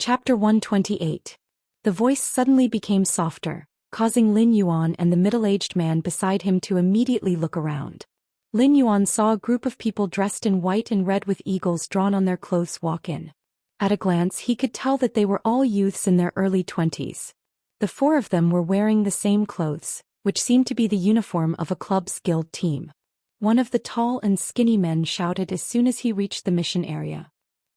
Chapter 128. The voice suddenly became softer, causing Lin Yuan and the middle-aged man beside him to immediately look around. Lin Yuan saw a group of people dressed in white and red with eagles drawn on their clothes walk in. At a glance he could tell that they were all youths in their early 20s. The four of them were wearing the same clothes, which seemed to be the uniform of a club's guild team. One of the tall and skinny men shouted as soon as he reached the mission area.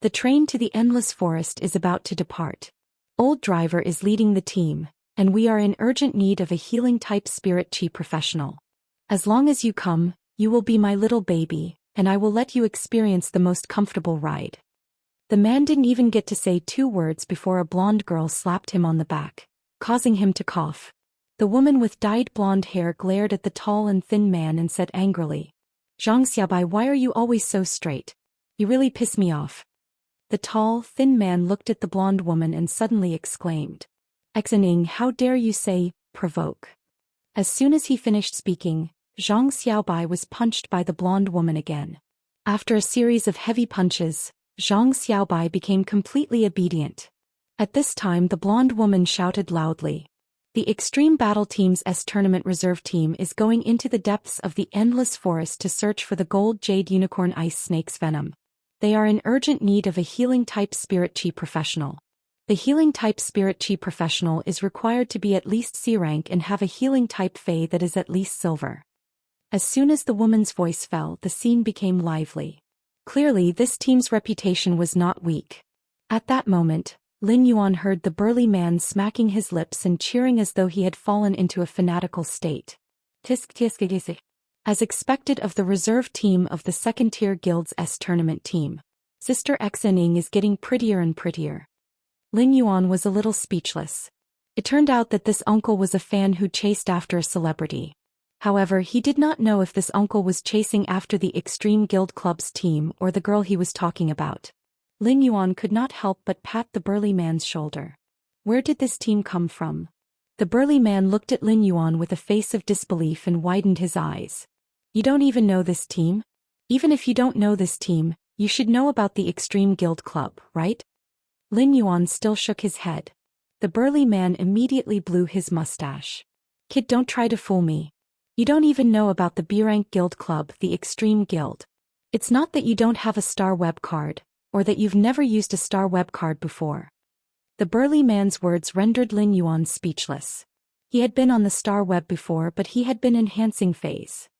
The train to the endless forest is about to depart. Old Driver is leading the team, and we are in urgent need of a healing-type spirit chi professional. As long as you come, you will be my little baby, and I will let you experience the most comfortable ride. The man didn't even get to say 2 words before a blonde girl slapped him on the back, causing him to cough. The woman with dyed blonde hair glared at the tall and thin man and said angrily, "Xianxia, why are you always so straight? You really piss me off." The tall, thin man looked at the blonde woman and suddenly exclaimed, "Xianing, how dare you say, provoke?" As soon as he finished speaking, Zhang Xiaobai was punched by the blonde woman again. After a series of heavy punches, Zhang Xiaobai became completely obedient. At this time the blonde woman shouted loudly, "The Extreme Battle Team's S-Tournament Reserve Team is going into the depths of the Endless Forest to search for the Gold Jade Unicorn Ice Snake's venom. They are in urgent need of a healing-type spirit chi professional. The healing-type spirit chi professional is required to be at least C rank and have a healing-type fey that is at least silver." As soon as the woman's voice fell, the scene became lively. Clearly this team's reputation was not weak. At that moment, Lin Yuan heard the burly man smacking his lips and cheering as though he had fallen into a fanatical state. Tisk tisk tisk. As expected of the reserve team of the second-tier guild's S-tournament team, Sister Xianxia is getting prettier and prettier. Lin Yuan was a little speechless. It turned out that this uncle was a fan who chased after a celebrity. However, he did not know if this uncle was chasing after the Extreme Guild Club's team or the girl he was talking about. Lin Yuan could not help but pat the burly man's shoulder. Where did this team come from? The burly man looked at Lin Yuan with a face of disbelief and widened his eyes. "You don't even know this team? Even if you don't know this team, you should know about the Extreme Guild Club, right?" Lin Yuan still shook his head. The burly man immediately blew his mustache. "Kid, don't try to fool me. You don't even know about the B-rank guild club, the Extreme Guild. It's not that you don't have a star web card, or that you've never used a star web card before." The burly man's words rendered Lin Yuan speechless. He had been on the star web before, but he had been enhancing phase.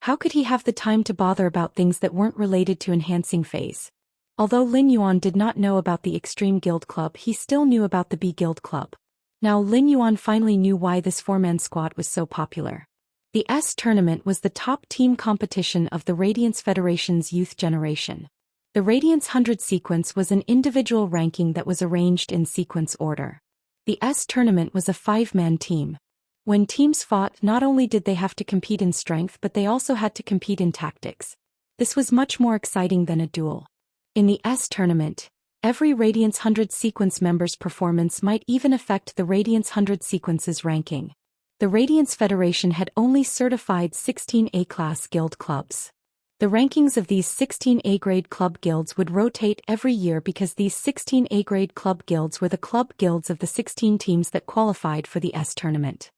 How could he have the time to bother about things that weren't related to enhancing phase? Although Lin Yuan did not know about the Extreme Guild Club, he still knew about the B Guild Club. Now Lin Yuan finally knew why this 4-man squad was so popular. The S-Tournament was the top team competition of the Radiance Federation's youth generation. The Radiance 100 sequence was an individual ranking that was arranged in sequence order. The S-Tournament was a 5-man team. When teams fought, not only did they have to compete in strength but they also had to compete in tactics. This was much more exciting than a duel. In the S-Tournament, every Radiance 100 sequence member's performance might even affect the Radiance 100 sequence's ranking. The Radiance Federation had only certified 16 A-class guild clubs. The rankings of these 16 A-grade club guilds would rotate every year because these 16 A-grade club guilds were the club guilds of the 16 teams that qualified for the S-Tournament.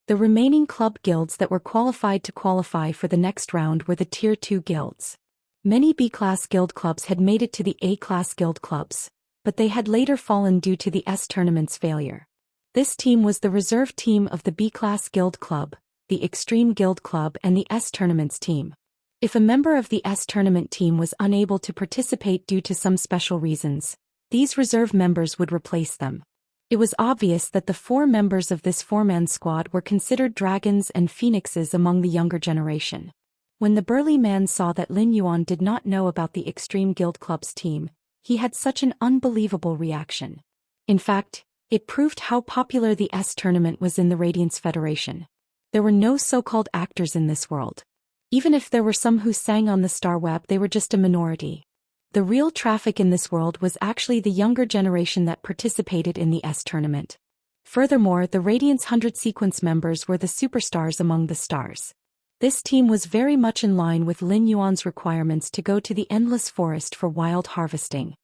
The remaining club guilds that were qualified to qualify for the next round were the Tier 2 guilds. Many B-class guild clubs had made it to the A-class guild clubs, but they had later fallen due to the S-Tournament's failure. This team was the reserve team of the B-class guild club, the Extreme Guild Club and the S-Tournament's team. If a member of the S-Tournament team was unable to participate due to some special reasons, these reserve members would replace them. It was obvious that the 4 members of this 4-man squad were considered dragons and phoenixes among the younger generation. When the burly man saw that Lin Yuan did not know about the Extreme Guild Club's team, he had such an unbelievable reaction. In fact, it proved how popular the S-Tournament was in the Radiance Federation. There were no so-called actors in this world. Even if there were some who sang on the star web, they were just a minority. The real traffic in this world was actually the younger generation that participated in the S-Tournament. Furthermore, the Radiance 100 sequence members were the superstars among the stars. This team was very much in line with Lin Yuan's requirements to go to the Endless Forest for wild harvesting.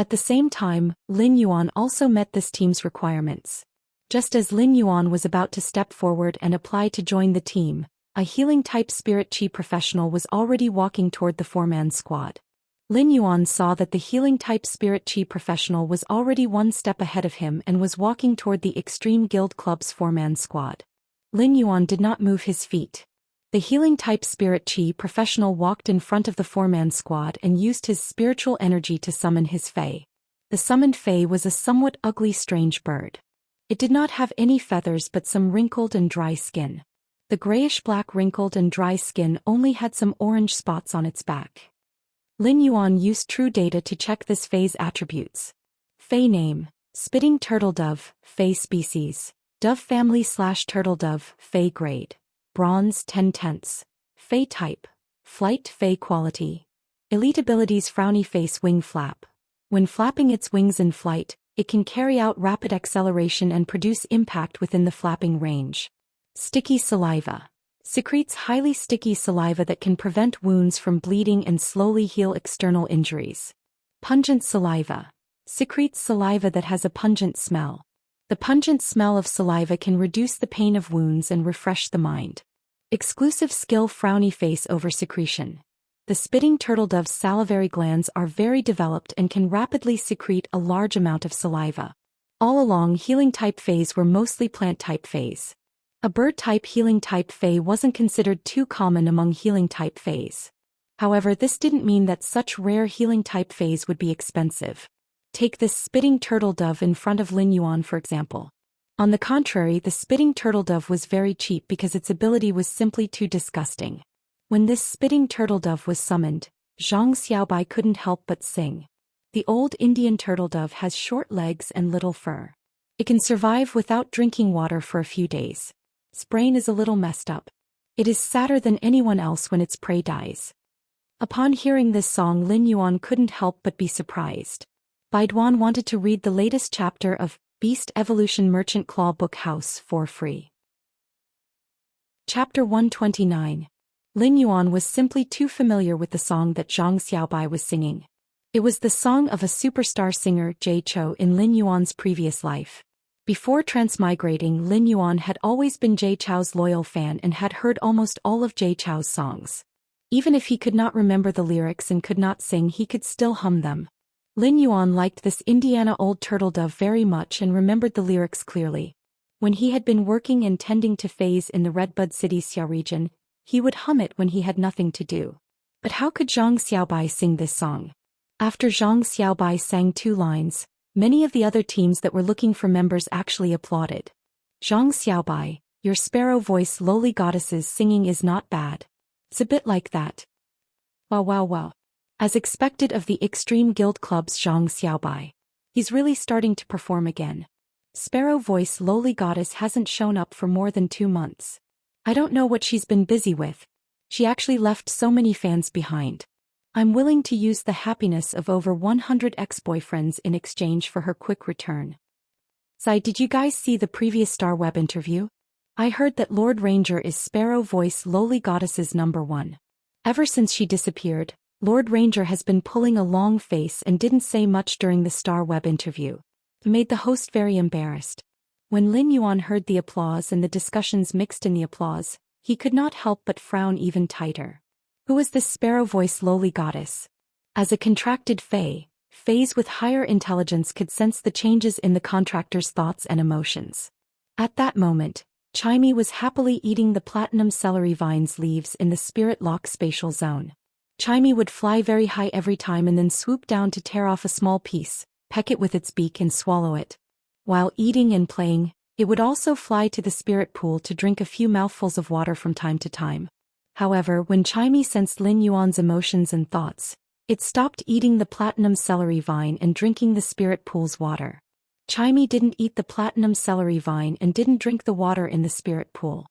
At the same time, Lin Yuan also met this team's requirements. Just as Lin Yuan was about to step forward and apply to join the team, a healing-type spirit chi professional was already walking toward the four-man squad. Lin Yuan saw that the healing-type spirit chi professional was already one step ahead of him and was walking toward the Extreme Guild Club's four-man squad. Lin Yuan did not move his feet. The healing-type spirit chi professional walked in front of the four-man squad and used his spiritual energy to summon his fae. The summoned fae was a somewhat ugly strange bird. It did not have any feathers but some wrinkled and dry skin. The grayish-black wrinkled and dry skin only had some orange spots on its back. Lin Yuan used true data to check this fae's attributes. Fae name: Spitting Turtle Dove, Fae species, Dove family/Turtle Dove, Fae grade, Bronze 10/10. Fae type: Flight Fae quality. Elite abilities: Frowny face wing flap. When flapping its wings in flight, it can carry out rapid acceleration and produce impact within the flapping range. Sticky saliva. Secretes highly sticky saliva that can prevent wounds from bleeding and slowly heal external injuries. Pungent saliva. Secretes saliva that has a pungent smell. The pungent smell of saliva can reduce the pain of wounds and refresh the mind. Exclusive skill: Frowny face over secretion. The spitting turtle dove's salivary glands are very developed and can rapidly secrete a large amount of saliva. All along, healing-type faes were mostly plant-type faes. A bird-type healing-type fae wasn't considered too common among healing-type faes. However, this didn't mean that such rare healing-type faes would be expensive. Take this spitting turtle dove in front of Lin Yuan for example. On the contrary, the spitting turtle dove was very cheap because its ability was simply too disgusting. When this spitting turtle dove was summoned, Zhang Xiaobai couldn't help but sing. The old Indian turtle dove has short legs and little fur. It can survive without drinking water for a few days. Its brain is a little messed up. It is sadder than anyone else when its prey dies. Upon hearing this song, Lin Yuan couldn't help but be surprised. Baiduan wanted to read the latest chapter of Beast Evolution Merchant Claw Book House for free. Chapter 129. Lin Yuan was simply too familiar with the song that Zhang Xiaobai was singing. It was the song of a superstar singer, Jie Chou, in Lin Yuan's previous life. Before transmigrating, Lin Yuan had always been Jie Chou's loyal fan and had heard almost all of Jie Chou's songs. Even if he could not remember the lyrics and could not sing, he could still hum them. Lin Yuan liked this Indiana old turtle dove very much and remembered the lyrics clearly. When he had been working and tending to faes in the Redbud City Xia region, he would hum it when he had nothing to do. But how could Zhang Xiaobai sing this song? After Zhang Xiaobai sang 2 lines, many of the other teams that were looking for members actually applauded. Zhang Xiaobai, your sparrow voice lowly goddess's singing is not bad. It's a bit like that. Wow wow wow. As expected of the Extreme Guild Club's Zhang Xiaobai. He's really starting to perform again. Sparrow voice lowly goddess hasn't shown up for more than 2 months. I don't know what she's been busy with. She actually left so many fans behind. I'm willing to use the happiness of over 100 ex-boyfriends in exchange for her quick return. Sai, did you guys see the previous Star Web interview? I heard that Lord Ranger is Sparrow Voice Lowly Goddess's #1. Ever since she disappeared, Lord Ranger has been pulling a long face and didn't say much during the Star Web interview. It made the host very embarrassed. When Lin Yuan heard the applause and the discussions mixed in the applause, he could not help but frown even tighter. Who is this Sparrow Voice Lowly Goddess? As a contracted fae, faes with higher intelligence could sense the changes in the contractor's thoughts and emotions. At that moment, Chimey was happily eating the platinum celery vine's leaves in the spirit lock spatial zone. Chimey would fly very high every time and then swoop down to tear off a small piece, peck it with its beak and swallow it. While eating and playing, it would also fly to the spirit pool to drink a few mouthfuls of water from time to time. However, when Chimey sensed Lin Yuan's emotions and thoughts, it stopped eating the platinum celery vine and drinking the spirit pool's water. Chimey didn't eat the platinum celery vine and didn't drink the water in the spirit pool.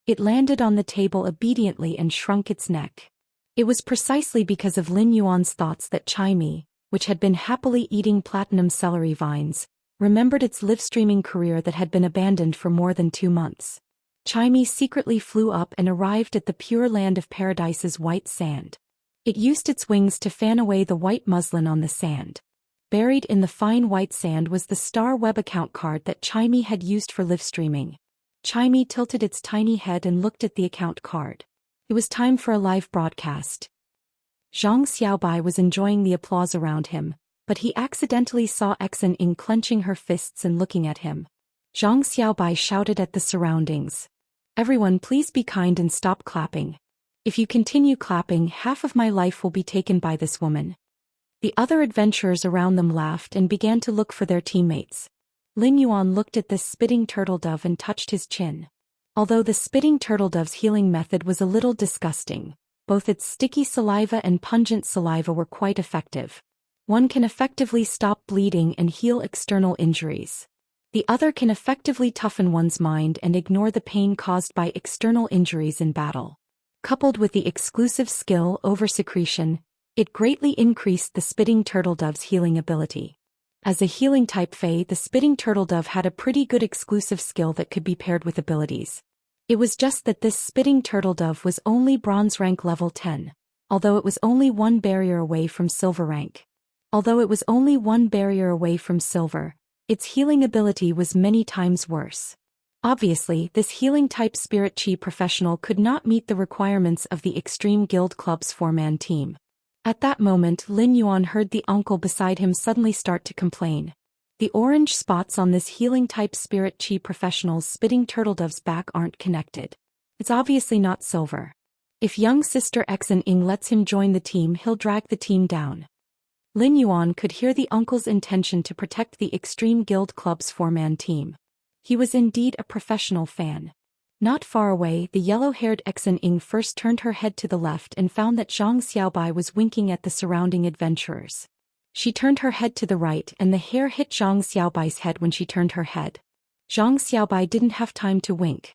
It landed on the table obediently and shrunk its neck. It was precisely because of Lin Yuan's thoughts that Chimey, which had been happily eating platinum celery vines, remembered its live-streaming career that had been abandoned for more than 2 months. Chimey secretly flew up and arrived at the pure land of paradise's white sand. It used its wings to fan away the white muslin on the sand. Buried in the fine white sand was the Star Web account card that Chimey had used for live streaming. Chimey tilted its tiny head and looked at the account card. It was time for a live broadcast. Zhang Xiaobai was enjoying the applause around him, but he accidentally saw Xianxia clenching her fists and looking at him. Zhang Xiaobai shouted at the surroundings. "Everyone, please be kind and stop clapping. If you continue clapping, half of my life will be taken by this woman." The other adventurers around them laughed and began to look for their teammates. Lin Yuan looked at this spitting turtledove and touched his chin. Although the spitting turtledove's healing method was a little disgusting, both its sticky saliva and pungent saliva were quite effective. One can effectively stop bleeding and heal external injuries. The other can effectively toughen one's mind and ignore the pain caused by external injuries in battle. Coupled with the exclusive skill over secretion, it greatly increased the spitting turtledove's healing ability. As a healing type Fae, the spitting turtledove had a pretty good exclusive skill that could be paired with abilities. It was just that this spitting turtledove was only bronze rank level 10, although it was only one barrier away from silver rank. Its healing ability was many times worse. Obviously, this healing type spirit chi professional could not meet the requirements of the Extreme Guild Club's 4-man team. At that moment, Lin Yuan heard the uncle beside him suddenly start to complain. The orange spots on this healing type spirit chi professional's spitting turtledove's back aren't connected. It's obviously not silver. If young sister Xianxia lets him join the team, he'll drag the team down. Lin Yuan could hear the uncle's intention to protect the Extreme Guild Club's 4-man team. He was indeed a professional fan. Not far away, the yellow-haired Xianxia first turned her head to the left and found that Zhang Xiaobai was winking at the surrounding adventurers. She turned her head to the right and the hair hit Zhang Xiaobai's head when she turned her head. Zhang Xiaobai didn't have time to wink.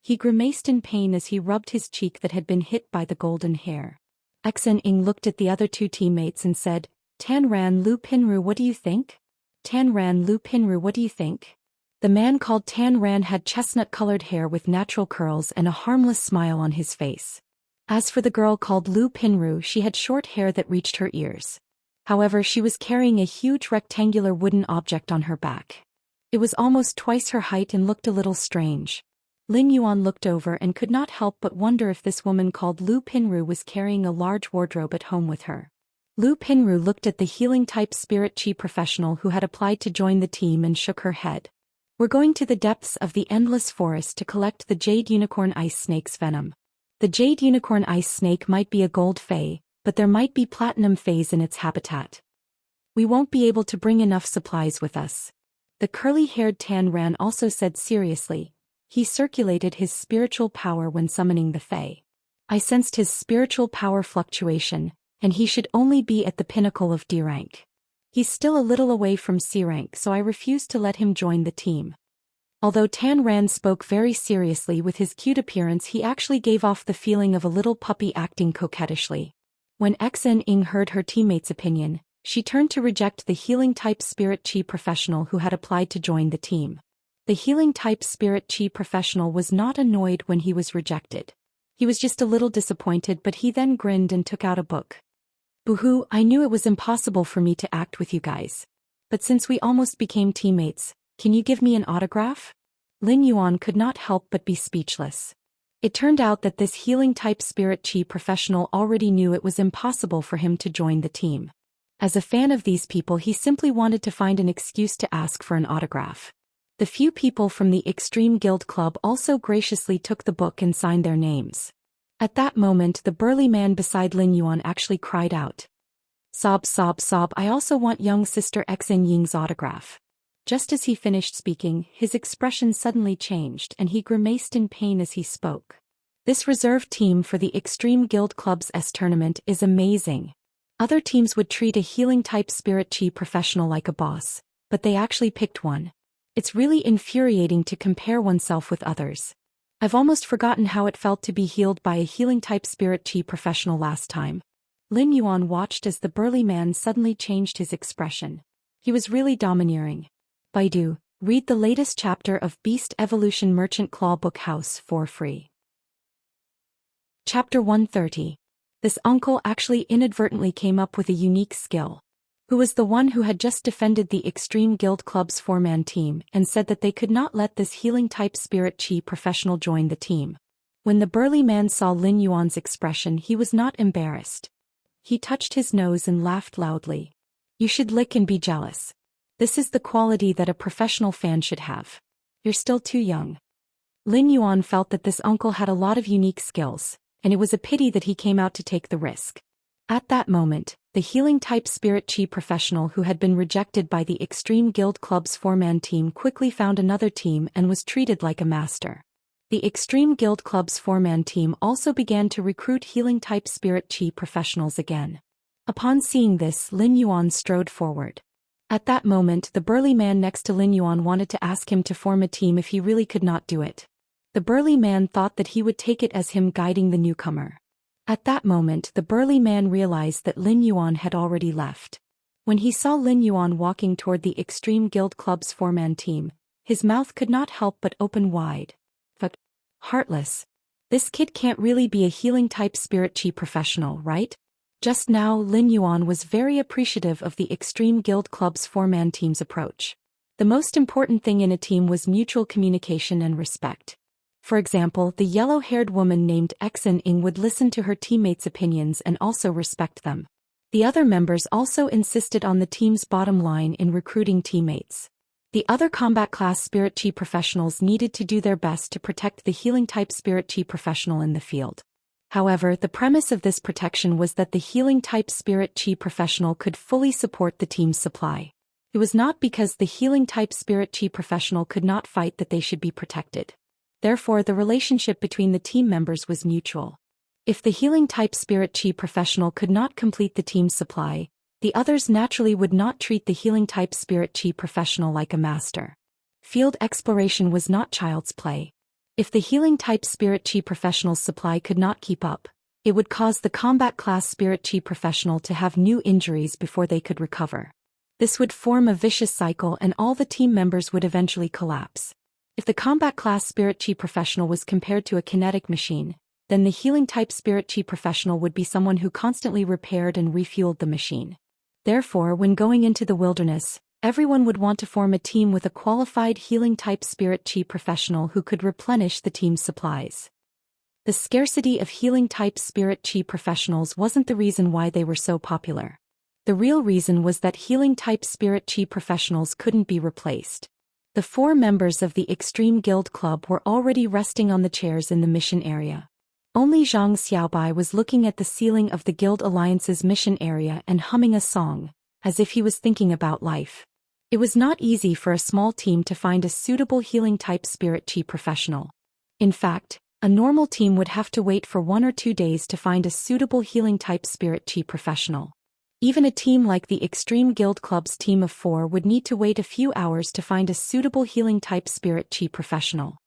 He grimaced in pain as he rubbed his cheek that had been hit by the golden hair. Xianxia looked at the other two teammates and said, "Tanran Lu Pinru, what do you think? Tanran Lu Pinru, what do you think?" The man called Tanran had chestnut-colored hair with natural curls and a harmless smile on his face. As for the girl called Lu Pinru, she had short hair that reached her ears. However, she was carrying a huge rectangular wooden object on her back. It was almost twice her height and looked a little strange. Lin Yuan looked over and could not help but wonder if this woman called Lu Pinru was carrying a large wardrobe at home with her. Lu Pinru looked at the healing-type spirit chi professional who had applied to join the team and shook her head. "We're going to the depths of the endless forest to collect the Jade Unicorn Ice Snake's venom. The Jade Unicorn Ice Snake might be a gold Fae, but there might be platinum Faes in its habitat. We won't be able to bring enough supplies with us." The curly-haired Tanran also said seriously. He circulated his spiritual power when summoning the Fae. "I sensed his spiritual power fluctuation, and he should only be at the pinnacle of D rank. He's still a little away from C rank, so I refused to let him join the team." Although Tanran spoke very seriously with his cute appearance, he actually gave off the feeling of a little puppy acting coquettishly. When Xianxia heard her teammate's opinion, she turned to reject the healing-type spirit chi professional who had applied to join the team. The healing-type spirit chi professional was not annoyed when he was rejected. He was just a little disappointed, but he then grinned and took out a book. "Boo-hoo, I knew it was impossible for me to act with you guys. But since we almost became teammates, can you give me an autograph?" Lin Yuan could not help but be speechless. It turned out that this healing-type spirit chi professional already knew it was impossible for him to join the team. As a fan of these people, he simply wanted to find an excuse to ask for an autograph. The few people from the Extreme Guild Club also graciously took the book and signed their names. At that moment, the burly man beside Lin Yuan actually cried out, "Sob, sob, sob, I also want young sister Xianxa's autograph." Just as he finished speaking, his expression suddenly changed and he grimaced in pain as he spoke. "This reserve team for the Extreme Guild Club's S tournament is amazing. Other teams would treat a healing-type spirit chi professional like a boss, but they actually picked one. It's really infuriating to compare oneself with others. I've almost forgotten how it felt to be healed by a healing-type spirit chi professional last time." Lin Yuan watched as the burly man suddenly changed his expression. He was really domineering. Baidu, read the latest chapter of Beast Evolution Merchant Claw Book House for free. Chapter 130. This uncle actually inadvertently came up with a unique skill. who was the one who had just defended the Extreme Guild Club's four-man team and said that they could not let this healing-type spirit chi professional join the team. When the burly man saw Lin Yuan's expression, he was not embarrassed. He touched his nose and laughed loudly. You should lick and be jealous. This is the quality that a professional fan should have. You're still too young. Lin Yuan felt that this uncle had a lot of unique skills, and it was a pity that he came out to take the risk. At that moment, the healing-type spirit chi professional who had been rejected by the Extreme Guild Club's four-man team quickly found another team and was treated like a master. The Extreme Guild Club's four-man team also began to recruit healing-type spirit chi professionals again. Upon seeing this, Lin Yuan strode forward. At that moment, the burly man next to Lin Yuan wanted to ask him to form a team if he really could not do it. The burly man thought that he would take it as him guiding the newcomer. At that moment, the burly man realized that Lin Yuan had already left. When he saw Lin Yuan walking toward the Extreme Guild Club's four-man team, his mouth could not help but open wide. But, heartless. This kid can't really be a healing-type spirit chi professional, right? Just now, Lin Yuan was very appreciative of the Extreme Guild Club's four-man team's approach. The most important thing in a team was mutual communication and respect. For example, the yellow-haired woman named Xianxia would listen to her teammates' opinions and also respect them. The other members also insisted on the team's bottom line in recruiting teammates. The other combat class spirit chi professionals needed to do their best to protect the healing-type spirit chi professional in the field. However, the premise of this protection was that the healing-type spirit chi professional could fully support the team's supply. It was not because the healing-type spirit chi professional could not fight that they should be protected. Therefore, the relationship between the team members was mutual. If the healing-type spirit chi professional could not complete the team's supply, the others naturally would not treat the healing-type spirit chi professional like a master. Field exploration was not child's play. If the healing-type spirit chi professional's supply could not keep up, it would cause the combat class spirit chi professional to have new injuries before they could recover. This would form a vicious cycle and all the team members would eventually collapse. If the combat class spirit chi professional was compared to a kinetic machine, then the healing-type spirit chi professional would be someone who constantly repaired and refueled the machine. Therefore, when going into the wilderness, everyone would want to form a team with a qualified healing-type spirit chi professional who could replenish the team's supplies. The scarcity of healing-type spirit chi professionals wasn't the reason why they were so popular. The real reason was that healing-type spirit chi professionals couldn't be replaced. The four members of the Extreme Guild Club were already resting on the chairs in the mission area. Only Zhang Xiaobai was looking at the ceiling of the Guild Alliance's mission area and humming a song, as if he was thinking about life. It was not easy for a small team to find a suitable healing-type spirit chi professional. In fact, a normal team would have to wait for 1 or 2 days to find a suitable healing-type spirit chi professional. Even a team like the Extreme Guild Club's team of 4 would need to wait a few hours to find a suitable healing-type spirit chi professional.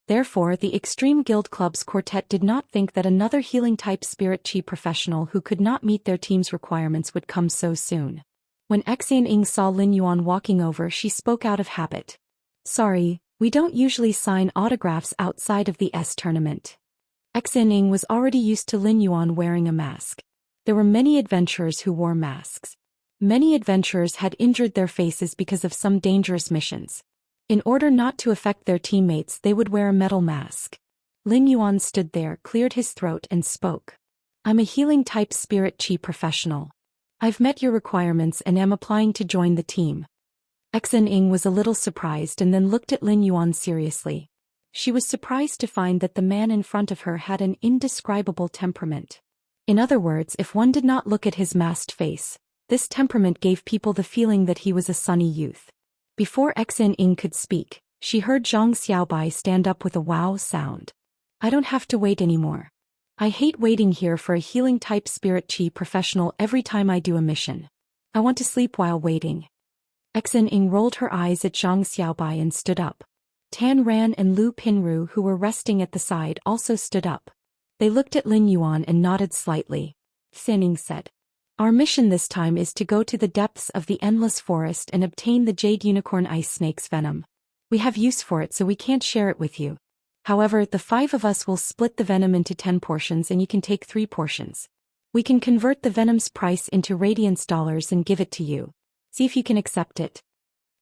Therefore, the Extreme Guild Club's quartet did not think that another healing-type spirit chi professional who could not meet their team's requirements would come so soon. When Xianxia saw Lin Yuan walking over, she spoke out of habit. Sorry, we don't usually sign autographs outside of the S tournament. Xianxia was already used to Lin Yuan wearing a mask. There were many adventurers who wore masks. Many adventurers had injured their faces because of some dangerous missions. In order not to affect their teammates, they would wear a metal mask. Lin Yuan stood there, cleared his throat and spoke. I'm a healing-type spirit chi professional. I've met your requirements and am applying to join the team. Xianxia was a little surprised and then looked at Lin Yuan seriously. She was surprised to find that the man in front of her had an indescribable temperament. In other words, if one did not look at his masked face, this temperament gave people the feeling that he was a sunny youth. Before Xianxia could speak, she heard Zhang Xiaobai stand up with a wow sound. I don't have to wait anymore. I hate waiting here for a healing-type spirit chi professional every time I do a mission. I want to sleep while waiting. Xianxia rolled her eyes at Zhang Xiaobai and stood up. Tan Ran and Lu Pinru, who were resting at the side, also stood up. They looked at Lin Yuan and nodded slightly. Xianxia said, Our mission this time is to go to the depths of the endless forest and obtain the jade unicorn ice snake's venom. We have use for it, so we can't share it with you. However, the 5 of us will split the venom into 10 portions and you can take 3 portions. We can convert the venom's price into radiance dollars and give it to you. See if you can accept it.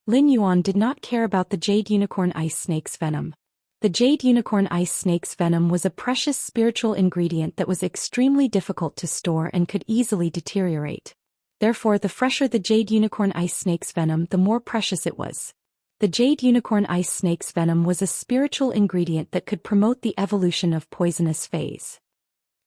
Lin Yuan did not care about the jade unicorn ice snake's venom. The jade unicorn ice snake's venom was a precious spiritual ingredient that was extremely difficult to store and could easily deteriorate. Therefore, the fresher the jade unicorn ice snake's venom, the more precious it was. The jade unicorn ice snake's venom was a spiritual ingredient that could promote the evolution of poisonous phase.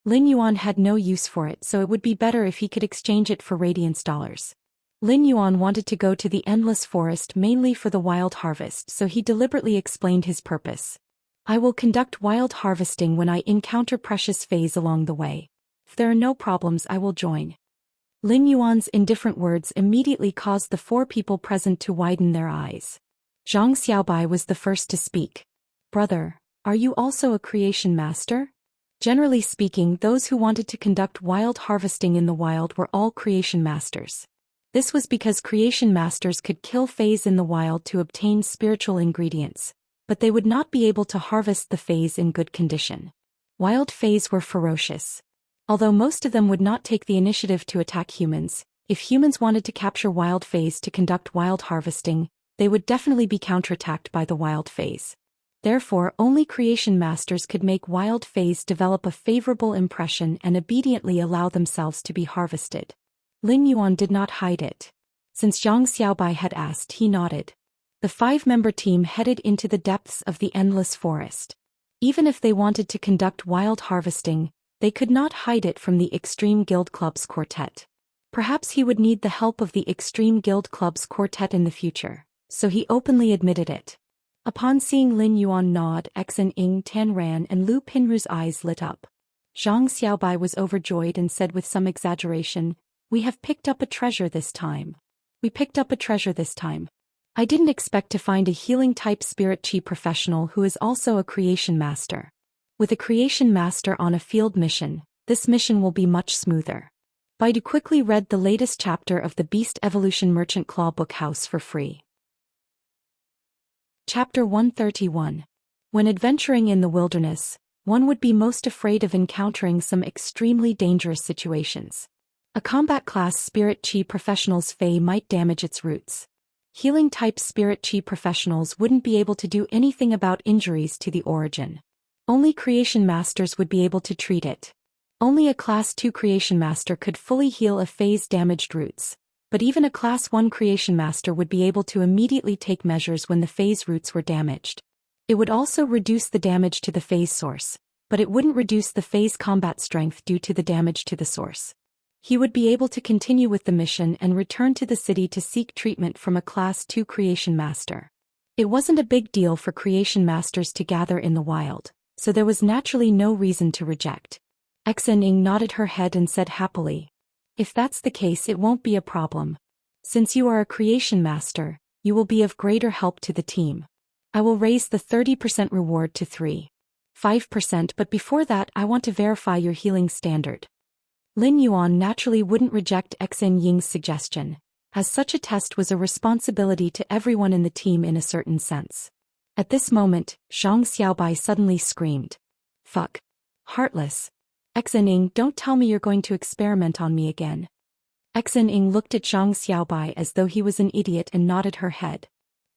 Lin Yuan had no use for it, so it would be better if he could exchange it for radiance dollars. Lin Yuan wanted to go to the endless forest mainly for the wild harvest, so he deliberately explained his purpose. I will conduct wild harvesting when I encounter precious phase along the way. If there are no problems, I will join. Lin Yuan's indifferent words immediately caused the 4 people present to widen their eyes. Zhang Xiaobai was the first to speak. Brother, are you also a creation master? Generally speaking, those who wanted to conduct wild harvesting in the wild were all creation masters. This was because creation masters could kill phase in the wild to obtain spiritual ingredients, but they would not be able to harvest the phase in good condition. Wild phase were ferocious. Although most of them would not take the initiative to attack humans, if humans wanted to capture wild phase to conduct wild harvesting, they would definitely be counterattacked by the wild phase. Therefore, only creation masters could make wild phase develop a favorable impression and obediently allow themselves to be harvested. Lin Yuan did not hide it. Since Zhang Xiaobai had asked, he nodded. The 5-member team headed into the depths of the endless forest. Even if they wanted to conduct wild harvesting, they could not hide it from the Extreme Guild Club's quartet. Perhaps he would need the help of the Extreme Guild Club's quartet in the future, so he openly admitted it. Upon seeing Lin Yuan nod, Xianxia, Tan Ran and Lu Pinru's eyes lit up. Zhang Xiaobai was overjoyed and said with some exaggeration, "We have picked up a treasure this time. We picked up a treasure this time. I didn't expect to find a healing-type spirit chi professional who is also a creation master. With a creation master on a field mission, this mission will be much smoother." Baidu quickly read the latest chapter of the Beast Evolution Merchant Claw Book House for free. Chapter 131. When adventuring in the wilderness, one would be most afraid of encountering some extremely dangerous situations. A combat class spirit chi professional's fey might damage its roots. Healing-type spirit chi professionals wouldn't be able to do anything about injuries to the origin. Only creation masters would be able to treat it. Only a Class 2 creation master could fully heal a phase damaged roots, but even a Class 1 creation master would be able to immediately take measures when the phase roots were damaged. It would also reduce the damage to the phase source, but it wouldn't reduce the phase combat strength due to the damage to the source. He would be able to continue with the mission and return to the city to seek treatment from a Class 2 creation master. It wasn't a big deal for creation masters to gather in the wild, so there was naturally no reason to reject. Xianxia nodded her head and said happily, "If that's the case, it won't be a problem. Since you are a creation master, you will be of greater help to the team. I will raise the 30% reward to 3.5%, but before that I want to verify your healing standard." Lin Yuan naturally wouldn't reject Xianxia's suggestion, as such a test was a responsibility to everyone in the team in a certain sense. At this moment, Zhang Xiaobai suddenly screamed, "Fuck. Heartless. Xianxia, don't tell me you're going to experiment on me again." Xianxia looked at Zhang Xiaobai as though he was an idiot and nodded her head.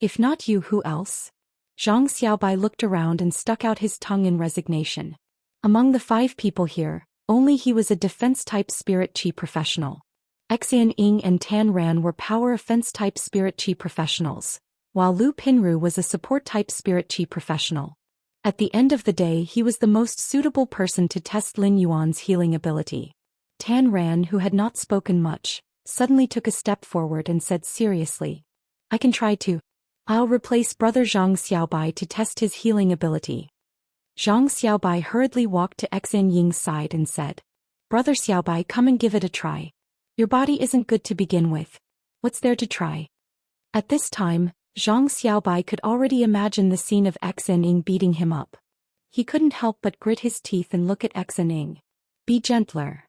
"If not you, who else?" Zhang Xiaobai looked around and stuck out his tongue in resignation. Among the 5 people here, only he was a defense-type spirit chi professional. Xianxia and Tan Ran were power offense-type spirit chi professionals, while Lu Pinru was a support-type spirit chi professional. At the end of the day, he was the most suitable person to test Lin Yuan's healing ability. Tan Ran, who had not spoken much, suddenly took a step forward and said seriously, "I can try to. I'll replace Brother Zhang Xiaobai to test his healing ability." Zhang Xiaobai hurriedly walked to Xianxia's side and said, "Brother Xiaobai, come and give it a try. Your body isn't good to begin with. What's there to try?" At this time, Zhang Xiaobai could already imagine the scene of Xianxia beating him up. He couldn't help but grit his teeth and look at Xianxia. "Be gentler."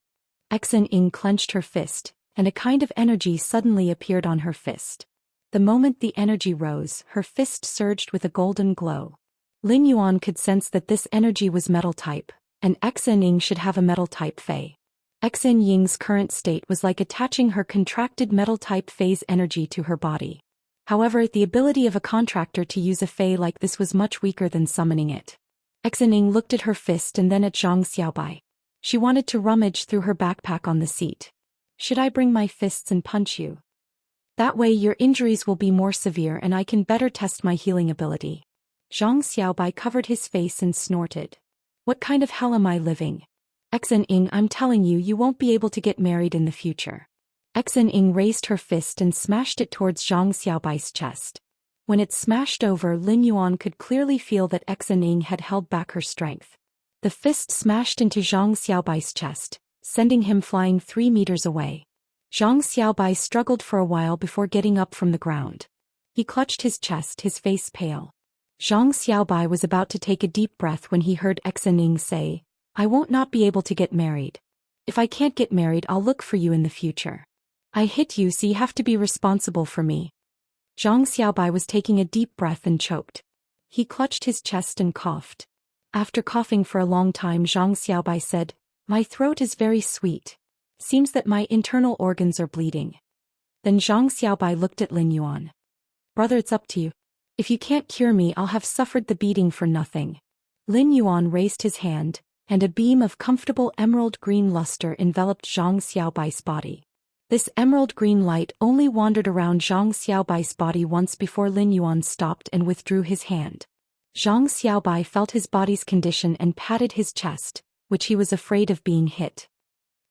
Xianxia clenched her fist, and a kind of energy suddenly appeared on her fist. The moment the energy rose, her fist surged with a golden glow. Lin Yuan could sense that this energy was metal type, and Xianxia should have a metal type fey. Xin Ying's current state was like attaching her contracted metal-type phase energy to her body. However, the ability of a contractor to use a fey like this was much weaker than summoning it. Xin Ying looked at her fist and then at Zhang Xiaobai. She wanted to rummage through her backpack on the seat. Should I bring my fists and punch you? That way your injuries will be more severe and I can better test my healing ability. Zhang Xiaobai covered his face and snorted. What kind of hell am I living? Xin Ying, I'm telling you, you won't be able to get married in the future. Xin Ying raised her fist and smashed it towards Zhang Xiaobai's chest. When it smashed over, Lin Yuan could clearly feel that Xin Ying had held back her strength. The fist smashed into Zhang Xiaobai's chest, sending him flying 3 meters away. Zhang Xiaobai struggled for a while before getting up from the ground. He clutched his chest, his face pale. Zhang Xiaobai was about to take a deep breath when he heard Xin Ying say, I won't not be able to get married. If I can't get married, I'll look for you in the future. I hit you, so you have to be responsible for me. Zhang Xiaobai was taking a deep breath and choked. He clutched his chest and coughed. After coughing for a long time, Zhang Xiaobai said, My throat is very sweet. Seems that my internal organs are bleeding. Then Zhang Xiaobai looked at Lin Yuan. Brother, it's up to you. If you can't cure me, I'll have suffered the beating for nothing. Lin Yuan raised his hand, and a beam of comfortable emerald green luster enveloped Zhang Xiaobai's body. This emerald green light only wandered around Zhang Xiaobai's body once before Lin Yuan stopped and withdrew his hand. Zhang Xiaobai felt his body's condition and patted his chest, which he was afraid of being hit.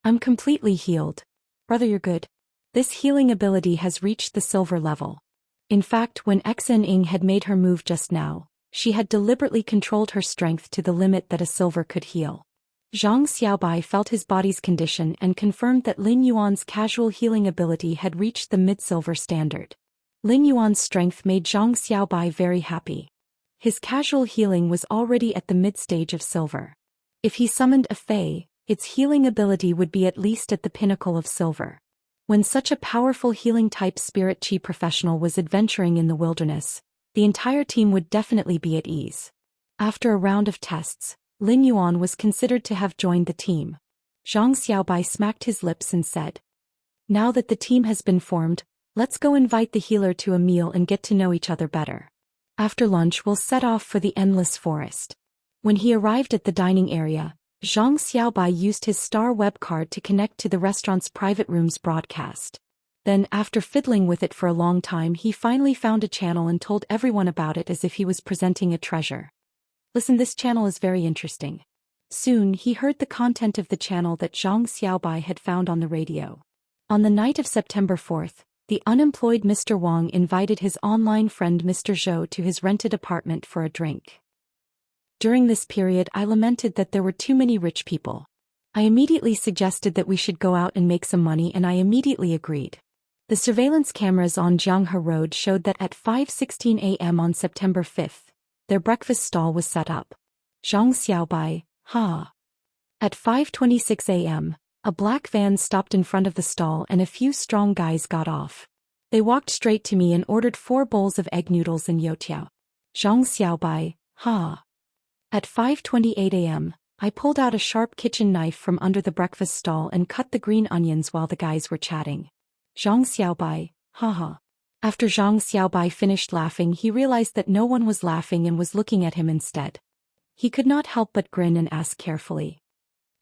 I'm completely healed. Brother, you're good. This healing ability has reached the silver level. In fact, when Xin Ying had made her move just now, she had deliberately controlled her strength to the limit that a silver could heal. Zhang Xiaobai felt his body's condition and confirmed that Lin Yuan's casual healing ability had reached the mid-silver standard. Lin Yuan's strength made Zhang Xiaobai very happy. His casual healing was already at the mid-stage of silver. If he summoned a fey, its healing ability would be at least at the pinnacle of silver. When such a powerful healing-type spirit chi professional was adventuring in the wilderness, the entire team would definitely be at ease. After a round of tests, Lin Yuan was considered to have joined the team. Zhang Xiaobai smacked his lips and said, Now that the team has been formed, let's go invite the healer to a meal and get to know each other better. After lunch, we'll set off for the endless forest. When he arrived at the dining area, Zhang Xiaobai used his star web card to connect to the restaurant's private room's broadcast. Then, after fiddling with it for a long time, he finally found a channel and told everyone about it as if he was presenting a treasure. Listen, this channel is very interesting. Soon, he heard the content of the channel that Zhang Xiaobai had found on the radio. On the night of September 4th, the unemployed Mr. Wang invited his online friend Mr. Zhou to his rented apartment for a drink. During this period, I lamented that there were too many rich people. I immediately suggested that we should go out and make some money, and I immediately agreed. The surveillance cameras on Jianghe Road showed that at 5:16 a.m. on September 5th, their breakfast stall was set up. Zhang Xiaobai, ha. At 5:26 a.m., a black van stopped in front of the stall and a few strong guys got off. They walked straight to me and ordered 4 bowls of egg noodles and youtiao. Zhang Xiaobai, ha. At 5:28 a.m., I pulled out a sharp kitchen knife from under the breakfast stall and cut the green onions while the guys were chatting. Zhang Xiaobai, haha. After Zhang Xiaobai finished laughing, he realized that no one was laughing and was looking at him instead. He could not help but grin and ask carefully,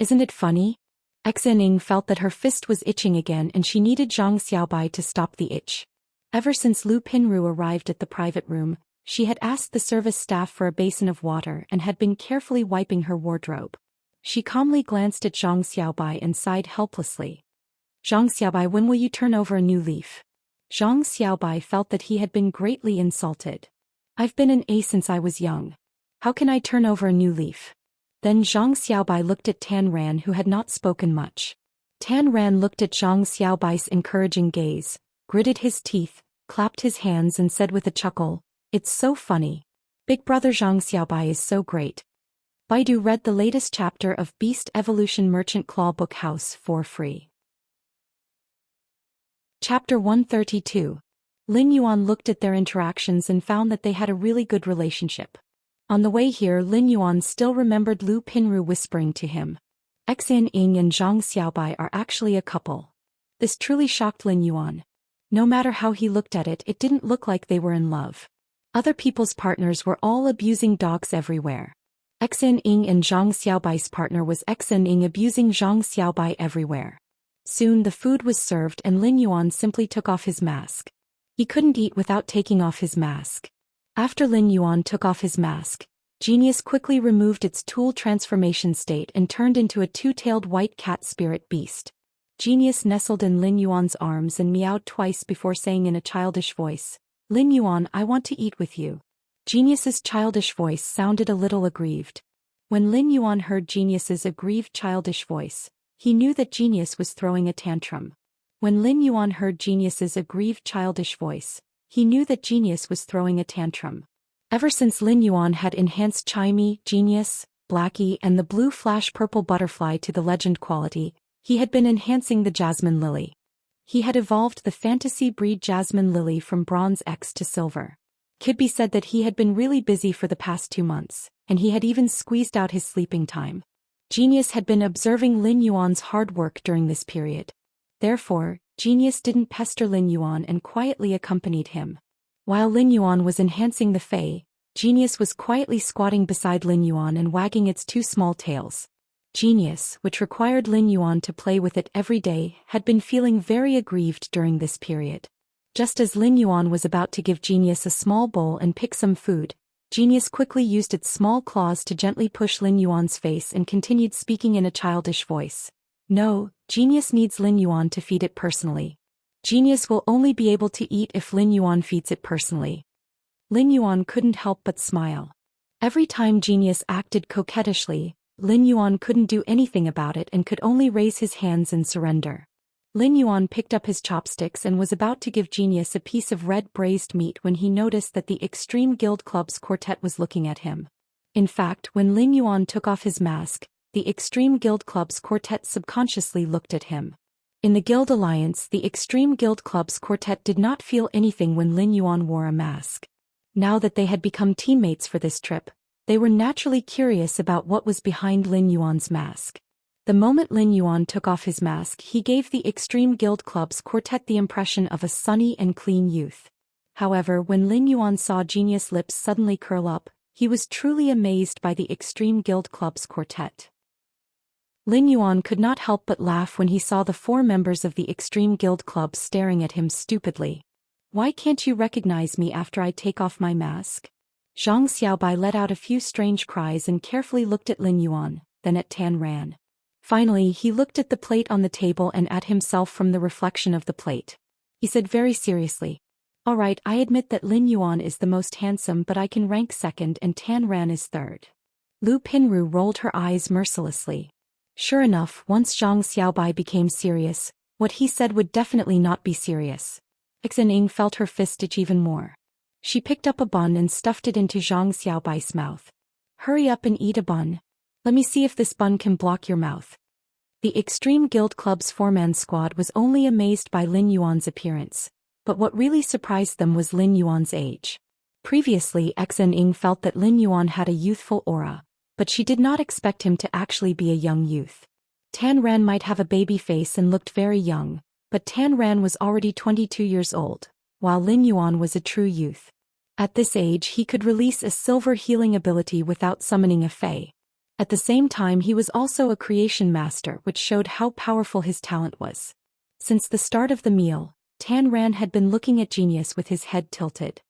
Isn't it funny? Xin Ying felt that her fist was itching again and she needed Zhang Xiaobai to stop the itch. Ever since Lu Pinru arrived at the private room, she had asked the service staff for a basin of water and had been carefully wiping her wardrobe. She calmly glanced at Zhang Xiaobai and sighed helplessly. Zhang Xiaobai, when will you turn over a new leaf? Zhang Xiaobai felt that he had been greatly insulted. I've been an ace since I was young. How can I turn over a new leaf? Then Zhang Xiaobai looked at Tan Ran, who had not spoken much. Tan Ran looked at Zhang Xiaobai's encouraging gaze, gritted his teeth, clapped his hands and said with a chuckle, It's so funny. Big brother Zhang Xiaobai is so great. Baidu read the latest chapter of Beast Evolution Merchant Claw Book House for free. Chapter 132. Lin Yuan looked at their interactions and found that they had a really good relationship. On the way here, Lin Yuan still remembered Lu Pinru whispering to him, Xian and Zhang Xiaobai are actually a couple. This truly shocked Lin Yuan. No matter how he looked at it, it didn't look like they were in love. Other people's partners were all abusing dogs everywhere. Xian and Zhang Xiaobai's partner was Xian abusing Zhang Xiaobai everywhere. Soon the food was served and Lin Yuan simply took off his mask. He couldn't eat without taking off his mask. After Lin Yuan took off his mask, Genius quickly removed its tool transformation state and turned into a two-tailed white cat spirit beast. Genius nestled in Lin Yuan's arms and meowed twice before saying in a childish voice, "Lin Yuan, I want to eat with you." Genius's childish voice sounded a little aggrieved. When Lin Yuan heard Genius's aggrieved childish voice, he knew that Genius was throwing a tantrum. When Lin Yuan heard Genius's aggrieved childish voice, he knew that Genius was throwing a tantrum. Ever since Lin Yuan had enhanced Chimey, Genius, Blackie and the blue flash purple butterfly to the legend quality, he had been enhancing the Jasmine Lily. He had evolved the fantasy breed Jasmine Lily from Bronze X to Silver. Could be said that he had been really busy for the past 2 months, and he had even squeezed out his sleeping time. Genius had been observing Lin Yuan's hard work during this period. Therefore, Genius didn't pester Lin Yuan and quietly accompanied him. While Lin Yuan was enhancing the Fae, Genius was quietly squatting beside Lin Yuan and wagging its 2 small tails. Genius, which required Lin Yuan to play with it every day, had been feeling very aggrieved during this period. Just as Lin Yuan was about to give Genius a small bowl and pick some food, Genius quickly used its small claws to gently push Lin Yuan's face and continued speaking in a childish voice. No, Genius needs Lin Yuan to feed it personally. Genius will only be able to eat if Lin Yuan feeds it personally. Lin Yuan couldn't help but smile. Every time Genius acted coquettishly, Lin Yuan couldn't do anything about it and could only raise his hands and surrender. Lin Yuan picked up his chopsticks and was about to give Genius a piece of red braised meat when he noticed that the Extreme Guild Club's quartet was looking at him. In fact, when Lin Yuan took off his mask, the Extreme Guild Club's quartet subconsciously looked at him. In the Guild Alliance, the Extreme Guild Club's quartet did not feel anything when Lin Yuan wore a mask. Now that they had become teammates for this trip, they were naturally curious about what was behind Lin Yuan's mask. The moment Lin Yuan took off his mask, he gave the Extreme Guild Club's quartet the impression of a sunny and clean youth. However, when Lin Yuan saw Genius' lips suddenly curl up, he was truly amazed by the Extreme Guild Club's quartet. Lin Yuan could not help but laugh when he saw the 4 members of the Extreme Guild Club staring at him stupidly. "Why can't you recognize me after I take off my mask?" Zhang Xiaobai let out a few strange cries and carefully looked at Lin Yuan, then at Tan Ran. Finally, he looked at the plate on the table and at himself from the reflection of the plate. He said very seriously, "All right, I admit that Lin Yuan is the most handsome, but I can rank second and Tan Ran is third." Lu Pinru rolled her eyes mercilessly. Sure enough, once Zhang Xiaobai became serious, what he said would definitely not be serious. Xianxia felt her fist itch even more. She picked up a bun and stuffed it into Zhang Xiaobai's mouth. "Hurry up and eat a bun. Let me see if this bun can block your mouth." The Extreme Guild Club's 4-man squad was only amazed by Lin Yuan's appearance, but what really surprised them was Lin Yuan's age. Previously, Xianxia felt that Lin Yuan had a youthful aura, but she did not expect him to actually be a young youth. Tan Ran might have a baby face and looked very young, but Tan Ran was already 22 years old, while Lin Yuan was a true youth. At this age he could release a silver healing ability without summoning a Fae. At the same time he was also a creation master, which showed how powerful his talent was. Since the start of the meal, Tan Ran had been looking at Genius with his head tilted.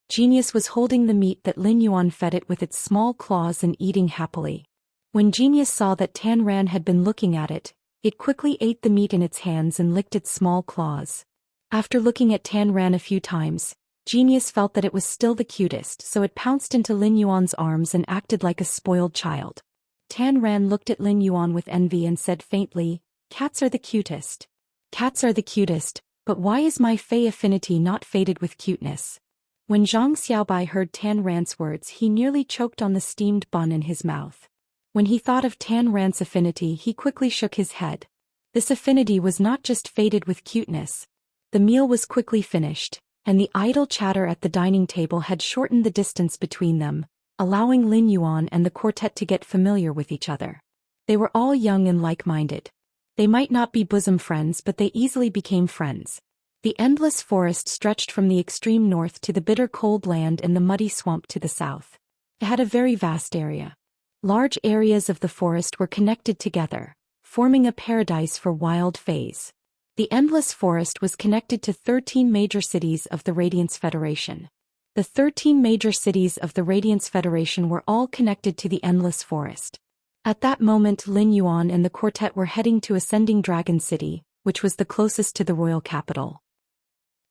Genius was holding the meat that Lin Yuan fed it with its small claws and eating happily. When Genius saw that Tan Ran had been looking at it, it quickly ate the meat in its hands and licked its small claws. After looking at Tan Ran a few times, Genius felt that it was still the cutest, so it pounced into Lin Yuan's arms and acted like a spoiled child. Tan Ran looked at Lin Yuan with envy and said faintly, "Cats are the cutest. Cats are the cutest, but why is my Fae affinity not fated with cuteness?" When Zhang Xiaobai heard Tan Ran's words, he nearly choked on the steamed bun in his mouth. When he thought of Tan Ran's affinity, he quickly shook his head. This affinity was not just fated with cuteness. The meal was quickly finished, and the idle chatter at the dining table had shortened the distance between them, allowing Lin Yuan and the quartet to get familiar with each other. They were all young and like-minded. They might not be bosom friends, but they easily became friends. The endless forest stretched from the extreme north to the bitter cold land and the muddy swamp to the south. It had a very vast area. Large areas of the forest were connected together, forming a paradise for wild fays. The endless forest was connected to 13 major cities of the Radiance Federation. The 13 major cities of the Radiance Federation were all connected to the endless forest. At that moment, Lin Yuan and the quartet were heading to Ascending Dragon City, which was the closest to the royal capital.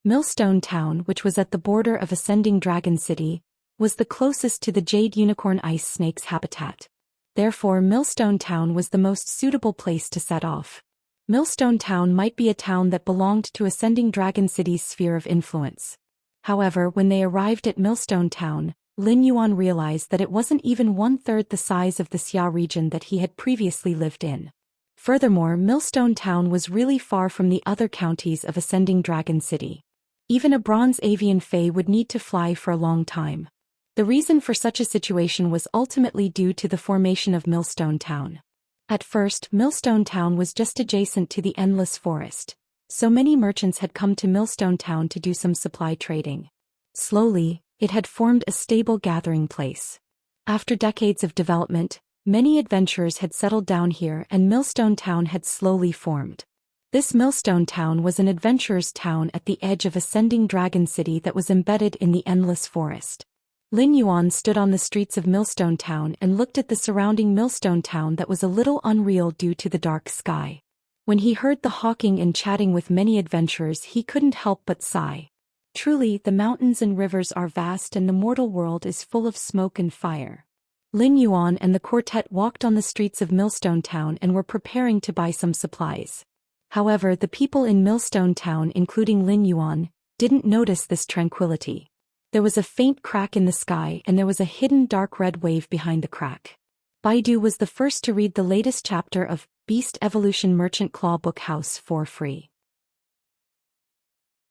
Millstone Town, which was at the border of Ascending Dragon City, was the closest to the Jade Unicorn Ice Snake's habitat. Therefore, Millstone Town was the most suitable place to set off. Millstone Town might be a town that belonged to Ascending Dragon City's sphere of influence. However, when they arrived at Millstone Town, Lin Yuan realized that it wasn't even one-third the size of the Xia region that he had previously lived in. Furthermore, Millstone Town was really far from the other counties of Ascending Dragon City. Even a bronze avian fae would need to fly for a long time. The reason for such a situation was ultimately due to the formation of Millstone Town. At first, Millstone Town was just adjacent to the endless forest, so many merchants had come to Millstone Town to do some supply trading. Slowly, it had formed a stable gathering place. After decades of development, many adventurers had settled down here and Millstone Town had slowly formed. This Millstone Town was an adventurer's town at the edge of Ascending Dragon City that was embedded in the endless forest. Lin Yuan stood on the streets of Millstone Town and looked at the surrounding Millstone Town that was a little unreal due to the dark sky. When he heard the hawking and chatting with many adventurers, he couldn't help but sigh. Truly, the mountains and rivers are vast and the mortal world is full of smoke and fire. Lin Yuan and the quartet walked on the streets of Millstone Town and were preparing to buy some supplies. However, the people in Millstone Town, including Lin Yuan, didn't notice this tranquility. There was a faint crack in the sky and there was a hidden dark red wave behind the crack. Baidu was the first to read the latest chapter of Beast Evolution Merchant Claw Book House for free.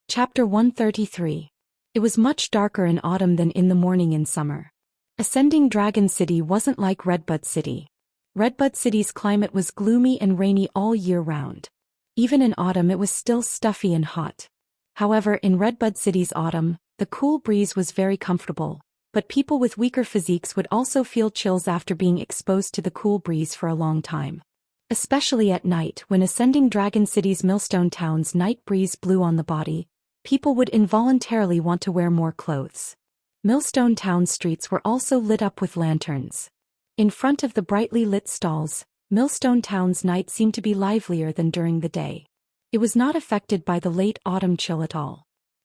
Chapter 133. It was much darker in autumn than in the morning in summer. Ascending Dragon City wasn't like Redbud City. Redbud City's climate was gloomy and rainy all year round. Even in autumn it was still stuffy and hot. However, in Redbud City's autumn, the cool breeze was very comfortable, but people with weaker physiques would also feel chills after being exposed to the cool breeze for a long time. Especially at night, when Ascending Dragon City's Millstone Town's night breeze blew on the body, people would involuntarily want to wear more clothes. Millstone Town's streets were also lit up with lanterns. In front of the brightly lit stalls, Millstone Town's night seemed to be livelier than during the day. It was not affected by the late autumn chill at all.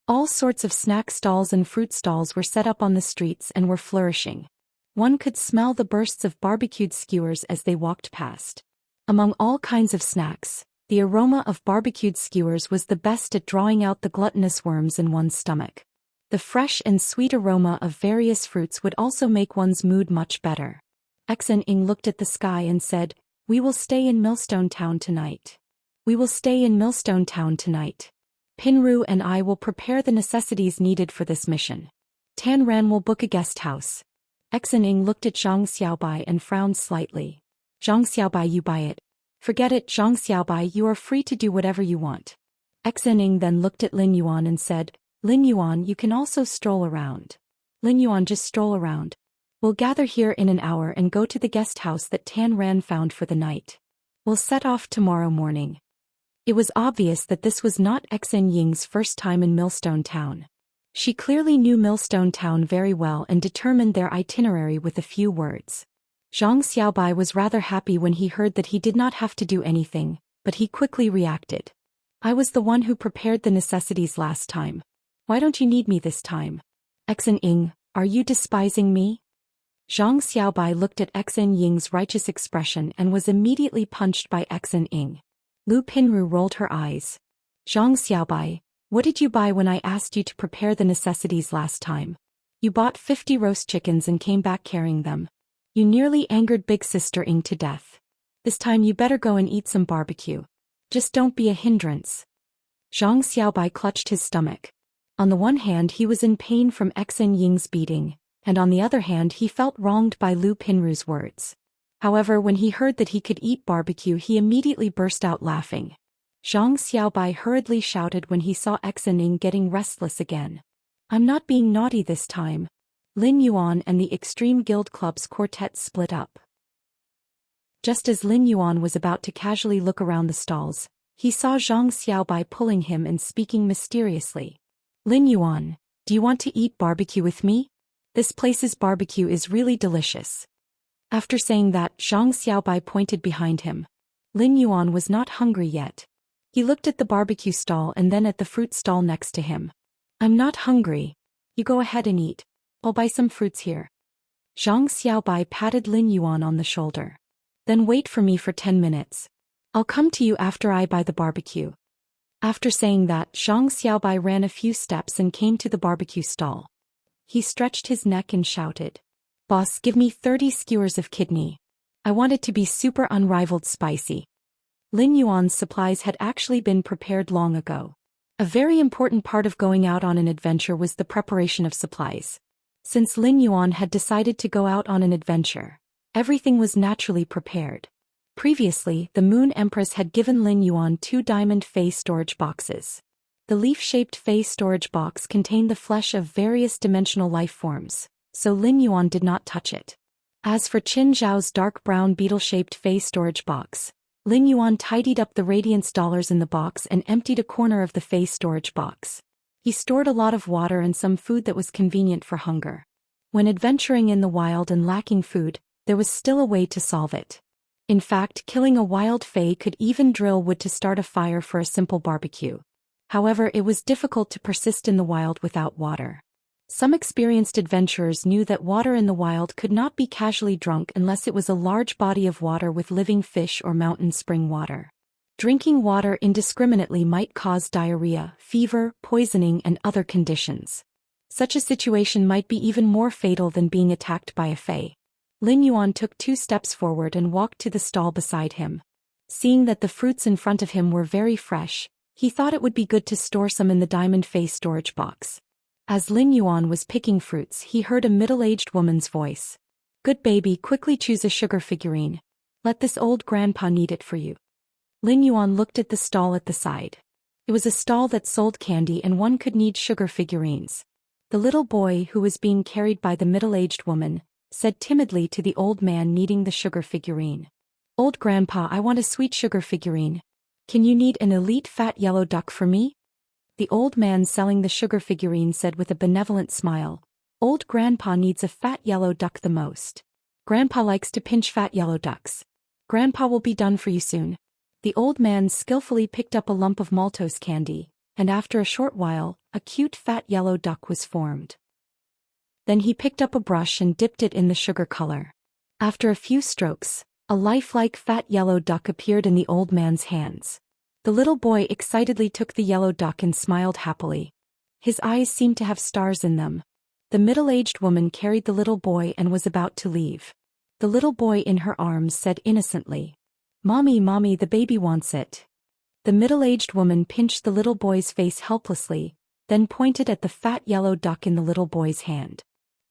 All sorts of snack stalls and fruit stalls were set up on the streets and were flourishing. One could smell the bursts of barbecued skewers as they walked past. Among all kinds of snacks, the aroma of barbecued skewers was the best at drawing out the gluttonous worms in one's stomach. The fresh and sweet aroma of various fruits would also make one's mood much better. Xen Ing looked at the sky and said, "We will stay in Millstone Town tonight. We will stay in Millstone Town tonight. Pinru and I will prepare the necessities needed for this mission. Tan Ran will book a guest house." Xen Ing looked at Zhang Xiaobai and frowned slightly. "Zhang Xiaobai, you buy it. Forget it, Zhang Xiaobai, you are free to do whatever you want." Xen Ing then looked at Lin Yuan and said, "Lin Yuan, you can also stroll around." Lin Yuan, just stroll around. We'll gather here in an hour and go to the guest house that Tan Ran found for the night. We'll set off tomorrow morning. It was obvious that this was not Xen Ying's first time in Millstone Town. She clearly knew Millstone Town very well and determined their itinerary with a few words. Zhang Xiaobai was rather happy when he heard that he did not have to do anything, but he quickly reacted. "I was the one who prepared the necessities last time. Why don't you need me this time?" "Xen Ying, are you despising me?" Zhang Xiaobai looked at Xen Ying's righteous expression and was immediately punched by Xen Ying. Lu Pinru rolled her eyes. "Zhang Xiaobai, what did you buy when I asked you to prepare the necessities last time? You bought 50 roast chickens and came back carrying them. You nearly angered Big Sister Ying to death. This time you better go and eat some barbecue. Just don't be a hindrance." Zhang Xiaobai clutched his stomach. On the one hand he was in pain from Xen Ying's beating, and on the other hand he felt wronged by Lu Pinru's words. However, when he heard that he could eat barbecue, he immediately burst out laughing. Zhang Xiaobai hurriedly shouted when he saw Xening getting restless again. I'm not being naughty this time. Lin Yuan and the Extreme Guild Club's quartet split up. Just as Lin Yuan was about to casually look around the stalls, he saw Zhang Xiaobai pulling him and speaking mysteriously. Lin Yuan, do you want to eat barbecue with me? This place's barbecue is really delicious. After saying that, Zhang Xiaobai pointed behind him. Lin Yuan was not hungry yet. He looked at the barbecue stall and then at the fruit stall next to him. I'm not hungry. You go ahead and eat. I'll buy some fruits here. Zhang Xiaobai patted Lin Yuan on the shoulder. Then wait for me for 10 minutes. I'll come to you after I buy the barbecue. After saying that, Zhang Xiaobai ran a few steps and came to the barbecue stall. He stretched his neck and shouted. Boss, give me 30 skewers of kidney. I want it to be super unrivaled spicy. Lin Yuan's supplies had actually been prepared long ago. A very important part of going out on an adventure was the preparation of supplies. Since Lin Yuan had decided to go out on an adventure, everything was naturally prepared. Previously, the Moon Empress had given Lin Yuan 2 diamond Fey storage boxes. The leaf-shaped Fey storage box contained the flesh of various dimensional life forms, so Lin Yuan did not touch it. As for Qin Zhao's dark brown beetle-shaped Fey storage box, Lin Yuan tidied up the radiance dollars in the box and emptied a corner of the Fey storage box. He stored a lot of water and some food that was convenient for hunger. When adventuring in the wild and lacking food, there was still a way to solve it. In fact, killing a wild Fey could even drill wood to start a fire for a simple barbecue. However, it was difficult to persist in the wild without water. Some experienced adventurers knew that water in the wild could not be casually drunk unless it was a large body of water with living fish or mountain spring water. Drinking water indiscriminately might cause diarrhea, fever, poisoning, and other conditions. Such a situation might be even more fatal than being attacked by a Fey. Lin Yuan took 2 steps forward and walked to the stall beside him. Seeing that the fruits in front of him were very fresh, he thought it would be good to store some in the diamond Fey storage box. As Lin Yuan was picking fruits, he heard a middle-aged woman's voice. Good baby, quickly choose a sugar figurine. Let this old grandpa knead it for you. Lin Yuan looked at the stall at the side. It was a stall that sold candy and one could knead sugar figurines. The little boy, who was being carried by the middle-aged woman, said timidly to the old man kneading the sugar figurine. Old grandpa, I want a sweet sugar figurine. Can you knead an elite fat yellow duck for me? The old man selling the sugar figurine said with a benevolent smile. Old grandpa needs a fat yellow duck the most. Grandpa likes to pinch fat yellow ducks. Grandpa will be done for you soon. The old man skillfully picked up a lump of maltose candy, and after a short while, a cute fat yellow duck was formed. Then he picked up a brush and dipped it in the sugar color. After a few strokes, a lifelike fat yellow duck appeared in the old man's hands. The little boy excitedly took the yellow duck and smiled happily. His eyes seemed to have stars in them. The middle-aged woman carried the little boy and was about to leave. The little boy in her arms said innocently, Mommy, Mommy, the baby wants it. The middle-aged woman pinched the little boy's face helplessly, then pointed at the fat yellow duck in the little boy's hand.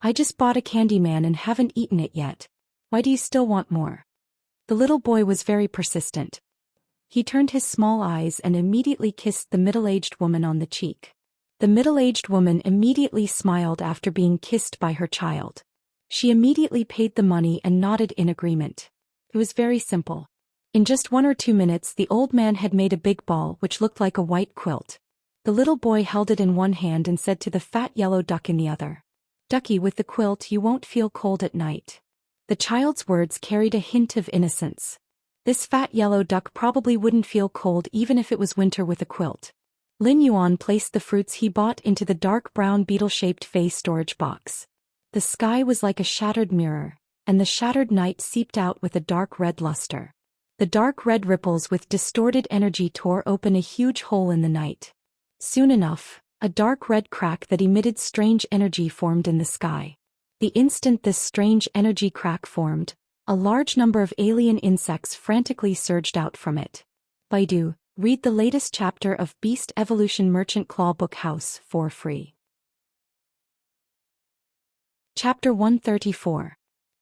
I just bought a candy man and haven't eaten it yet. Why do you still want more? The little boy was very persistent. He turned his small eyes and immediately kissed the middle-aged woman on the cheek. The middle-aged woman immediately smiled after being kissed by her child. She immediately paid the money and nodded in agreement. It was very simple. In just 1 or 2 minutes, the old man had made a big ball which looked like a white quilt. The little boy held it in one hand and said to the fat yellow duck in the other, Ducky, with the quilt you won't feel cold at night. The child's words carried a hint of innocence. This fat yellow duck probably wouldn't feel cold even if it was winter with a quilt. Lin Yuan placed the fruits he bought into the dark brown beetle-shaped Fey storage box. The sky was like a shattered mirror, and the shattered night seeped out with a dark red luster. The dark red ripples with distorted energy tore open a huge hole in the night. Soon enough, a dark red crack that emitted strange energy formed in the sky. The instant this strange energy crack formed, a large number of alien insects frantically surged out from it. Baidu, read the latest chapter of Beast Evolution Merchant Claw Book House for free. Chapter 134.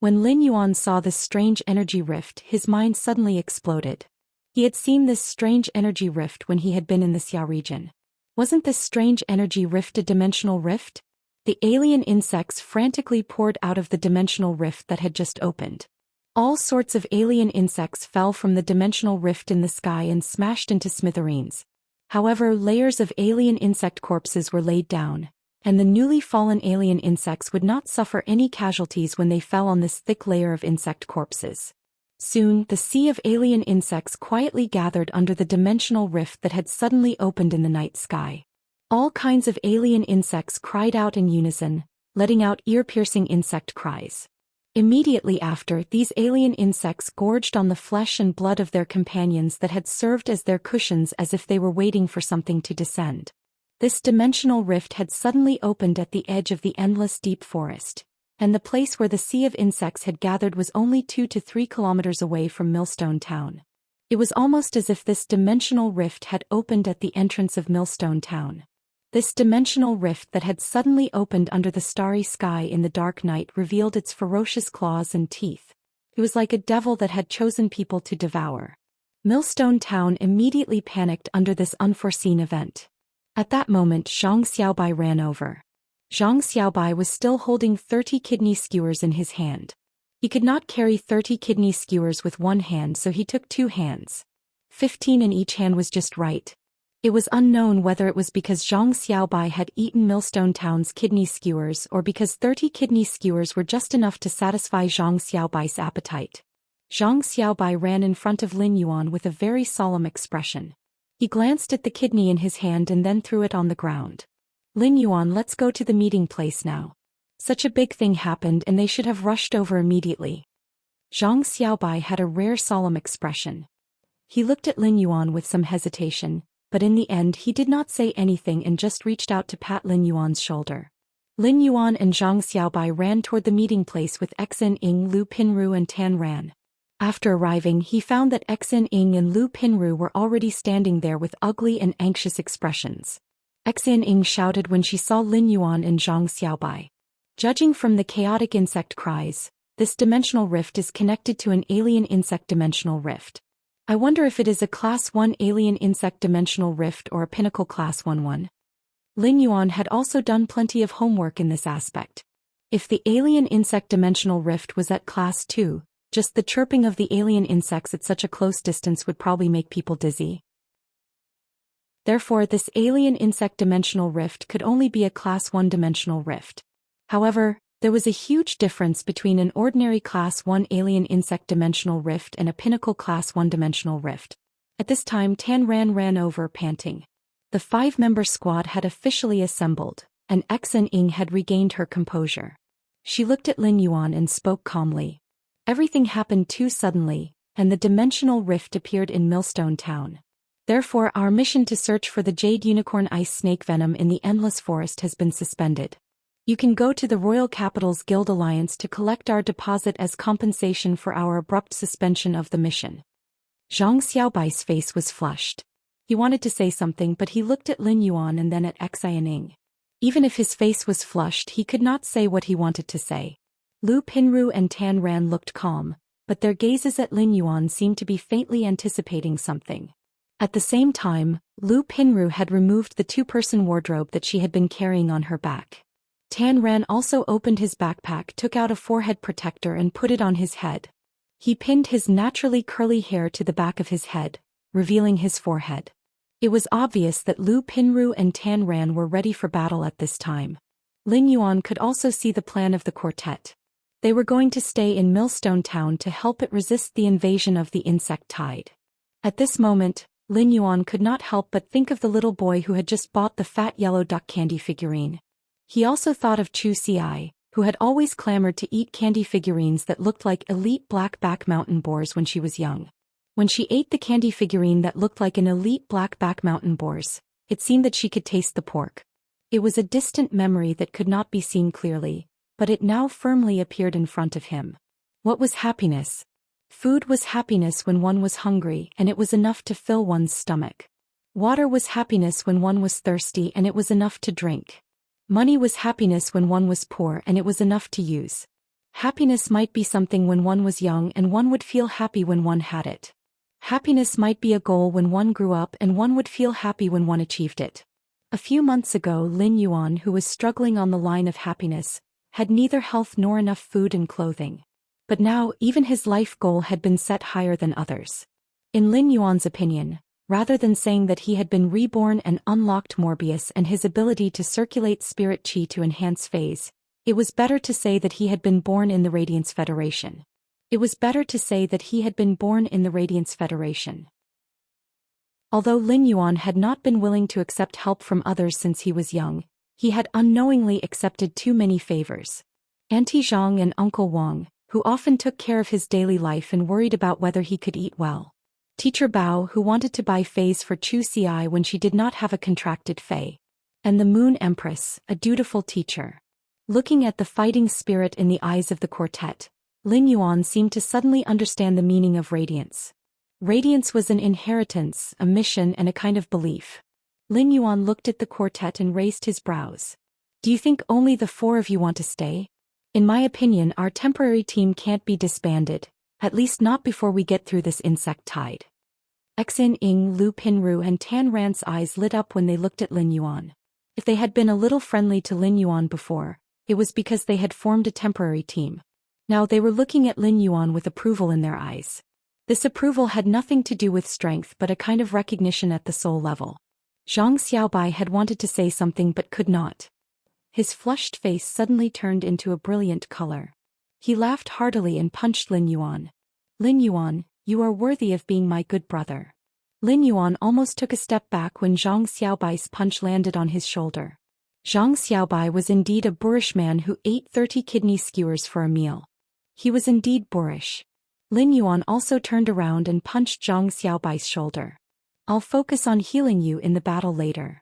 When Lin Yuan saw this strange energy rift, his mind suddenly exploded. He had seen this strange energy rift when he had been in the Xia region. Wasn't this strange energy rift a dimensional rift? The alien insects frantically poured out of the dimensional rift that had just opened. All sorts of alien insects fell from the dimensional rift in the sky and smashed into smithereens. However, layers of alien insect corpses were laid down, and the newly fallen alien insects would not suffer any casualties when they fell on this thick layer of insect corpses. Soon, the sea of alien insects quietly gathered under the dimensional rift that had suddenly opened in the night sky. All kinds of alien insects cried out in unison, letting out ear-piercing insect cries. Immediately after, these alien insects gorged on the flesh and blood of their companions that had served as their cushions as if they were waiting for something to descend. This dimensional rift had suddenly opened at the edge of the endless deep forest, and the place where the sea of insects had gathered was only 2 to 3 kilometers away from Millstone Town. It was almost as if this dimensional rift had opened at the entrance of Millstone Town. This dimensional rift that had suddenly opened under the starry sky in the dark night revealed its ferocious claws and teeth. It was like a devil that had chosen people to devour. Millstone Town immediately panicked under this unforeseen event. At that moment, Zhang Xiaobai ran over. Zhang Xiaobai was still holding 30 kidney skewers in his hand. He could not carry 30 kidney skewers with one hand, so he took 2 hands. 15 in each hand was just right. It was unknown whether it was because Zhang Xiaobai had eaten Millstone Town's kidney skewers or because 30 kidney skewers were just enough to satisfy Zhang Xiaobai's appetite. Zhang Xiaobai ran in front of Lin Yuan with a very solemn expression. He glanced at the kidney in his hand and then threw it on the ground. Lin Yuan, let's go to the meeting place now. Such a big thing happened and they should have rushed over immediately. Zhang Xiaobai had a rare solemn expression. He looked at Lin Yuan with some hesitation, but in the end he did not say anything and just reached out to pat Lin Yuan's shoulder. Lin Yuan and Zhang Xiaobai ran toward the meeting place with Xin Ying, Lu Pinru and Tan Ran. After arriving, he found that Xin Ying and Lu Pinru were already standing there with ugly and anxious expressions. Xin Ying shouted when she saw Lin Yuan and Zhang Xiaobai. Judging from the chaotic insect cries, this dimensional rift is connected to an alien insect dimensional rift. I wonder if it is a Class 1 alien insect dimensional rift or a Pinnacle Class 1-1. Lin Yuan had also done plenty of homework in this aspect. If the alien insect dimensional rift was at Class 2, just the chirping of the alien insects at such a close distance would probably make people dizzy. Therefore, this alien insect dimensional rift could only be a Class 1 dimensional rift. However, there was a huge difference between an ordinary Class 1 alien insect dimensional rift and a Pinnacle Class 1 dimensional rift. At this time, Tan Ran ran over, panting. The 5-member squad had officially assembled, and Xin Ying had regained her composure. She looked at Lin Yuan and spoke calmly. Everything happened too suddenly, and the dimensional rift appeared in Millstone Town. Therefore, our mission to search for the Jade Unicorn Ice Snake Venom in the Endless Forest has been suspended. You can go to the Royal Capital's Guild Alliance to collect our deposit as compensation for our abrupt suspension of the mission. Zhang Xiaobai's face was flushed. He wanted to say something, but he looked at Lin Yuan and then at Xin Ying. Even if his face was flushed, he could not say what he wanted to say. Lu Pinru and Tan Ran looked calm, but their gazes at Lin Yuan seemed to be faintly anticipating something. At the same time, Lu Pinru had removed the 2-person wardrobe that she had been carrying on her back. Tan Ran also opened his backpack, took out a forehead protector and put it on his head. He pinned his naturally curly hair to the back of his head, revealing his forehead. It was obvious that Lu Pinru and Tan Ran were ready for battle at this time. Lin Yuan could also see the plan of the quartet. They were going to stay in Millstone Town to help it resist the invasion of the insect tide. At this moment, Lin Yuan could not help but think of the little boy who had just bought the fat yellow duck candy figurine. He also thought of Chu Ci, who had always clamored to eat candy figurines that looked like elite black-back mountain boars when she was young. When she ate the candy figurine that looked like an elite black-back mountain boars, it seemed that she could taste the pork. It was a distant memory that could not be seen clearly, but it now firmly appeared in front of him. What was happiness? Food was happiness when one was hungry and it was enough to fill one's stomach. Water was happiness when one was thirsty and it was enough to drink. Money was happiness when one was poor and it was enough to use. Happiness might be something when one was young and one would feel happy when one had it. Happiness might be a goal when one grew up and one would feel happy when one achieved it. A few months ago, Lin Yuan, who was struggling on the line of happiness, had neither health nor enough food and clothing. But now, even his life goal had been set higher than others. In Lin Yuan's opinion, rather than saying that he had been reborn and unlocked Morbius and his ability to circulate spirit chi to enhance phase, it was better to say that he had been born in the Radiance Federation. It was better to say that he had been born in the Radiance Federation. Although Lin Yuan had not been willing to accept help from others since he was young, he had unknowingly accepted too many favors. Auntie Zhang and Uncle Wang, who often took care of his daily life and worried about whether he could eat well. Teacher Bao, who wanted to buy fays for Chu Xi when she did not have a contracted fay. And the Moon Empress, a dutiful teacher. Looking at the fighting spirit in the eyes of the quartet, Lin Yuan seemed to suddenly understand the meaning of radiance. Radiance was an inheritance, a mission, and a kind of belief. Lin Yuan looked at the quartet and raised his brows. Do you think only the four of you want to stay? In my opinion, our temporary team can't be disbanded, at least not before we get through this insect tide. Xin Ying, Lu Pinru and Tan Ran's eyes lit up when they looked at Lin Yuan. If they had been a little friendly to Lin Yuan before, it was because they had formed a temporary team. Now they were looking at Lin Yuan with approval in their eyes. This approval had nothing to do with strength but a kind of recognition at the soul level. Zhang Xiaobai had wanted to say something but could not. His flushed face suddenly turned into a brilliant color. He laughed heartily and punched Lin Yuan. Lin Yuan, you are worthy of being my good brother. Lin Yuan almost took a step back when Zhang Xiaobai's punch landed on his shoulder. Zhang Xiaobai was indeed a boorish man who ate 30 kidney skewers for a meal. He was indeed boorish. Lin Yuan also turned around and punched Zhang Xiaobai's shoulder. I'll focus on healing you in the battle later.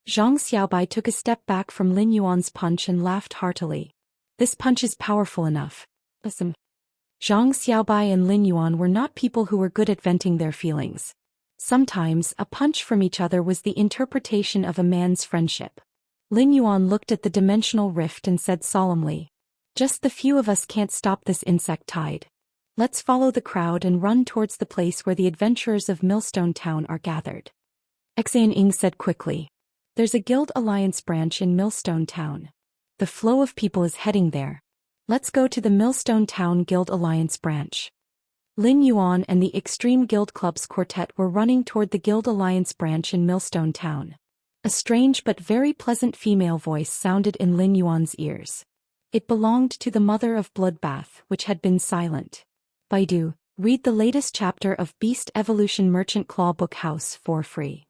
Zhang Xiaobai took a step back from Lin Yuan's punch and laughed heartily. This punch is powerful enough. Listen. Zhang Xiaobai and Lin Yuan were not people who were good at venting their feelings. Sometimes, a punch from each other was the interpretation of a man's friendship. Lin Yuan looked at the dimensional rift and said solemnly, just the few of us can't stop this insect tide. Let's follow the crowd and run towards the place where the adventurers of Millstone Town are gathered. Xian Ying said quickly. There's a Guild Alliance branch in Millstone Town. The flow of people is heading there. Let's go to the Millstone Town Guild Alliance branch. Lin Yuan and the Extreme Guild Club's quartet were running toward the Guild Alliance branch in Millstone Town. A strange but very pleasant female voice sounded in Lin Yuan's ears. It belonged to the mother of Bloodbath, which had been silent. Baidu, read the latest chapter of Beast Evolution Merchant Claw Book House for free.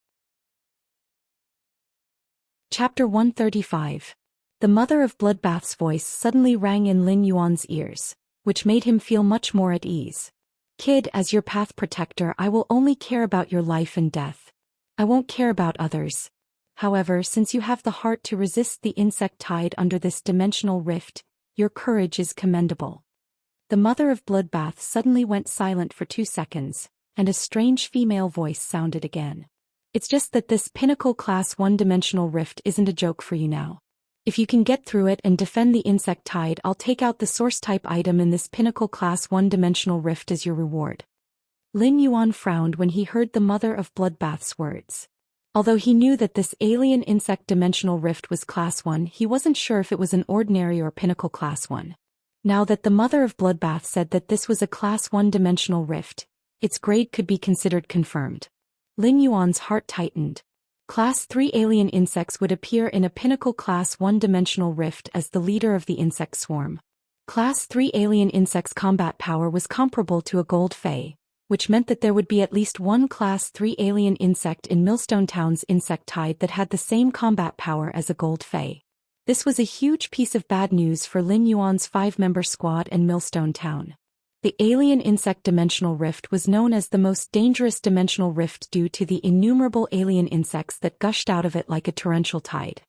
Chapter 135. The mother of Bloodbath's voice suddenly rang in Lin Yuan's ears, which made him feel much more at ease. Kid, as your path protector, I will only care about your life and death. I won't care about others. However, since you have the heart to resist the insect tide under this dimensional rift, your courage is commendable. The mother of Bloodbath suddenly went silent for 2 seconds, and a strange female voice sounded again. It's just that this pinnacle class 1-dimensional rift isn't a joke for you now. If you can get through it and defend the insect tide, I'll take out the source type item in this pinnacle class 1-dimensional rift as your reward. Lin Yuan frowned when he heard the mother of Bloodbath's words. Although he knew that this alien insect dimensional rift was class 1, he wasn't sure if it was an ordinary or pinnacle class 1. Now that the mother of Bloodbath said that this was a class 1 dimensional rift, its grade could be considered confirmed. Lin Yuan's heart tightened. Class 3 alien insects would appear in a pinnacle class 1-dimensional rift as the leader of the insect swarm. Class 3 alien insects' combat power was comparable to a gold fey, which meant that there would be at least one class 3 alien insect in Millstone Town's insect tide that had the same combat power as a gold fey. This was a huge piece of bad news for Lin Yuan's 5-member squad and Millstone Town. The alien insect dimensional rift was known as the most dangerous dimensional rift due to the innumerable alien insects that gushed out of it like a torrential tide.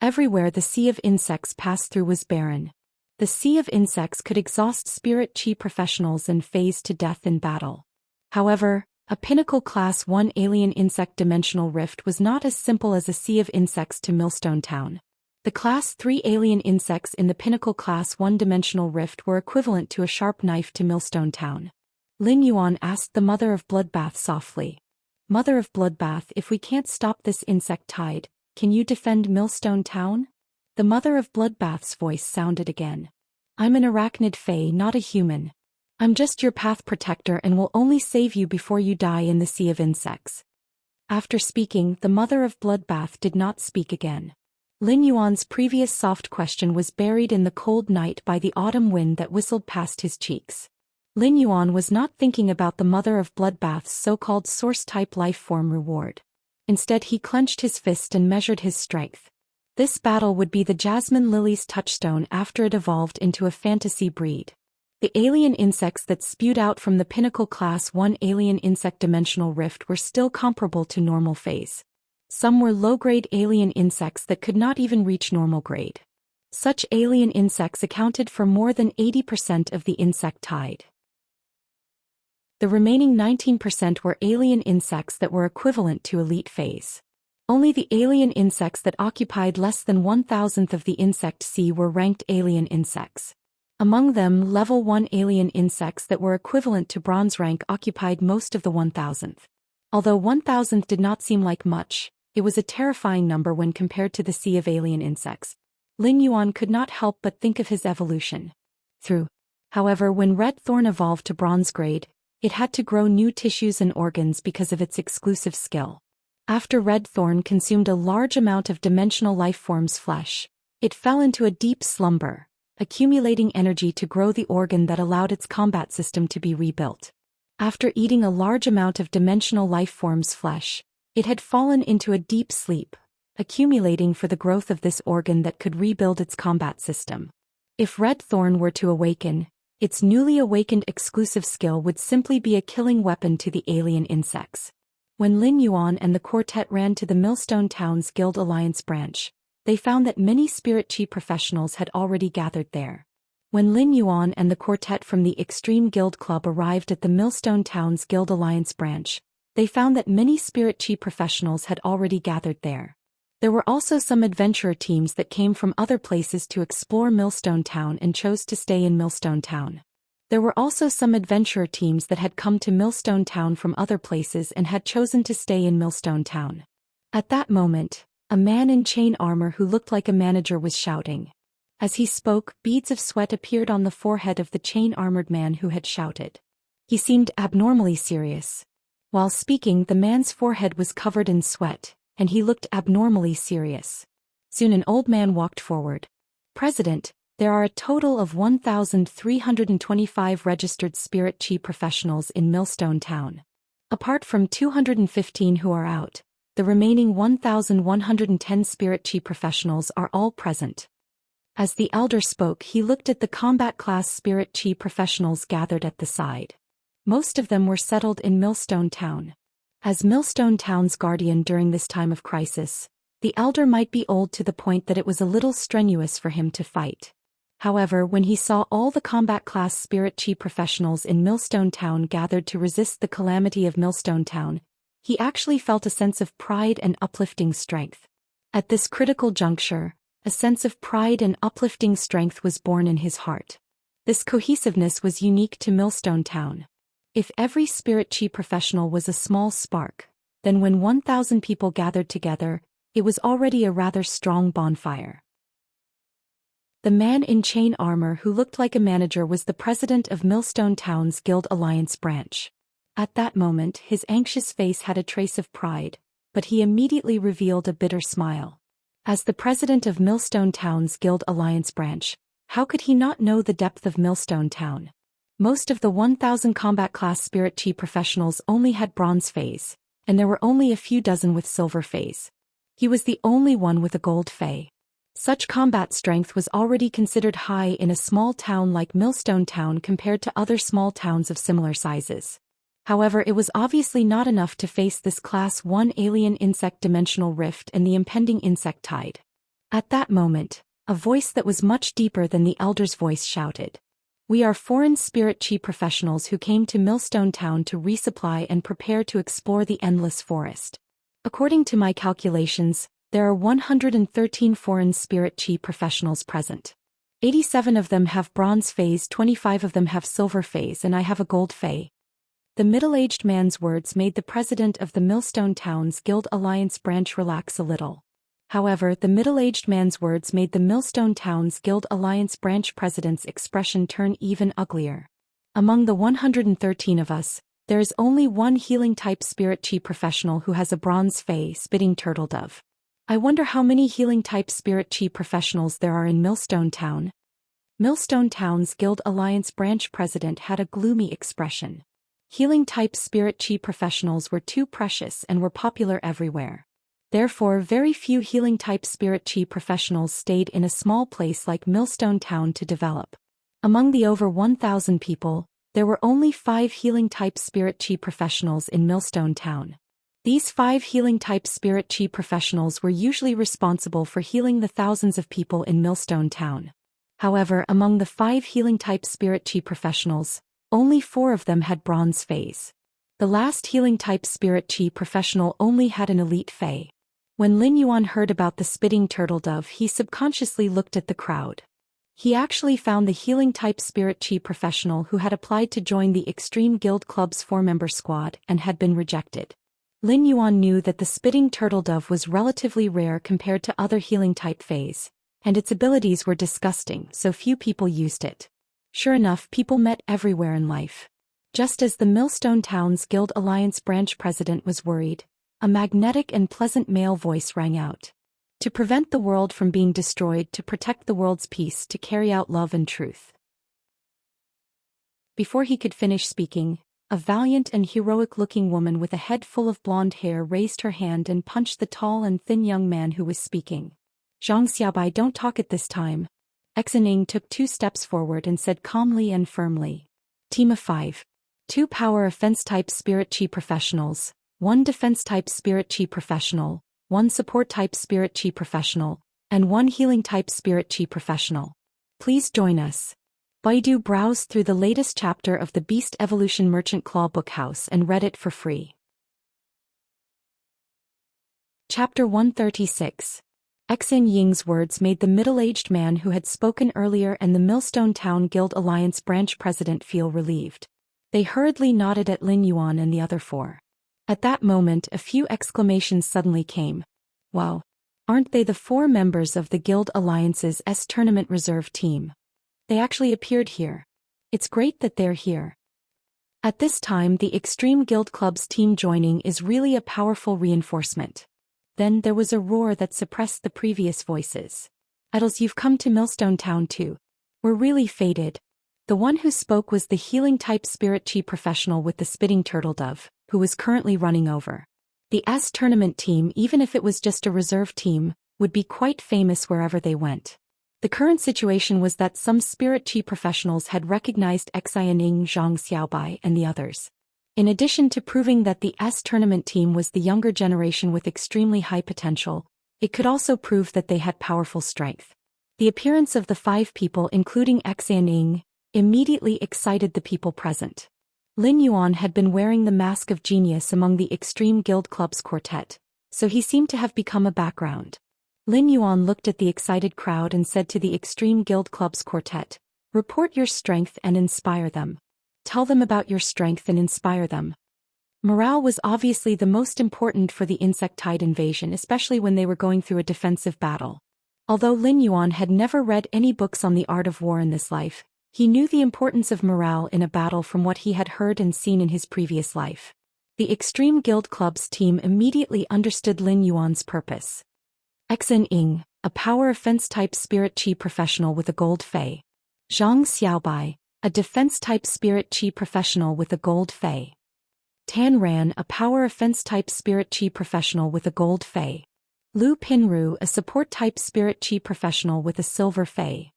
Everywhere the sea of insects passed through was barren. The sea of insects could exhaust spirit chi professionals and phase to death in battle. However, a pinnacle class 1 alien insect dimensional rift was not as simple as a sea of insects to Millstone Town. The Class 3 alien insects in the Pinnacle Class 1 dimensional rift were equivalent to a sharp knife to Millstone Town. Lin Yuan asked the Mother of Bloodbath softly. Mother of Bloodbath, if we can't stop this insect tide, can you defend Millstone Town? The Mother of Bloodbath's voice sounded again. I'm an arachnid fae, not a human. I'm just your path protector and will only save you before you die in the sea of insects. After speaking, the Mother of Bloodbath did not speak again. Lin Yuan's previous soft question was buried in the cold night by the autumn wind that whistled past his cheeks. Lin Yuan was not thinking about the Mother of Bloodbath's so-called source-type life-form reward. Instead, he clenched his fist and measured his strength. This battle would be the Jasmine Lily's touchstone after it evolved into a fantasy breed. The alien insects that spewed out from the Pinnacle Class 1 alien insect dimensional rift were still comparable to normal phase. Some were low-grade alien insects that could not even reach normal grade. Such alien insects accounted for more than 80% of the insect tide. The remaining 19% were alien insects that were equivalent to elite phase. Only the alien insects that occupied less than 1,000th of the insect sea were ranked alien insects. Among them, level 1 alien insects that were equivalent to bronze rank occupied most of the 1,000th. Although 1,000th did not seem like much, it was a terrifying number when compared to the sea of alien insects. Lin Yuan could not help but think of his evolution. However, when red thorn evolved to bronze grade, it had to grow new tissues and organs because of its exclusive skill. After red thorn consumed a large amount of dimensional lifeform's flesh, it fell into a deep slumber, accumulating energy to grow the organ that allowed its combat system to be rebuilt. After eating a large amount of dimensional lifeform's flesh, it had fallen into a deep sleep, accumulating for the growth of this organ that could rebuild its combat system. If red thorn were to awaken, its newly awakened exclusive skill would simply be a killing weapon to the alien insects. When Lin Yuan and the quartet ran to the Millstone Town's Guild Alliance branch, they found that many spirit chi professionals had already gathered there. When Lin Yuan and the quartet from the Extreme Guild Club arrived at the Millstone Town's Guild Alliance branch, they found that many spirit chi professionals had already gathered there. There were also some adventurer teams that came from other places to explore Millstone Town and chose to stay in Millstone Town. There were also some adventurer teams that had come to Millstone Town from other places and had chosen to stay in Millstone Town. At that moment, a man in chain armor who looked like a manager was shouting. As he spoke, beads of sweat appeared on the forehead of the chain-armored man who had shouted. He seemed abnormally serious. While speaking, the man's forehead was covered in sweat, and he looked abnormally serious. Soon an old man walked forward. President, there are a total of 1,325 registered spirit chi professionals in Millstone Town. Apart from 215 who are out, the remaining 1,110 spirit chi professionals are all present. As the elder spoke, he looked at the combat class spirit chi professionals gathered at the side. Most of them were settled in Millstone Town. As Millstone Town's guardian during this time of crisis, the elder might be old to the point that it was a little strenuous for him to fight. However, when he saw all the combat class spirit chi professionals in Millstone Town gathered to resist the calamity of Millstone Town, he actually felt a sense of pride and uplifting strength. At this critical juncture, a sense of pride and uplifting strength was born in his heart. This cohesiveness was unique to Millstone Town. If every spirit chi professional was a small spark, then when 1,000 people gathered together, it was already a rather strong bonfire. The man in chain armor who looked like a manager was the president of Millstone Town's Guild Alliance branch. At that moment, his anxious face had a trace of pride, but he immediately revealed a bitter smile. As the president of Millstone Town's Guild Alliance branch, how could he not know the depth of Millstone Town? Most of the 1,000 combat class spirit chi professionals only had bronze phase, and there were only a few dozen with silver phase. He was the only one with a gold phase. Such combat strength was already considered high in a small town like Millstone Town compared to other small towns of similar sizes. However, it was obviously not enough to face this Class 1 alien insect dimensional rift and the impending insect tide. At that moment, a voice that was much deeper than the elder's voice shouted. We are foreign spirit chi professionals who came to Millstone Town to resupply and prepare to explore the endless forest. According to my calculations, There are 113 foreign spirit chi professionals present. 87 of them have bronze phase, 25 of them have silver phase, and I have a gold phase. The middle-aged man's words made the president of the Millstone Towns Guild Alliance branch relax a little. However, the middle-aged man's words made the Millstone Towns Guild Alliance branch president's expression turn even uglier. Among the 113 of us, there is only one healing-type spirit chi professional who has a bronze phase, spitting turtle dove. I wonder how many healing-type spirit chi professionals there are in Millstone Town. Millstone Town's Guild Alliance branch president had a gloomy expression. Healing-type spirit chi professionals were too precious and were popular everywhere. Therefore, very few healing-type spirit chi professionals stayed in a small place like Millstone Town to develop. Among the over 1,000 people, there were only 5 healing-type spirit chi professionals in Millstone Town. These 5 healing-type spirit chi professionals were usually responsible for healing the thousands of people in Millstone Town. However, among the 5 healing-type spirit chi professionals, only 4 of them had bronze phase. The last healing-type spirit chi professional only had an elite phase. When Lin Yuan heard about the spitting turtle dove, he subconsciously looked at the crowd. He actually found the healing-type spirit chi professional who had applied to join the Extreme Guild Club's 4-member squad and had been rejected. Lin Yuan knew that the spitting turtle dove was relatively rare compared to other healing-type phase, and its abilities were disgusting, so few people used it. Sure enough, people met everywhere in life. Just as the Millstone Towns Guild Alliance branch president was worried, a magnetic and pleasant male voice rang out. To prevent the world from being destroyed, to protect the world's peace, to carry out love and truth. Before he could finish speaking, a valiant and heroic-looking woman with a head full of blonde hair raised her hand and punched the tall and thin young man who was speaking. Xianxia, don't talk at this time. Xianxia took 2 steps forward and said calmly and firmly. Team of 5. 2 power offense-type spirit chi professionals, 1 defense-type spirit chi professional, 1 support-type spirit chi professional, and 1 healing-type spirit chi professional. Please join us. Baidu browsed through the latest chapter of the Beast Evolution Merchant Claw Bookhouse and read it for free. Chapter 136. Xianxia's words made the middle-aged man who had spoken earlier and the Millstone Town Guild Alliance branch president feel relieved. They hurriedly nodded at Lin Yuan and the other 4. At that moment, a few exclamations suddenly came. Wow! Aren't they the 4 members of the Guild Alliance's tournament reserve team? They actually appeared here. It's great that they're here. At this time, the Extreme Guild Club's team joining is really a powerful reinforcement. Then there was a roar that suppressed the previous voices. Idols, you've come to Millstone Town too. We're really fated. The one who spoke was the healing-type spirit chi professional with the spitting turtle dove, who was currently running over. The tournament team, even if it was just a reserve team, would be quite famous wherever they went. The current situation was that some spirit chi professionals had recognized Xianxia, Zhang Xiaobai, and the others. In addition to proving that the tournament team was the younger generation with extremely high potential, it could also prove that they had powerful strength. The appearance of the 5 people, including Xianxia, immediately excited the people present. Lin Yuan had been wearing the mask of genius among the Extreme Guild Club's quartet, so he seemed to have become a background. Lin Yuan looked at the excited crowd and said to the Extreme Guild Club's quartet, "Report your strength and inspire them. Tell them about your strength and inspire them." Morale was obviously the most important for the insectide invasion, especially when they were going through a defensive battle. Although Lin Yuan had never read any books on the art of war in this life, he knew the importance of morale in a battle from what he had heard and seen in his previous life. The Extreme Guild Club's team immediately understood Lin Yuan's purpose. Xianxia, a power offense-type spirit chi professional with a gold phase. Zhang Xiaobai, a defense-type spirit chi professional with a gold phase. Tan Ran, a power offense-type spirit chi professional with a gold phase. Lu Pinru, a support-type spirit chi professional with a silver phase.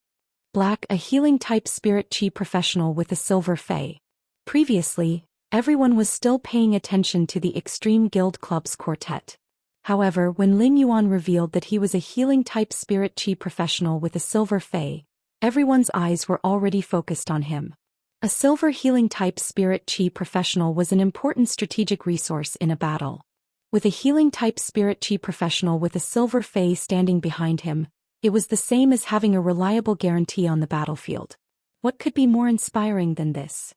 Black, a healing-type spirit chi professional with a silver phase. Previously, everyone was still paying attention to the Extreme Guild Club's quartet. However, when Lin Yuan revealed that he was a healing-type spirit chi professional with a silver phase, everyone's eyes were already focused on him. A silver healing-type spirit chi professional was an important strategic resource in a battle. With a healing-type spirit chi professional with a silver fae standing behind him, it was the same as having a reliable guarantee on the battlefield. What could be more inspiring than this?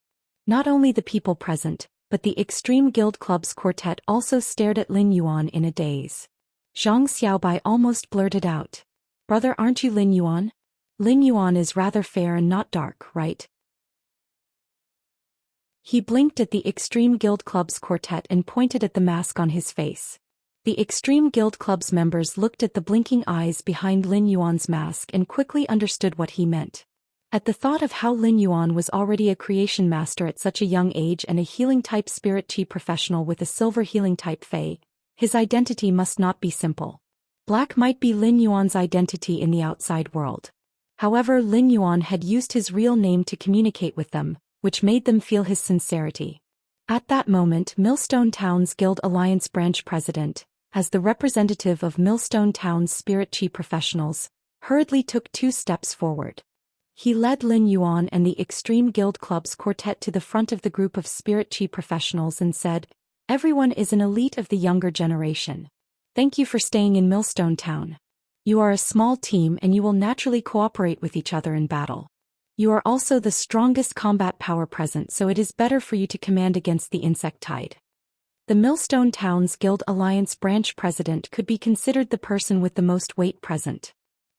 Not only the people present, but the Extreme Guild Club's quartet also stared at Lin Yuan in a daze. Zhang Xiaobai almost blurted out. "Brother, aren't you Lin Yuan? Lin Yuan is rather fair and not dark, right?" He blinked at the Extreme Guild Club's quartet and pointed at the mask on his face. The Extreme Guild Club's members looked at the blinking eyes behind Lin Yuan's mask and quickly understood what he meant. At the thought of how Lin Yuan was already a creation master at such a young age and a healing-type spirit chi professional with a silver healing-type fae, his identity must not be simple. Black might be Lin Yuan's identity in the outside world. However, Lin Yuan had used his real name to communicate with them, which made them feel his sincerity. At that moment, Millstone Town's Guild Alliance branch president, as the representative of Millstone Town's spirit chi professionals, hurriedly took 2 steps forward. He led Lin Yuan and the Extreme Guild Club's quartet to the front of the group of spirit chi professionals and said, "Everyone is an elite of the younger generation. Thank you for staying in Millstone Town. You are a small team and you will naturally cooperate with each other in battle. You are also the strongest combat power present, so it is better for you to command against the insect tide." The Millstone Town's Guild Alliance branch president could be considered the person with the most weight present.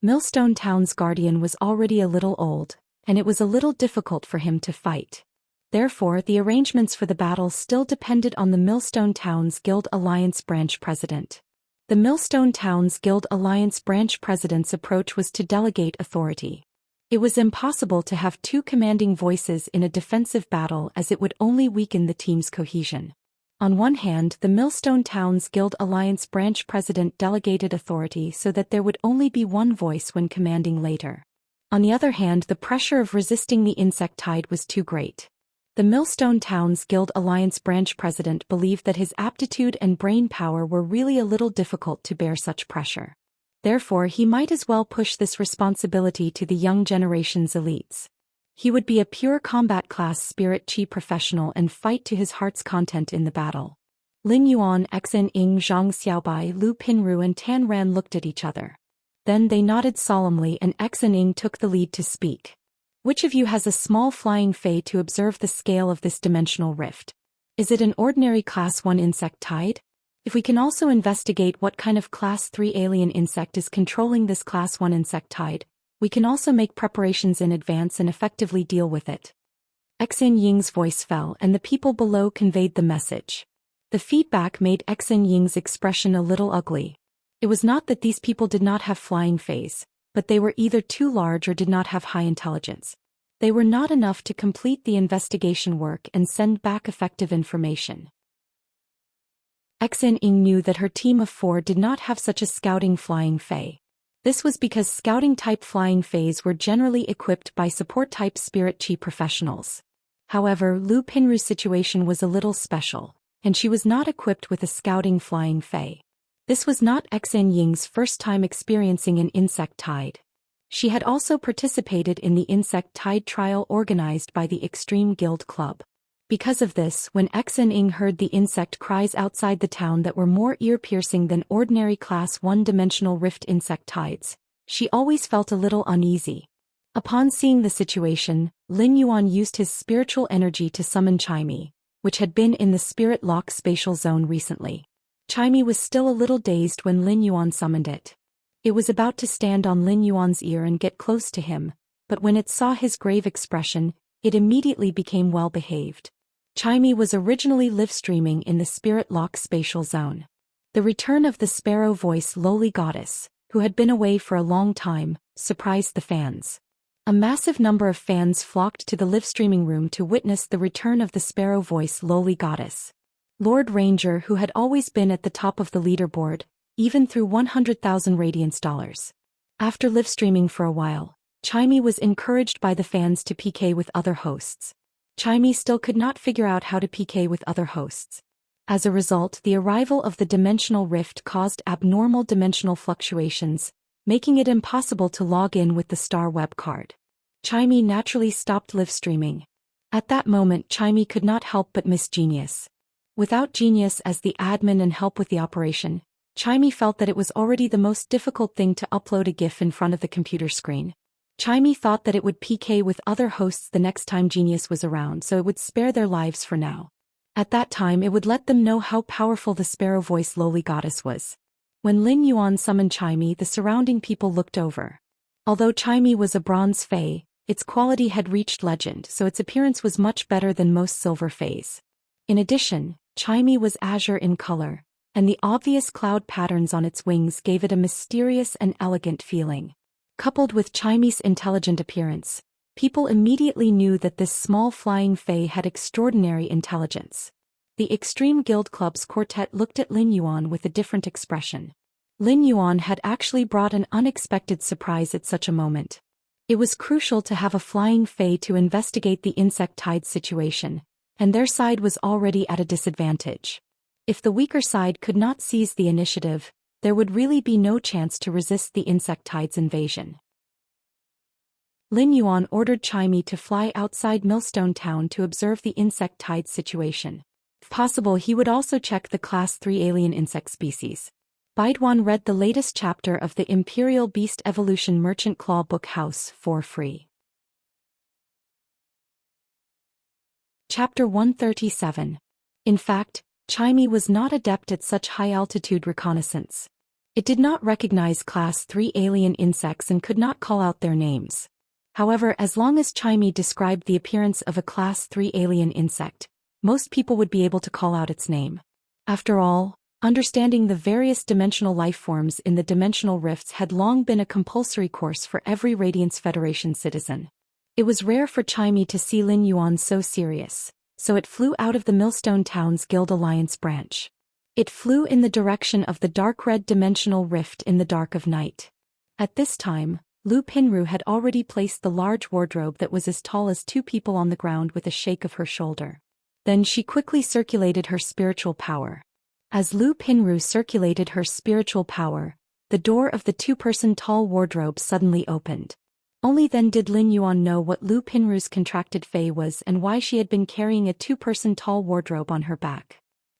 Millstone Town's guardian was already a little old, and it was a little difficult for him to fight. Therefore, the arrangements for the battle still depended on the Millstone Town's Guild Alliance branch president. The Millstone Town's Guild Alliance branch president's approach was to delegate authority. It was impossible to have 2 commanding voices in a defensive battle as it would only weaken the team's cohesion. On one hand, the Millstone Town's Guild Alliance branch president delegated authority so that there would only be one voice when commanding later. On the other hand, the pressure of resisting the insect tide was too great. The Millstone Town's Guild Alliance branch president believed that his aptitude and brain power were really a little difficult to bear such pressure. Therefore, he might as well push this responsibility to the young generation's elites. He would be a pure combat class spirit chi professional and fight to his heart's content in the battle. Lin Yuan, Xen Ying, Zhang Xiaobai, Lu Pinru and Tan Ran looked at each other. Then they nodded solemnly and Xen Ying took the lead to speak. "Which of you has a small flying fae to observe the scale of this dimensional rift? Is it an ordinary class 1 insect tide? If we can also investigate what kind of class 3 alien insect is controlling this class 1 insect tide, we can also make preparations in advance and effectively deal with it." Xen Ying's voice fell and the people below conveyed the message. The feedback made Xen Ying's expression a little ugly. It was not that these people did not have flying faes, but they were either too large or did not have high intelligence. They were not enough to complete the investigation work and send back effective information. Xen Ying knew that her team of 4 did not have such a scouting flying fae. This was because scouting-type flying faes were generally equipped by support-type spirit chi professionals. However, Lu Pinru's situation was a little special, and she was not equipped with a scouting flying fae. This was not Xen Ying's first time experiencing an insect tide. She had also participated in the insect tide trial organized by the Extreme Guild Club. Because of this, when Xen Ying heard the insect cries outside the town that were more ear-piercing than ordinary class 1-dimensional rift insect tides, she always felt a little uneasy. Upon seeing the situation, Lin Yuan used his spiritual energy to summon Chime, which had been in the spirit lock spatial zone recently. Chime was still a little dazed when Lin Yuan summoned it. It was about to stand on Lin Yuan's ear and get close to him, but when it saw his grave expression, it immediately became well-behaved. Chime was originally live-streaming in the Spirit Lock spatial zone. The return of the sparrow voice lowly goddess, who had been away for a long time, surprised the fans. A massive number of fans flocked to the live-streaming room to witness the return of the sparrow voice lowly goddess. Lord Ranger, who had always been at the top of the leaderboard, even through 100,000 radiance dollars. After live-streaming for a while, Chime was encouraged by the fans to PK with other hosts. Chime still could not figure out how to PK with other hosts. As a result, the arrival of the dimensional rift caused abnormal dimensional fluctuations, making it impossible to log in with the star web card. Chime naturally stopped live streaming. At that moment, Chime could not help but miss Genius. Without Genius as the admin and help with the operation, Chimey felt that it was already the most difficult thing to upload a GIF in front of the computer screen. Chimey thought that it would PK with other hosts the next time Genius was around, so it would spare their lives for now. At that time it would let them know how powerful the sparrow voice lowly goddess was. When Lin Yuan summoned Chimey, the surrounding people looked over. Although Chimey was a bronze fae, its quality had reached legend, so its appearance was much better than most silver faes. In addition, Chimey was azure in color, and the obvious cloud patterns on its wings gave it a mysterious and elegant feeling. Coupled with Chimey's intelligent appearance, people immediately knew that this small flying fae had extraordinary intelligence. The Extreme Guild Club's quartet looked at Lin Yuan with a different expression. Lin Yuan had actually brought an unexpected surprise at such a moment. It was crucial to have a flying fae to investigate the insect tide situation, and their side was already at a disadvantage. If the weaker side could not seize the initiative, there would really be no chance to resist the insect tide's invasion. Lin Yuan ordered Chimey to fly outside Millstone Town to observe the insect tide situation. If possible, he would also check the Class 3 alien insect species. Baiduan read the latest chapter of the Imperial Beast Evolution Merchant Claw Book House for free. Chapter 137. In fact, Chimey was not adept at such high-altitude reconnaissance. It did not recognize Class 3 alien insects and could not call out their names. However, as long as Chimey described the appearance of a Class 3 alien insect, most people would be able to call out its name. After all, understanding the various dimensional life forms in the dimensional rifts had long been a compulsory course for every Radiance Federation citizen. It was rare for Chimey to see Lin Yuan so serious, so it flew out of the Millstone Town's Guild Alliance branch. It flew in the direction of the dark red dimensional rift in the dark of night. At this time, Lu Pinru had already placed the large wardrobe that was as tall as two people on the ground with a shake of her shoulder. Then she quickly circulated her spiritual power. As Lu Pinru circulated her spiritual power, the door of the two-person tall wardrobe suddenly opened. Only then did Lin Yuan know what Lu Pinru's contracted fae was and why she had been carrying a two-person tall wardrobe on her back.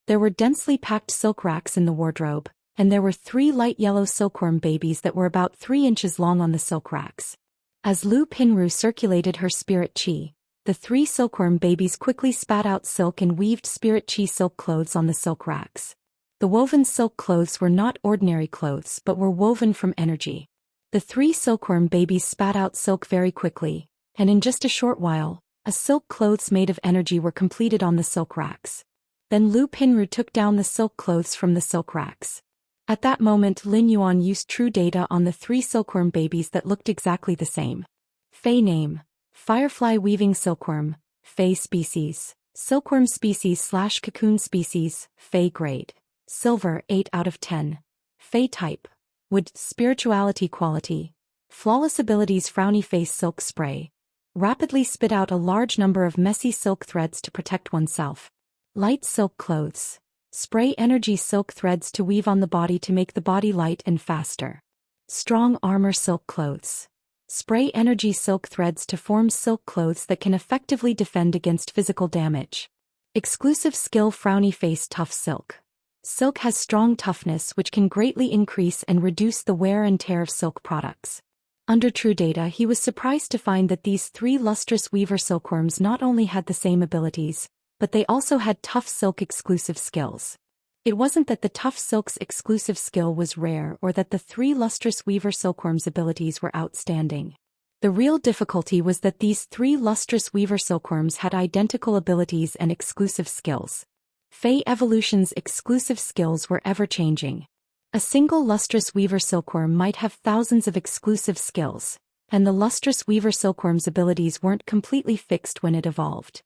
There were densely packed silk racks in the wardrobe, and there were 3 light yellow silkworm babies that were about 3 inches long on the silk racks. As Lu Pinru circulated her spirit chi, the 3 silkworm babies quickly spat out silk and weaved spirit chi silk clothes on the silk racks. The woven silk clothes were not ordinary clothes but were woven from energy. The 3 silkworm babies spat out silk very quickly, and in just a short while, a silk clothes made of energy were completed on the silk racks. Then Lu Pinru took down the silk clothes from the silk racks. At that moment Lin Yuan used true data on the 3 silkworm babies that looked exactly the same. Fae name: Firefly Weaving Silkworm, Fae species, Silkworm species/Cocoon species, Fae grade, Silver 8 out of 10, Fae type, Wood spirituality quality, flawless abilities frowny face silk spray, rapidly spit out a large number of messy silk threads to protect oneself. Light silk clothes. Spray energy silk threads to weave on the body to make the body light and faster. Strong armor silk clothes. Spray energy silk threads to form silk clothes that can effectively defend against physical damage. Exclusive skill frowny face tough silk. Silk has strong toughness which can greatly increase and reduce the wear and tear of silk products. Under true data he was surprised to find that these 3 lustrous weaver silkworms not only had the same abilities, but they also had tough silk exclusive skills. It wasn't that the tough silk's exclusive skill was rare or that the 3 lustrous weaver silkworms' abilities were outstanding. The real difficulty was that these 3 lustrous weaver silkworms had identical abilities and exclusive skills. Fae Evolution's exclusive skills were ever-changing. A single lustrous weaver silkworm might have thousands of exclusive skills, and the lustrous weaver silkworm's abilities weren't completely fixed when it evolved.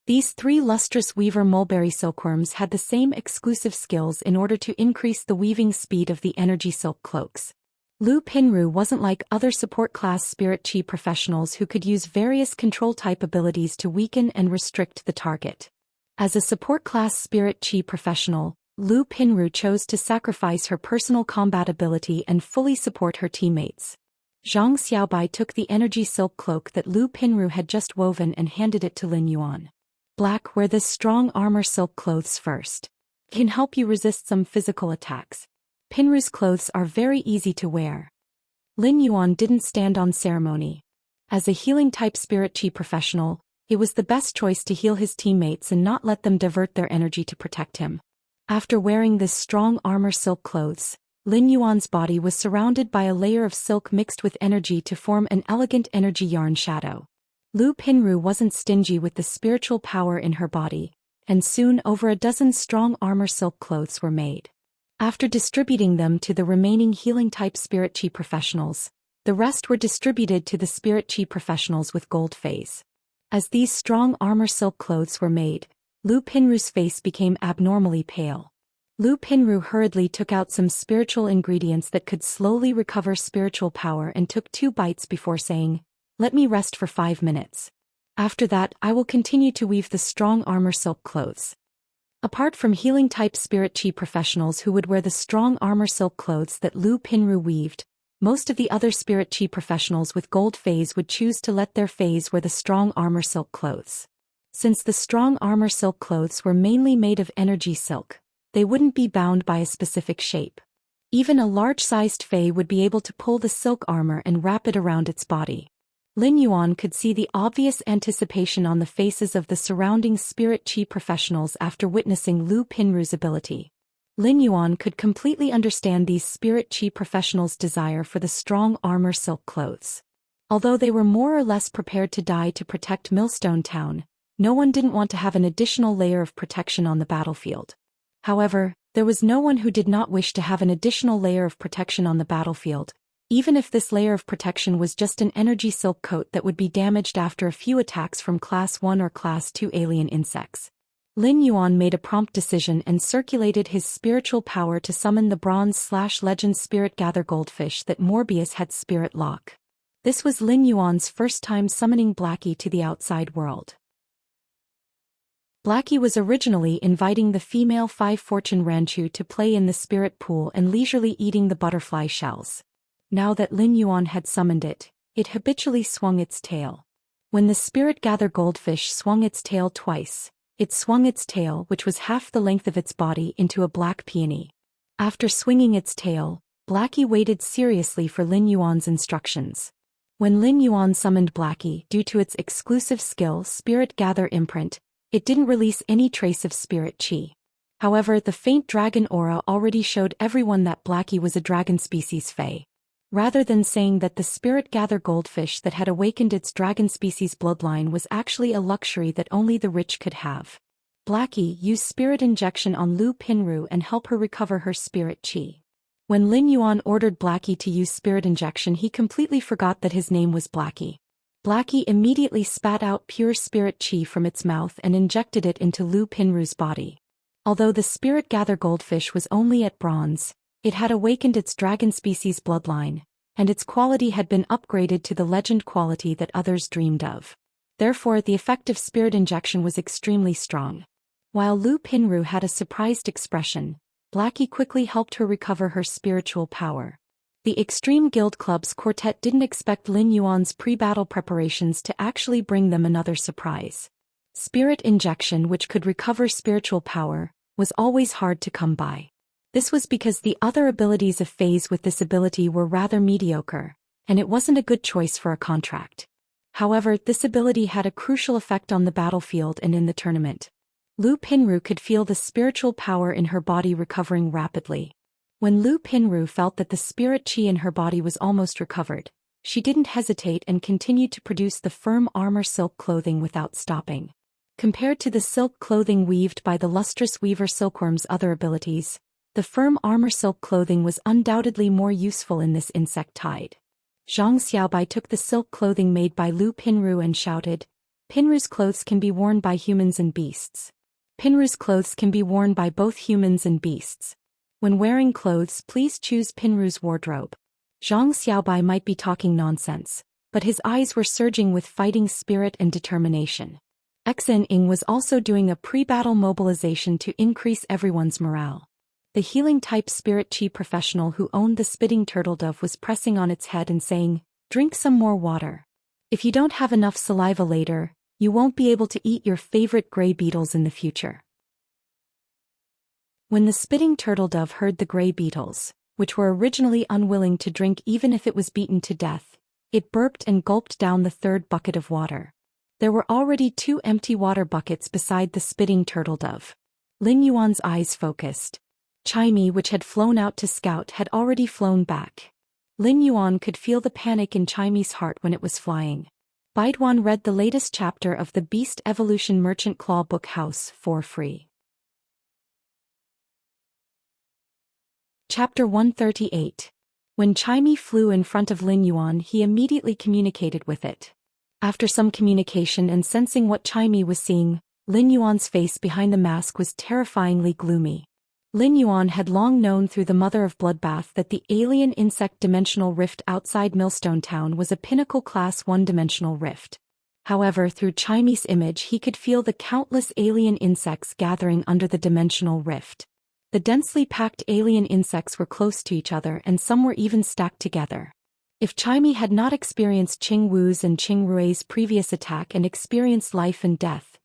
These 3 lustrous weaver mulberry silkworms had the same exclusive skills in order to increase the weaving speed of the energy silk cloaks. Lu Pinru wasn't like other support class spirit chi professionals who could use various control type abilities to weaken and restrict the target. As a support class spirit chi professional, Lu Pinru chose to sacrifice her personal combat ability and fully support her teammates. Zhang Xiaobai took the energy silk cloak that Lu Pinru had just woven and handed it to Lin Yuan. Black, wear this strong armor silk clothes first. It can help you resist some physical attacks. Pinru's clothes are very easy to wear. Lin Yuan didn't stand on ceremony. As a healing-type spirit chi professional, it was the best choice to heal his teammates and not let them divert their energy to protect him. After wearing this strong armor silk clothes, Lin Yuan's body was surrounded by a layer of silk mixed with energy to form an elegant energy yarn shadow. Lu Pinru wasn't stingy with the spiritual power in her body, and soon over a dozen strong armor silk clothes were made. After distributing them to the remaining healing-type spirit chi professionals, the rest were distributed to the spirit chi professionals with gold phase. As these strong armor silk clothes were made, Lu Pinru's face became abnormally pale. Lu Pinru hurriedly took out some spiritual ingredients that could slowly recover spiritual power and took 2 bites before saying, "Let me rest for 5 minutes. After that, I will continue to weave the strong armor silk clothes." Apart from healing-type spirit chi professionals who would wear the strong armor silk clothes that Lu Pinru weaved, most of the other spirit chi professionals with gold phase would choose to let their phase wear the strong armor silk clothes. Since the strong armor silk clothes were mainly made of energy silk, they wouldn't be bound by a specific shape. Even a large-sized fae would be able to pull the silk armor and wrap it around its body. Lin Yuan could see the obvious anticipation on the faces of the surrounding spirit chi professionals after witnessing Lu Pinru's ability. Lin Yuan could completely understand these spirit chi professionals' desire for the strong armor silk clothes. Although they were more or less prepared to die to protect Millstone Town, no one didn't want to have an additional layer of protection on the battlefield. However, there was no one who did not wish to have an additional layer of protection on the battlefield, even if this layer of protection was just an energy silk coat that would be damaged after a few attacks from Class 1 or Class 2 alien insects. Lin Yuan made a prompt decision and circulated his spiritual power to summon the Bronze/Legend Spirit Gather Goldfish that Morbius had spirit lock. This was Lin Yuan's first time summoning Blackie to the outside world. Blackie was originally inviting the female 5 Fortune Ranchu to play in the spirit pool and leisurely eating the butterfly shells. Now that Lin Yuan had summoned it, it habitually swung its tail. When the spirit gather goldfish swung its tail twice, it swung its tail, which was half the length of its body, into a black peony. After swinging its tail, Blackie waited seriously for Lin Yuan's instructions. When Lin Yuan summoned Blackie, due to its exclusive skill Spirit Gather Imprint, it didn't release any trace of spirit chi. However, the faint dragon aura already showed everyone that Blackie was a dragon species fae. Rather than saying that the spirit gather goldfish that had awakened its dragon species bloodline was actually a luxury that only the rich could have, Blackie used spirit injection on Lu Pinru and help her recover her spirit chi. When Lin Yuan ordered Blackie to use spirit injection, he completely forgot that his name was Blackie. Blackie immediately spat out pure spirit chi from its mouth and injected it into Lu Pinru's body. Although the spirit gather goldfish was only at bronze, it had awakened its dragon species bloodline, and its quality had been upgraded to the legend quality that others dreamed of. Therefore, the effect of spirit injection was extremely strong. While Lu Pinru had a surprised expression, Blackie quickly helped her recover her spiritual power. The Extreme Guild Club's quartet didn't expect Lin Yuan's pre-battle preparations to actually bring them another surprise. Spirit injection, which could recover spiritual power, was always hard to come by. This was because the other abilities of Fays with this ability were rather mediocre, and it wasn't a good choice for a contract. However, this ability had a crucial effect on the battlefield and in the tournament. Lu Pinru could feel the spiritual power in her body recovering rapidly. When Lu Pinru felt that the spirit chi in her body was almost recovered, she didn't hesitate and continued to produce the firm armor silk clothing without stopping. Compared to the silk clothing weaved by the lustrous weaver silkworm's other abilities, the firm armor silk clothing was undoubtedly more useful in this insect tide. Xianxia took the silk clothing made by Lu Pinru and shouted, "Pinru's clothes can be worn by humans and beasts. Pinru's clothes can be worn by both humans and beasts. When wearing clothes, please choose Pinru's wardrobe." Zhang Xiaobai might be talking nonsense, but his eyes were surging with fighting spirit and determination. Xen Ying was also doing a pre-battle mobilization to increase everyone's morale. The healing-type spirit chi professional who owned the spitting turtle dove was pressing on its head and saying, "Drink some more water. If you don't have enough saliva later, You won't be able to eat your favorite gray beetles in the future. When the spitting turtle dove heard the gray beetles, which were originally unwilling to drink even if it was beaten to death, it burped and gulped down the third bucket of water. There were already 2 empty water buckets beside the spitting turtle dove. Lin Yuan's eyes focused. Chimey, which had flown out to scout, had already flown back. Lin Yuan could feel the panic in Chimey's heart when it was flying. Baiduan read the latest chapter of the Beast Evolution Merchant Claw Book House for free. Chapter 138. When Chimey flew in front of Lin Yuan, he immediately communicated with it. After some communication and sensing what Chimey was seeing, Lin Yuan's face behind the mask was terrifyingly gloomy. Lin Yuan had long known through the Mother of Bloodbath that the alien insect dimensional rift outside Millstone Town was a pinnacle class 1 dimensional rift. However, through Chimey's image he could feel the countless alien insects gathering under the dimensional rift. The densely packed alien insects were close to each other and some were even stacked together. If Chimey had not experienced Qing Wu's and Qing Rui's previous attack and experienced life and death,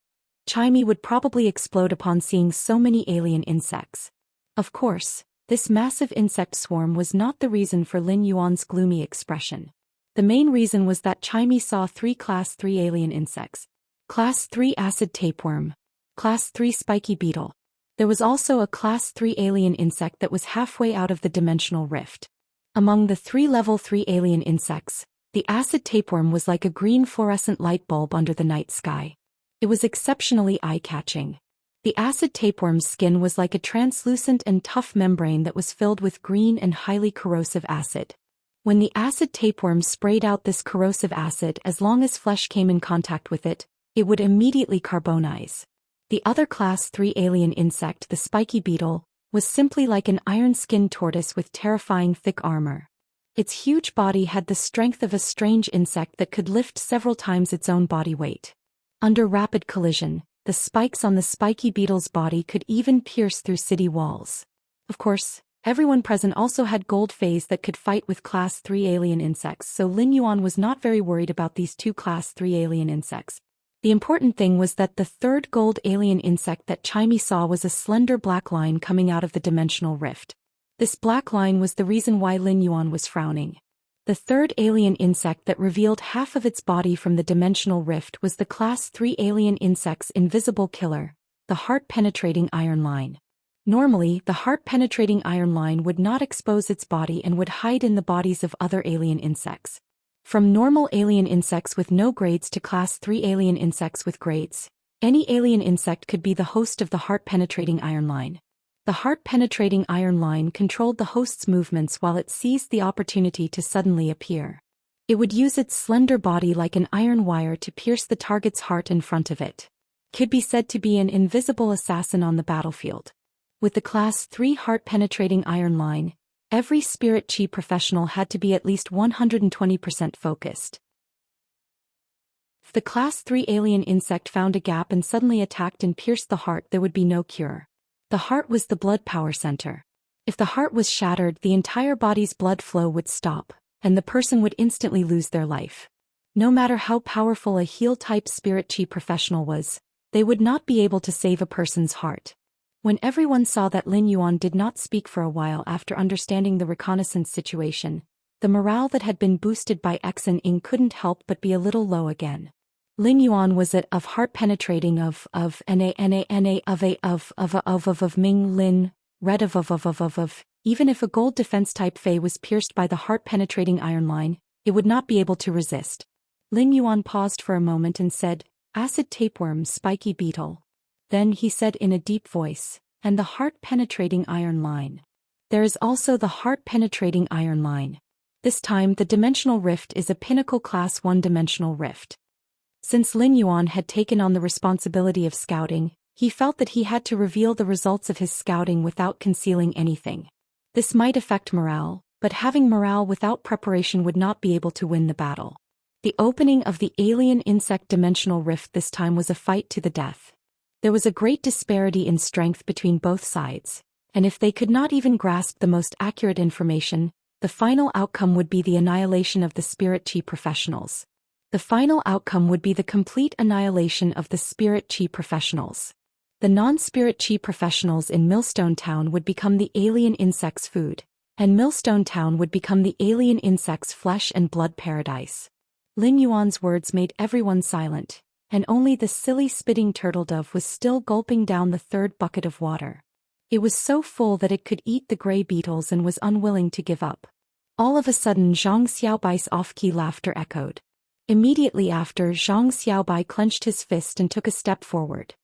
Chimey would probably explode upon seeing so many alien insects. Of course, this massive insect swarm was not the reason for Lin Yuan's gloomy expression. The main reason was that Chimey saw 3 Class 3 alien insects. Class 3 acid tapeworm. Class 3 spiky beetle. There was also a Class 3 alien insect that was halfway out of the dimensional rift. Among the 3 Level 3 alien insects, the acid tapeworm was like a green fluorescent light bulb under the night sky. It was exceptionally eye-catching. The acid tapeworm's skin was like a translucent and tough membrane that was filled with green and highly corrosive acid. When the acid tapeworm sprayed out this corrosive acid, as long as flesh came in contact with it, it would immediately carbonize. The other Class 3 alien insect, the spiky beetle, was simply like an iron-skinned tortoise with terrifying thick armor. Its huge body had the strength of a strange insect that could lift several times its own body weight. Under rapid collision, the spikes on the spiky beetle's body could even pierce through city walls. Of course, everyone present also had gold phase that could fight with Class 3 alien insects, so Lin Yuan was not very worried about these 2 Class 3 alien insects. The important thing was that the 3rd gold alien insect that Chimey saw was a slender black line coming out of the dimensional rift. This black line was the reason why Lin Yuan was frowning. The 3rd alien insect that revealed half of its body from the dimensional rift was the Class 3 alien insect's invisible killer, the heart-penetrating iron line. Normally, the heart-penetrating iron line would not expose its body and would hide in the bodies of other alien insects. From normal alien insects with no grades to Class 3 alien insects with grades, any alien insect could be the host of the heart-penetrating iron line. The heart-penetrating iron line controlled the host's movements while it seized the opportunity to suddenly appear. It would use its slender body like an iron wire to pierce the target's heart in front of it. Could be said to be an invisible assassin on the battlefield. With the Class 3 heart-penetrating iron line, every spirit chi professional had to be at least 120% focused. If the Class 3 alien insect found a gap and suddenly attacked and pierced the heart, there would be no cure. The heart was the blood power center. If the heart was shattered, the entire body's blood flow would stop, and the person would instantly lose their life. No matter how powerful a heal-type spirit chi professional was, they would not be able to save a person's heart. When everyone saw that Lin Yuan did not speak for a while after understanding the reconnaissance situation, the morale that had been boosted by X and Ing couldn't help but be a little low again. Lin Yuan was of heart penetrating of Ming Lin, red of. Even if a gold defense type Fei was pierced by the heart penetrating iron line, it would not be able to resist. Lin Yuan paused for a moment and said, "Acid tapeworm, spiky beetle." Then he said in a deep voice, "And the heart-penetrating iron line. There is also the heart-penetrating iron line. This time the dimensional rift is a pinnacle class 1 dimensional rift." Since Lin Yuan had taken on the responsibility of scouting, he felt that he had to reveal the results of his scouting without concealing anything. This might affect morale, but having morale without preparation would not be able to win the battle. The opening of the alien insect dimensional rift this time was a fight to the death. There was a great disparity in strength between both sides, and if they could not even grasp the most accurate information, the final outcome would be the annihilation of the spirit chi professionals. The final outcome would be the complete annihilation of the spirit chi professionals. The non-spirit chi professionals in Millstone Town would become the alien insects' food, and Millstone Town would become the alien insects' flesh and blood paradise. Lin Yuan's words made everyone silent, and only the silly spitting turtledove was still gulping down the third bucket of water. It was so full that it could eat the gray beetles and was unwilling to give up. All of a sudden Zhang Xiaobai's off-key laughter echoed. Immediately after, Zhang Xiaobai clenched his fist and took a step forward.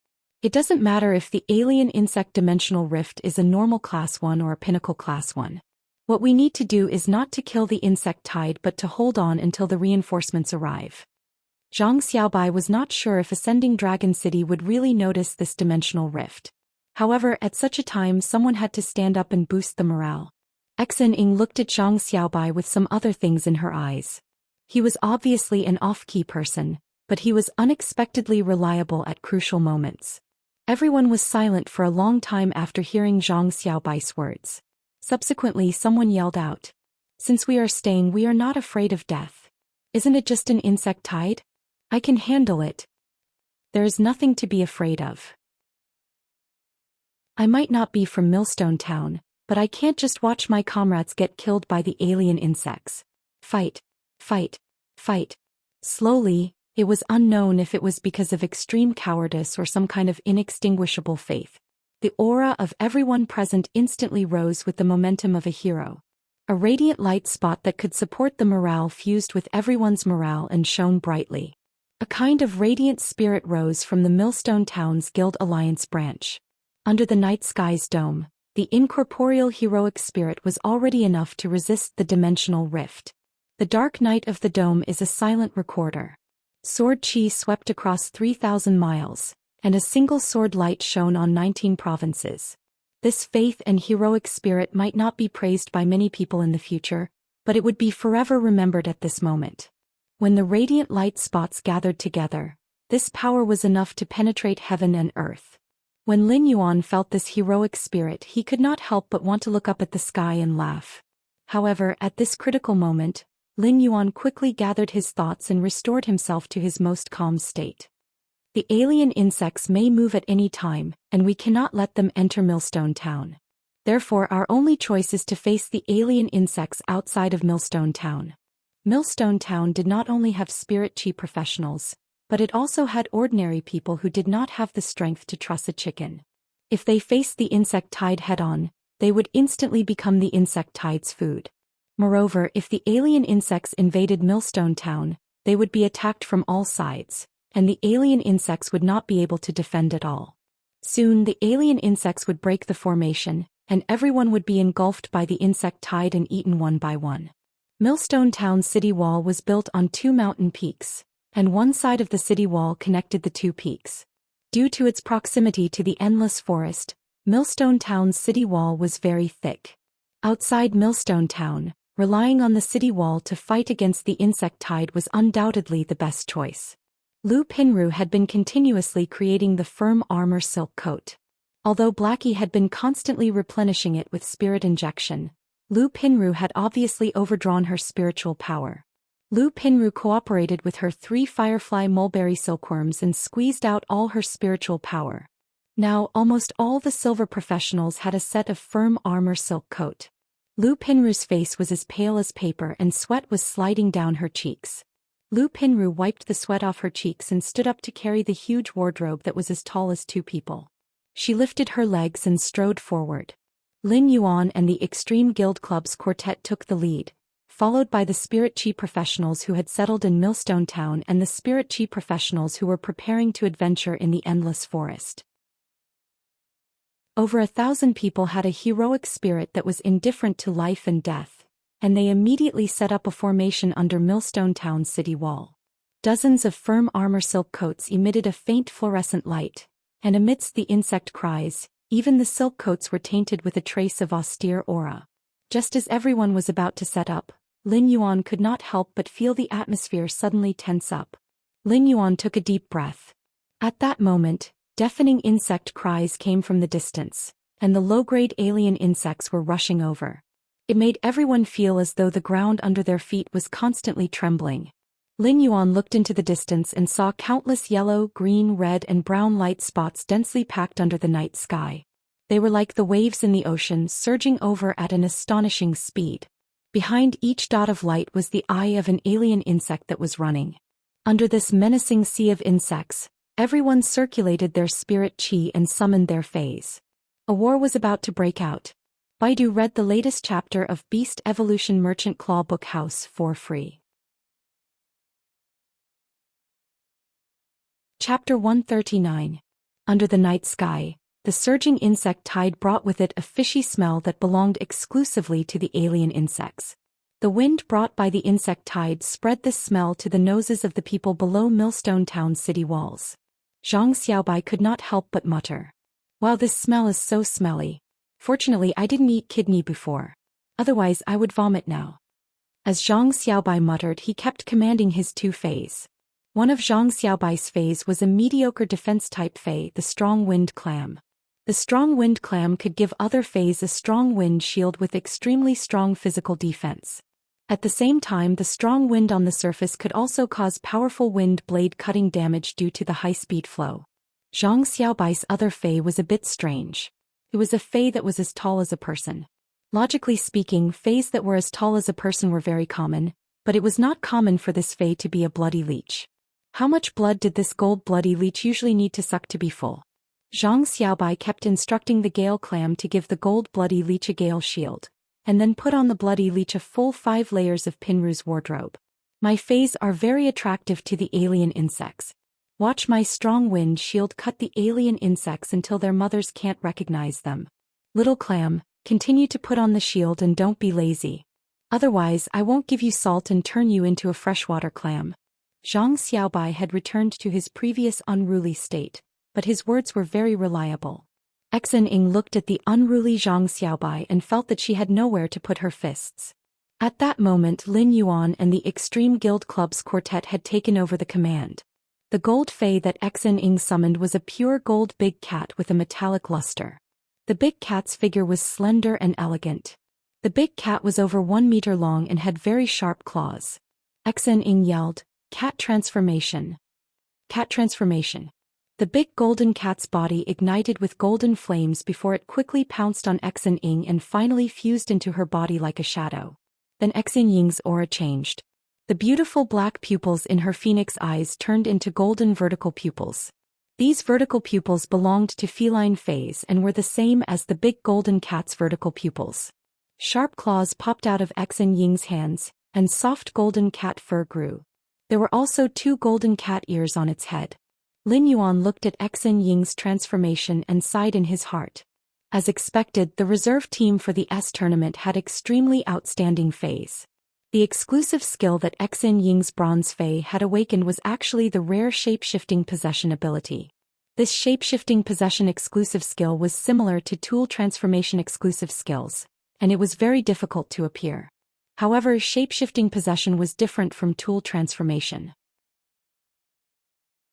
It doesn't matter if the alien insect dimensional rift is a normal class 1 or a pinnacle class 1. What we need to do is not to kill the insect tide but to hold on until the reinforcements arrive. Zhang Xiaobai was not sure if Ascending Dragon City would really notice this dimensional rift. However, at such a time someone had to stand up and boost the morale. Xen Ying looked at Zhang Xiaobai with some other things in her eyes. He was obviously an off-key person, but he was unexpectedly reliable at crucial moments. Everyone was silent for a long time after hearing Zhang Xiaobai's words. Subsequently someone yelled out, "Since we are staying, we are not afraid of death. Isn't it just an insect tide? I can handle it. There is nothing to be afraid of. I might not be from Millstone Town, but I can't just watch my comrades get killed by the alien insects. Fight, fight, fight." Slowly, it was unknown if it was because of extreme cowardice or some kind of inextinguishable faith. The aura of everyone present instantly rose with the momentum of a hero. A radiant light spot that could support the morale fused with everyone's morale and shone brightly. A kind of radiant spirit rose from the Millstone Town's Guild Alliance branch. Under the night sky's dome, the incorporeal heroic spirit was already enough to resist the dimensional rift. The dark night of the dome is a silent recorder. Sword chi swept across 3,000 miles, and a single sword light shone on 19 provinces. This faith and heroic spirit might not be praised by many people in the future, but it would be forever remembered at this moment. When the radiant light spots gathered together, this power was enough to penetrate heaven and earth. When Lin Yuan felt this heroic spirit, he could not help but want to look up at the sky and laugh. However, at this critical moment, Lin Yuan quickly gathered his thoughts and restored himself to his most calm state. The alien insects may move at any time, and we cannot let them enter Millstone Town. Therefore, our only choice is to face the alien insects outside of Millstone Town. Millstone Town did not only have spirit chi professionals, but it also had ordinary people who did not have the strength to truss a chicken. If they faced the insect tide head-on, they would instantly become the insect tide's food. Moreover, if the alien insects invaded Millstone Town, they would be attacked from all sides, and the alien insects would not be able to defend at all. Soon the alien insects would break the formation, and everyone would be engulfed by the insect tide and eaten one by one. Millstone Town's city wall was built on 2 mountain peaks, and one side of the city wall connected the 2 peaks. Due to its proximity to the endless forest, Millstone Town's city wall was very thick. Outside Millstone Town, relying on the city wall to fight against the insect tide was undoubtedly the best choice. Lu Pinru had been continuously creating the firm armor silk coat. Although Blackie had been constantly replenishing it with spirit injection, Lu Pinru had obviously overdrawn her spiritual power. Lu Pinru cooperated with her 3 firefly mulberry silkworms and squeezed out all her spiritual power. Now, almost all the silver professionals had a set of firm armor silk coat. Lu Pinru's face was as pale as paper and sweat was sliding down her cheeks. Lu Pinru wiped the sweat off her cheeks and stood up to carry the huge wardrobe that was as tall as 2 people. She lifted her legs and strode forward. Lin Yuan and the Extreme Guild Club's quartet took the lead, followed by the Spirit Chi professionals who had settled in Millstone Town and the Spirit Chi professionals who were preparing to adventure in the endless forest. Over 1,000 people had a heroic spirit that was indifferent to life and death, and they immediately set up a formation under Millstone Town's city wall. Dozens of firm armor silk coats emitted a faint fluorescent light, and amidst the insect cries, even the silk coats were tainted with a trace of austere aura. Just as everyone was about to set up, Lin Yuan could not help but feel the atmosphere suddenly tense up. Lin Yuan took a deep breath. At that moment, deafening insect cries came from the distance, and the low-grade alien insects were rushing over. It made everyone feel as though the ground under their feet was constantly trembling. Lin Yuan looked into the distance and saw countless yellow, green, red and brown light spots densely packed under the night sky. They were like the waves in the ocean surging over at an astonishing speed. Behind each dot of light was the eye of an alien insect that was running. Under this menacing sea of insects, everyone circulated their spirit chi and summoned their fays. A war was about to break out. Baidu read the latest chapter of Beast Evolution Merchant Claw Book House for free. Chapter 139. Under the night sky, the surging insect tide brought with it a fishy smell that belonged exclusively to the alien insects. The wind brought by the insect tide spread this smell to the noses of the people below Millstone Town city walls. Zhang Xiaobai could not help but mutter. Wow, this smell is so smelly. Fortunately, I didn't eat kidney before. Otherwise, I would vomit now. As Zhang Xiaobai muttered, he kept commanding his two fays. One of Zhang Xiaobai's fays was a mediocre defense-type fay, the Strong Wind Clam. The Strong Wind Clam could give other fays a strong wind shield with extremely strong physical defense. At the same time, the strong wind on the surface could also cause powerful wind blade cutting damage due to the high-speed flow. Zhang Xiaobai's other fay was a bit strange. It was a fay that was as tall as a person. Logically speaking, fays that were as tall as a person were very common, but it was not common for this fay to be a bloody leech. How much blood did this gold bloody leech usually need to suck to be full? Zhang Xiaobai kept instructing the Gale Clam to give the gold bloody leech a Gale shield, and then put on the bloody leech a full 5 layers of Pinru's wardrobe. My fays are very attractive to the alien insects. Watch my strong wind shield cut the alien insects until their mothers can't recognize them. Little clam, continue to put on the shield and don't be lazy. Otherwise, I won't give you salt and turn you into a freshwater clam. Zhang Xiaobai had returned to his previous unruly state, but his words were very reliable. Xen Ying looked at the unruly Zhang Xiaobai and felt that she had nowhere to put her fists. At that moment, Lin Yuan and the Extreme Guild Club's quartet had taken over the command. The gold fay that Xen Ying summoned was a pure gold big cat with a metallic luster. The big cat's figure was slender and elegant. The big cat was over 1 meter long and had very sharp claws. Xen Ying yelled, "Cat transformation! Cat transformation!" The big golden cat's body ignited with golden flames before it quickly pounced on Xen Ying and finally fused into her body like a shadow. Then Xen Ying's aura changed. The beautiful black pupils in her phoenix eyes turned into golden vertical pupils. These vertical pupils belonged to feline fays and were the same as the big golden cat's vertical pupils. Sharp claws popped out of Xen Ying's hands, and soft golden cat fur grew. There were also 2 golden cat ears on its head. Lin Yuan looked at Xen Ying's transformation and sighed in his heart. As expected, the reserve team for the S tournament had extremely outstanding fays. The exclusive skill that Xen Ying's bronze fay had awakened was actually the rare shape-shifting possession ability. This shape-shifting possession exclusive skill was similar to tool transformation exclusive skills, and it was very difficult to appear. However, shape-shifting possession was different from tool transformation.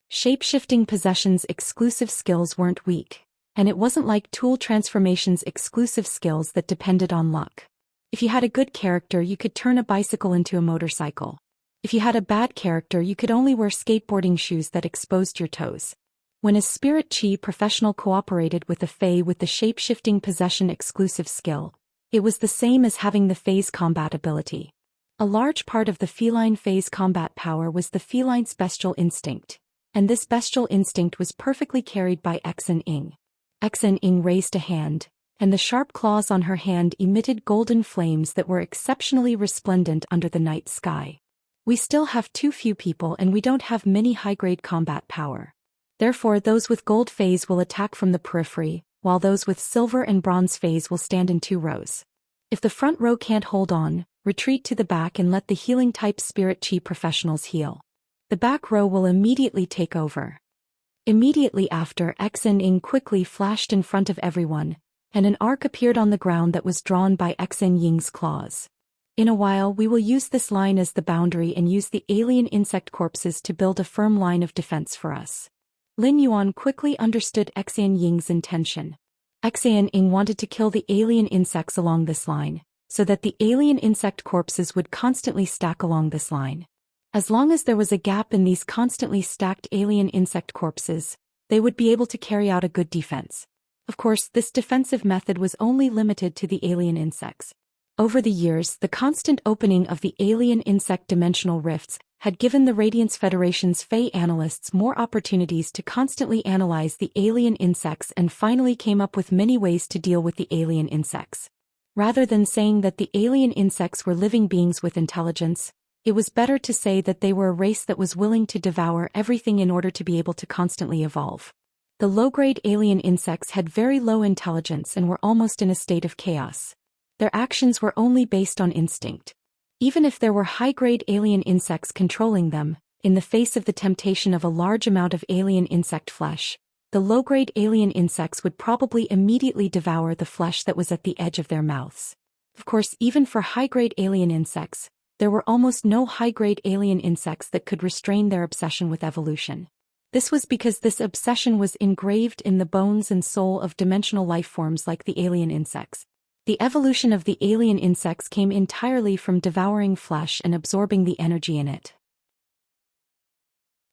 Shape-shifting possession's exclusive skills weren't weak, and it wasn't like tool transformation's exclusive skills that depended on luck. If you had a good character, you could turn a bicycle into a motorcycle. If you had a bad character, you could only wear skateboarding shoes that exposed your toes. When a spirit chi professional cooperated with a fey with the shape-shifting possession exclusive skill, it was the same as having the fey's combat ability. A large part of the feline fey's combat power was the feline's bestial instinct, and this bestial instinct was perfectly carried by Xen Ying. Xen Ying raised a hand, and the sharp claws on her hand emitted golden flames that were exceptionally resplendent under the night sky. We still have too few people and we don't have many high-grade combat power. Therefore, those with gold fays will attack from the periphery, while those with silver and bronze fays will stand in 2 rows. If the front row can't hold on, retreat to the back and let the healing-type spirit chi professionals heal. The back row will immediately take over. Immediately after, Xen Ying quickly flashed in front of everyone, and an arc appeared on the ground that was drawn by Xen Ying's claws. In a while, we will use this line as the boundary and use the alien insect corpses to build a firm line of defense for us. Lin Yuan quickly understood Xen Ying's intention. Xen Ying wanted to kill the alien insects along this line, so that the alien insect corpses would constantly stack along this line. As long as there was a gap in these constantly stacked alien insect corpses, they would be able to carry out a good defense. Of course, this defensive method was only limited to the alien insects. Over the years, the constant opening of the alien insect dimensional rifts had given the Radiance Federation's Fey analysts more opportunities to constantly analyze the alien insects and finally came up with many ways to deal with the alien insects. Rather than saying that the alien insects were living beings with intelligence, it was better to say that they were a race that was willing to devour everything in order to be able to constantly evolve. The low-grade alien insects had very low intelligence and were almost in a state of chaos. Their actions were only based on instinct. Even if there were high-grade alien insects controlling them, in the face of the temptation of a large amount of alien insect flesh, the low-grade alien insects would probably immediately devour the flesh that was at the edge of their mouths. Of course, even for high-grade alien insects, there were almost no high-grade alien insects that could restrain their obsession with evolution. This was because this obsession was engraved in the bones and soul of dimensional life forms like the alien insects. The evolution of the alien insects came entirely from devouring flesh and absorbing the energy in it.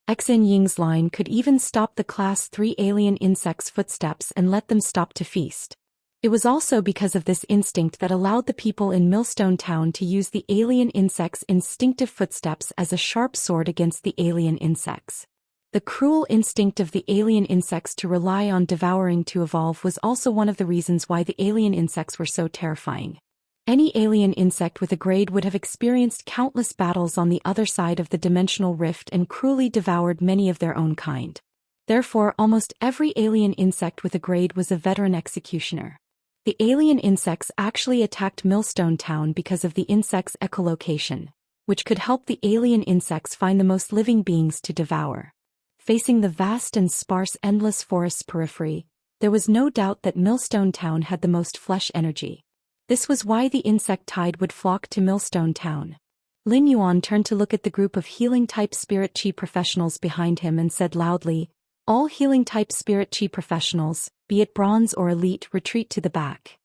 Xin Ying's line could even stop the Class 3 alien insects' footsteps and let them stop to feast. It was also because of this instinct that allowed the people in Millstone Town to use the alien insects' instinctive footsteps as a sharp sword against the alien insects. The cruel instinct of the alien insects to rely on devouring to evolve was also one of the reasons why the alien insects were so terrifying. Any alien insect with a grade would have experienced countless battles on the other side of the dimensional rift and cruelly devoured many of their own kind. Therefore, almost every alien insect with a grade was a veteran executioner. The alien insects actually attacked Millstone Town because of the insects' echolocation, which could help the alien insects find the most living beings to devour. Facing the vast and sparse endless forest's periphery, there was no doubt that Millstone Town had the most flesh energy. This was why the insect tide would flock to Millstone Town. Lin Yuan turned to look at the group of healing-type spirit chi professionals behind him and said loudly, "All healing-type spirit chi professionals, be it bronze or elite, retreat to the back.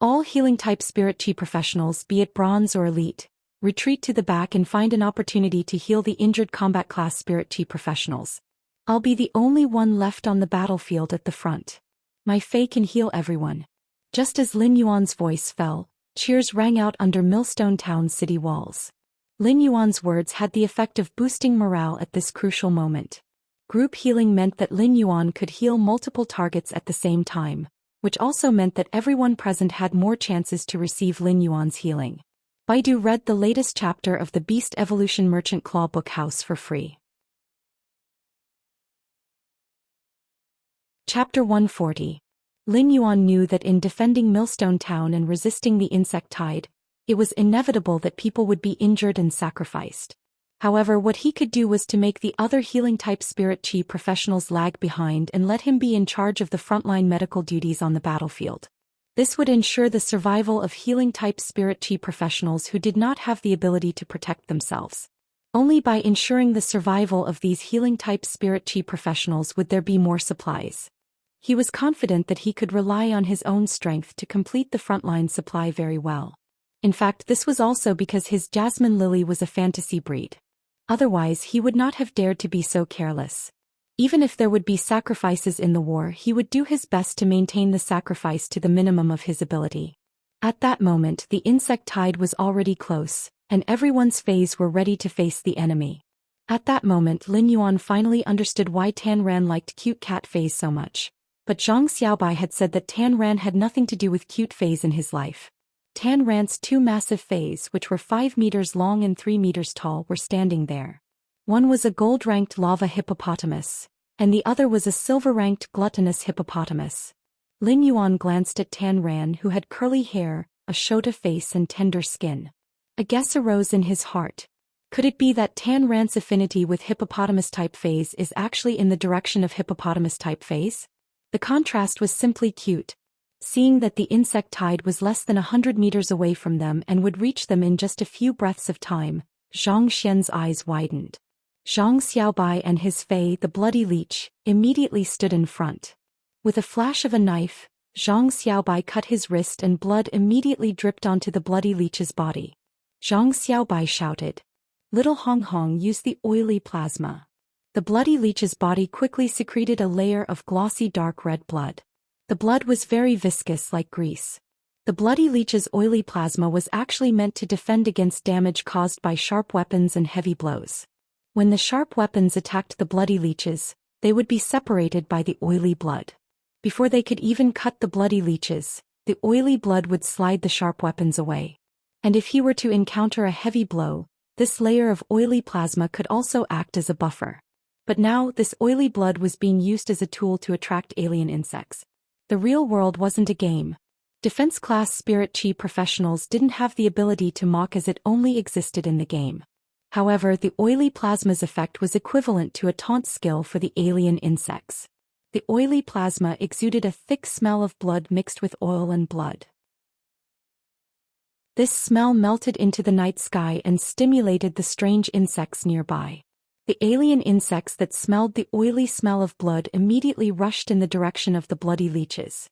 All healing-type spirit chi professionals, be it bronze or elite, retreat to the back and find an opportunity to heal the injured combat class spirit chi professionals. I'll be the only one left on the battlefield at the front. My Fae can heal everyone." Just as Lin Yuan's voice fell, cheers rang out under Millstone Town's city walls. Lin Yuan's words had the effect of boosting morale at this crucial moment. Group healing meant that Lin Yuan could heal multiple targets at the same time, which also meant that everyone present had more chances to receive Lin Yuan's healing. Baidu read the latest chapter of the Beast Evolution Merchant Claw Book House for free. Chapter 140. Lin Yuan knew that in defending Millstone Town and resisting the insect tide, it was inevitable that people would be injured and sacrificed. However, what he could do was to make the other healing-type spirit chi professionals lag behind and let him be in charge of the frontline medical duties on the battlefield. This would ensure the survival of healing-type spirit chi professionals who did not have the ability to protect themselves. Only by ensuring the survival of these healing-type spirit chi professionals would there be more supplies. He was confident that he could rely on his own strength to complete the frontline supply very well. In fact, this was also because his Jasmine Lily was a fantasy breed. Otherwise, he would not have dared to be so careless. Even if there would be sacrifices in the war, he would do his best to maintain the sacrifice to the minimum of his ability. At that moment, the insect tide was already close, and everyone's fays were ready to face the enemy. At that moment, Lin Yuan finally understood why Tan Ran liked cute cat fays so much. But Zhang Xiaobai had said that Tan Ran had nothing to do with cute fays in his life. Tan Ran's two massive fays, which were 5 meters long and 3 meters tall, were standing there. One was a gold-ranked lava hippopotamus, and the other was a silver-ranked gluttonous hippopotamus. Lin Yuan glanced at Tan Ran, who had curly hair, a Shota face and tender skin. A guess arose in his heart. Could it be that Tan Ran's affinity with hippopotamus-type fays is actually in the direction of hippopotamus-type fays? The contrast was simply cute. Seeing that the insect tide was less than 100 meters away from them and would reach them in just a few breaths of time, Zhou Xian's eyes widened. Zhang Xiaobai and his Fae, the bloody leech, immediately stood in front. With a flash of a knife, Zhang Xiaobai cut his wrist and blood immediately dripped onto the bloody leech's body. Zhang Xiaobai shouted. Little Hong Hong used the oily plasma. The bloody leech's body quickly secreted a layer of glossy dark red blood. The blood was very viscous like grease. The bloody leech's oily plasma was actually meant to defend against damage caused by sharp weapons and heavy blows. When the sharp weapons attacked the bloody leeches, they would be separated by the oily blood. Before they could even cut the bloody leeches, the oily blood would slide the sharp weapons away. And if he were to encounter a heavy blow, this layer of oily plasma could also act as a buffer. But now, this oily blood was being used as a tool to attract alien insects. The real world wasn't a game. Defense-class spirit chi professionals didn't have the ability to mock as it only existed in the game. However, the oily plasma's effect was equivalent to a taunt skill for the alien insects. The oily plasma exuded a thick smell of blood mixed with oil and blood. This smell melted into the night sky and stimulated the strange insects nearby. The alien insects that smelled the oily smell of blood immediately rushed in the direction of the bloody leeches.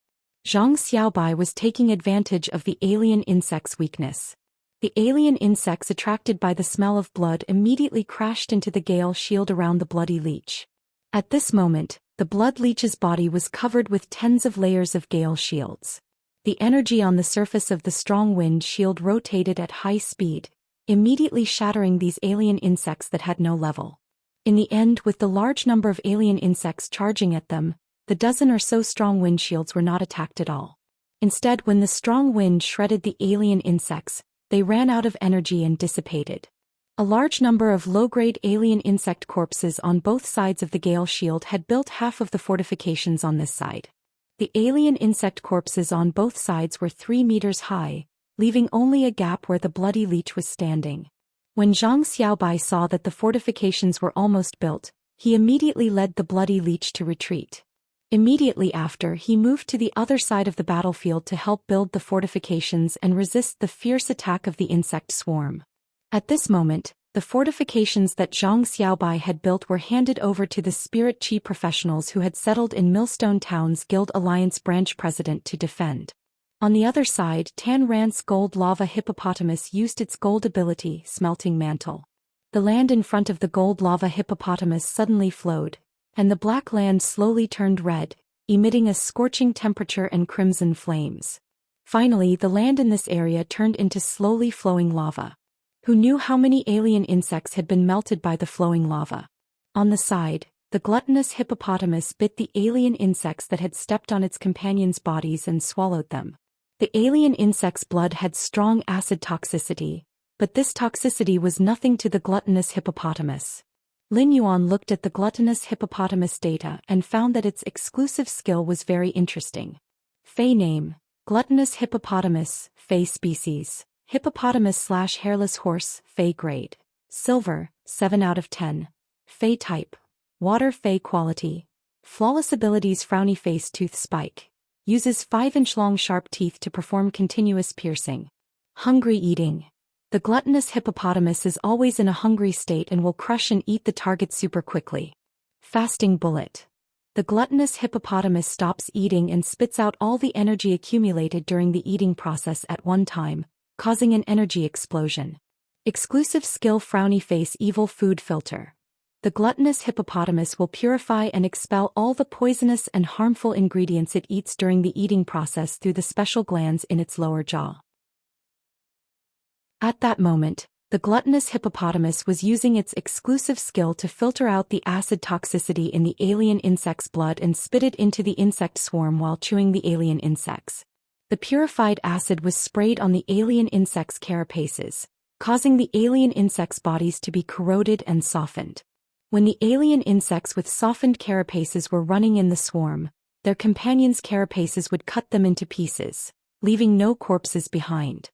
Zhang Xiaobai was taking advantage of the alien insects' weakness. The alien insects attracted by the smell of blood immediately crashed into the gale shield around the bloody leech. At this moment, the blood leech's body was covered with tens of layers of gale shields. The energy on the surface of the strong wind shield rotated at high speed, immediately shattering these alien insects that had no level. In the end, with the large number of alien insects charging at them, the dozen or so strong wind shields were not attacked at all. Instead, when the strong wind shredded the alien insects, they ran out of energy and dissipated. A large number of low-grade alien insect corpses on both sides of the gale shield had built half of the fortifications on this side. The alien insect corpses on both sides were 3 meters high, leaving only a gap where the bloody leech was standing. When Zhang Xiaobai saw that the fortifications were almost built, he immediately led the bloody leech to retreat. Immediately after, he moved to the other side of the battlefield to help build the fortifications and resist the fierce attack of the insect swarm. At this moment, the fortifications that Zhang Xiaobai had built were handed over to the spirit chi professionals who had settled in Millstone Town's Guild Alliance branch president to defend. On the other side, Tan Rance gold lava hippopotamus used its gold ability, Smelting Mantle. The land in front of the gold lava hippopotamus suddenly flowed, and the black land slowly turned red, emitting a scorching temperature and crimson flames. Finally, the land in this area turned into slowly flowing lava. Who knew how many alien insects had been melted by the flowing lava? On the side, the gluttonous hippopotamus bit the alien insects that had stepped on its companions' bodies and swallowed them. The alien insect's blood had strong acid toxicity, but this toxicity was nothing to the gluttonous hippopotamus. Lin Yuan looked at the gluttonous hippopotamus data and found that its exclusive skill was very interesting. Fey name: gluttonous hippopotamus, Fey species. Hippopotamus/hairless horse, Fey grade. Silver, 7 out of 10. Fey type: water. Fey quality: flawless abilities. Frowny face tooth spike. Uses 5-inch long sharp teeth to perform continuous piercing. Hungry eating: the gluttonous hippopotamus is always in a hungry state and will crush and eat the target super quickly. Fasting bullet: the gluttonous hippopotamus stops eating and spits out all the energy accumulated during the eating process at one time, causing an energy explosion. Exclusive skill: frowny face evil food filter. The gluttonous hippopotamus will purify and expel all the poisonous and harmful ingredients it eats during the eating process through the special glands in its lower jaw. At that moment, the gluttonous hippopotamus was using its exclusive skill to filter out the acid toxicity in the alien insect's blood and spit it into the insect swarm while chewing the alien insects. The purified acid was sprayed on the alien insects' carapaces, causing the alien insects' bodies to be corroded and softened. When the alien insects with softened carapaces were running in the swarm, their companions' carapaces would cut them into pieces, leaving no corpses behind.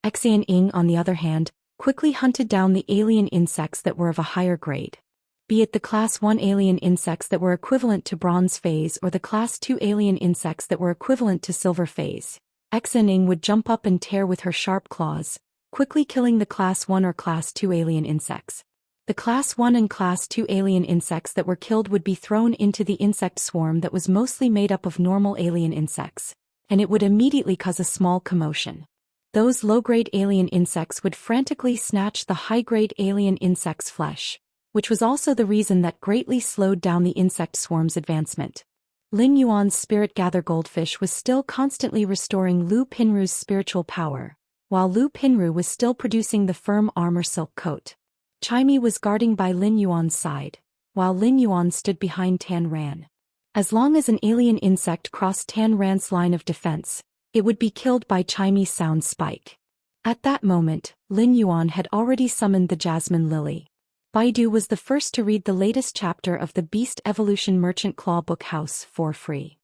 Xianxia, on the other hand, quickly hunted down the alien insects that were of a higher grade. Be it the Class 1 alien insects that were equivalent to Bronze Phase or the Class 2 alien insects that were equivalent to Silver Phase, Xianxia would jump up and tear with her sharp claws, quickly killing the Class 1 or Class 2 alien insects. The Class 1 and Class 2 alien insects that were killed would be thrown into the insect swarm that was mostly made up of normal alien insects, and it would immediately cause a small commotion. Those low-grade alien insects would frantically snatch the high-grade alien insect's flesh, which was also the reason that greatly slowed down the insect swarm's advancement. Lin Yuan's spirit-gather goldfish was still constantly restoring Lu Pinru's spiritual power, while Lu Pinru was still producing the firm armor silk coat. Chimey was guarding by Lin Yuan's side, while Lin Yuan stood behind Tan Ran. As long as an alien insect crossed Tan Ran's line of defense, it would be killed by Chimey's sound spike. At that moment, Lin Yuan had already summoned the Jasmine Lily. Baidu was the first to read the latest chapter of the Beast Evolution Merchant Claw Book House for free.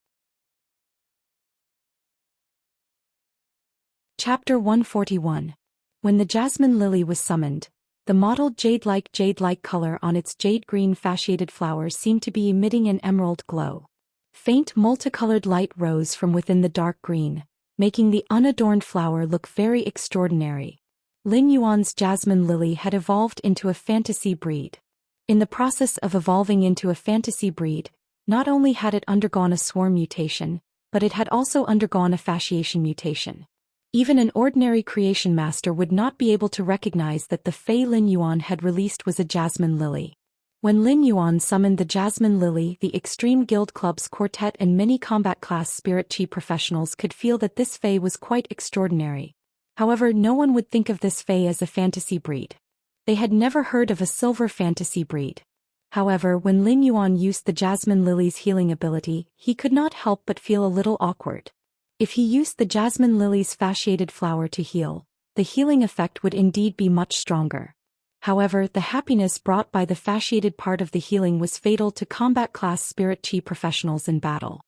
Chapter 141. When the Jasmine Lily was summoned, the mottled jade-like color on its jade-green fasciated flowers seemed to be emitting an emerald glow. Faint multicolored light rose from within the dark green, making the unadorned flower look very extraordinary. Lin Yuan's Jasmine Lily had evolved into a fantasy breed. In the process of evolving into a fantasy breed, not only had it undergone a swarm mutation, but it had also undergone a fasciation mutation. Even an ordinary creation master would not be able to recognize that the Fey Lin Yuan had released was a Jasmine Lily. When Lin Yuan summoned the Jasmine Lily, the Extreme Guild Club's quartet and many combat class spirit chi professionals could feel that this Fey was quite extraordinary. However, no one would think of this Fey as a fantasy breed. They had never heard of a silver fantasy breed. However, when Lin Yuan used the Jasmine Lily's healing ability, he could not help but feel a little awkward. If he used the Jasmine Lily's fasciated flower to heal, the healing effect would indeed be much stronger. However, the happiness brought by the fasciated part of the healing was fatal to combat class spirit chi professionals in battle.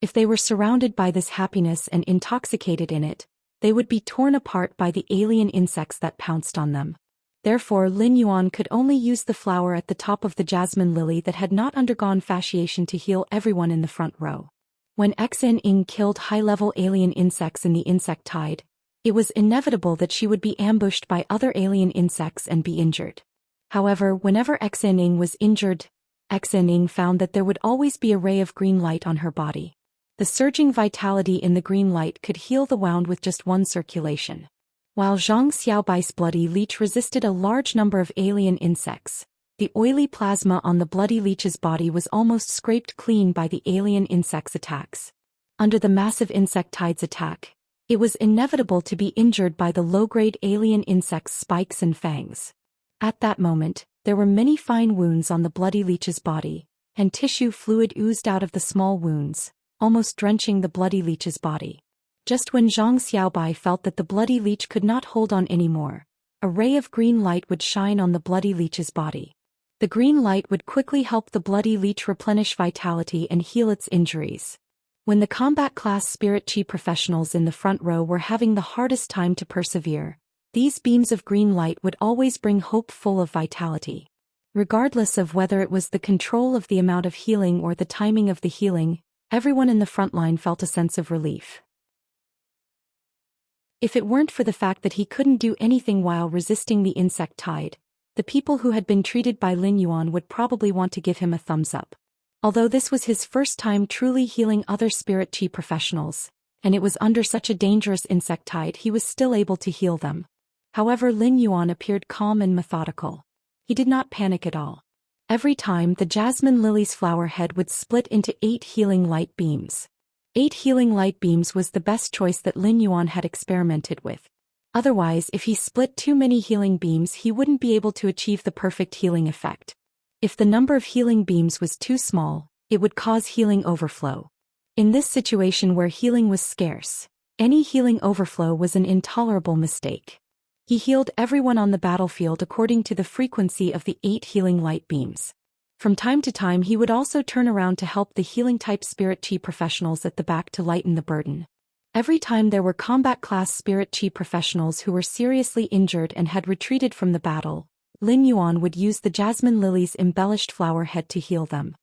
If they were surrounded by this happiness and intoxicated in it, they would be torn apart by the alien insects that pounced on them. Therefore, Lin Yuan could only use the flower at the top of the Jasmine Lily that had not undergone fasciation to heal everyone in the front row. When Xin killed high-level alien insects in the insect tide, it was inevitable that she would be ambushed by other alien insects and be injured. However, whenever Xin was injured, Xin found that there would always be a ray of green light on her body. The surging vitality in the green light could heal the wound with just one circulation. While Zhang Xiaobai's bloody leech resisted a large number of alien insects, the oily plasma on the bloody leech's body was almost scraped clean by the alien insect's attacks. Under the massive insect tide's attack, it was inevitable to be injured by the low-grade alien insect's spikes and fangs. At that moment, there were many fine wounds on the bloody leech's body, and tissue fluid oozed out of the small wounds, almost drenching the bloody leech's body. Just when Zhang Xiaobai felt that the bloody leech could not hold on anymore, a ray of green light would shine on the bloody leech's body. The green light would quickly help the bloody leech replenish vitality and heal its injuries. When the combat class spirit chi professionals in the front row were having the hardest time to persevere, these beams of green light would always bring hope full of vitality. Regardless of whether it was the control of the amount of healing or the timing of the healing, everyone in the front line felt a sense of relief. If it weren't for the fact that he couldn't do anything while resisting the insect tide, the people who had been treated by Lin Yuan would probably want to give him a thumbs up. Although this was his first time truly healing other spirit chi professionals, and it was under such a dangerous insect tide, he was still able to heal them. However, Lin Yuan appeared calm and methodical. He did not panic at all. Every time, the Jasmine Lily's flower head would split into 8 healing light beams. 8 healing light beams was the best choice that Lin Yuan had experimented with. Otherwise, if he split too many healing beams, he wouldn't be able to achieve the perfect healing effect. If the number of healing beams was too small, it would cause healing overflow. In this situation where healing was scarce, any healing overflow was an intolerable mistake. He healed everyone on the battlefield according to the frequency of the 8 healing light beams. From time to time, he would also turn around to help the healing-type spirit chi professionals at the back to lighten the burden. Every time there were combat class spirit chi professionals who were seriously injured and had retreated from the battle, Lin Yuan would use the Jasmine Lily's embellished flower head to heal them.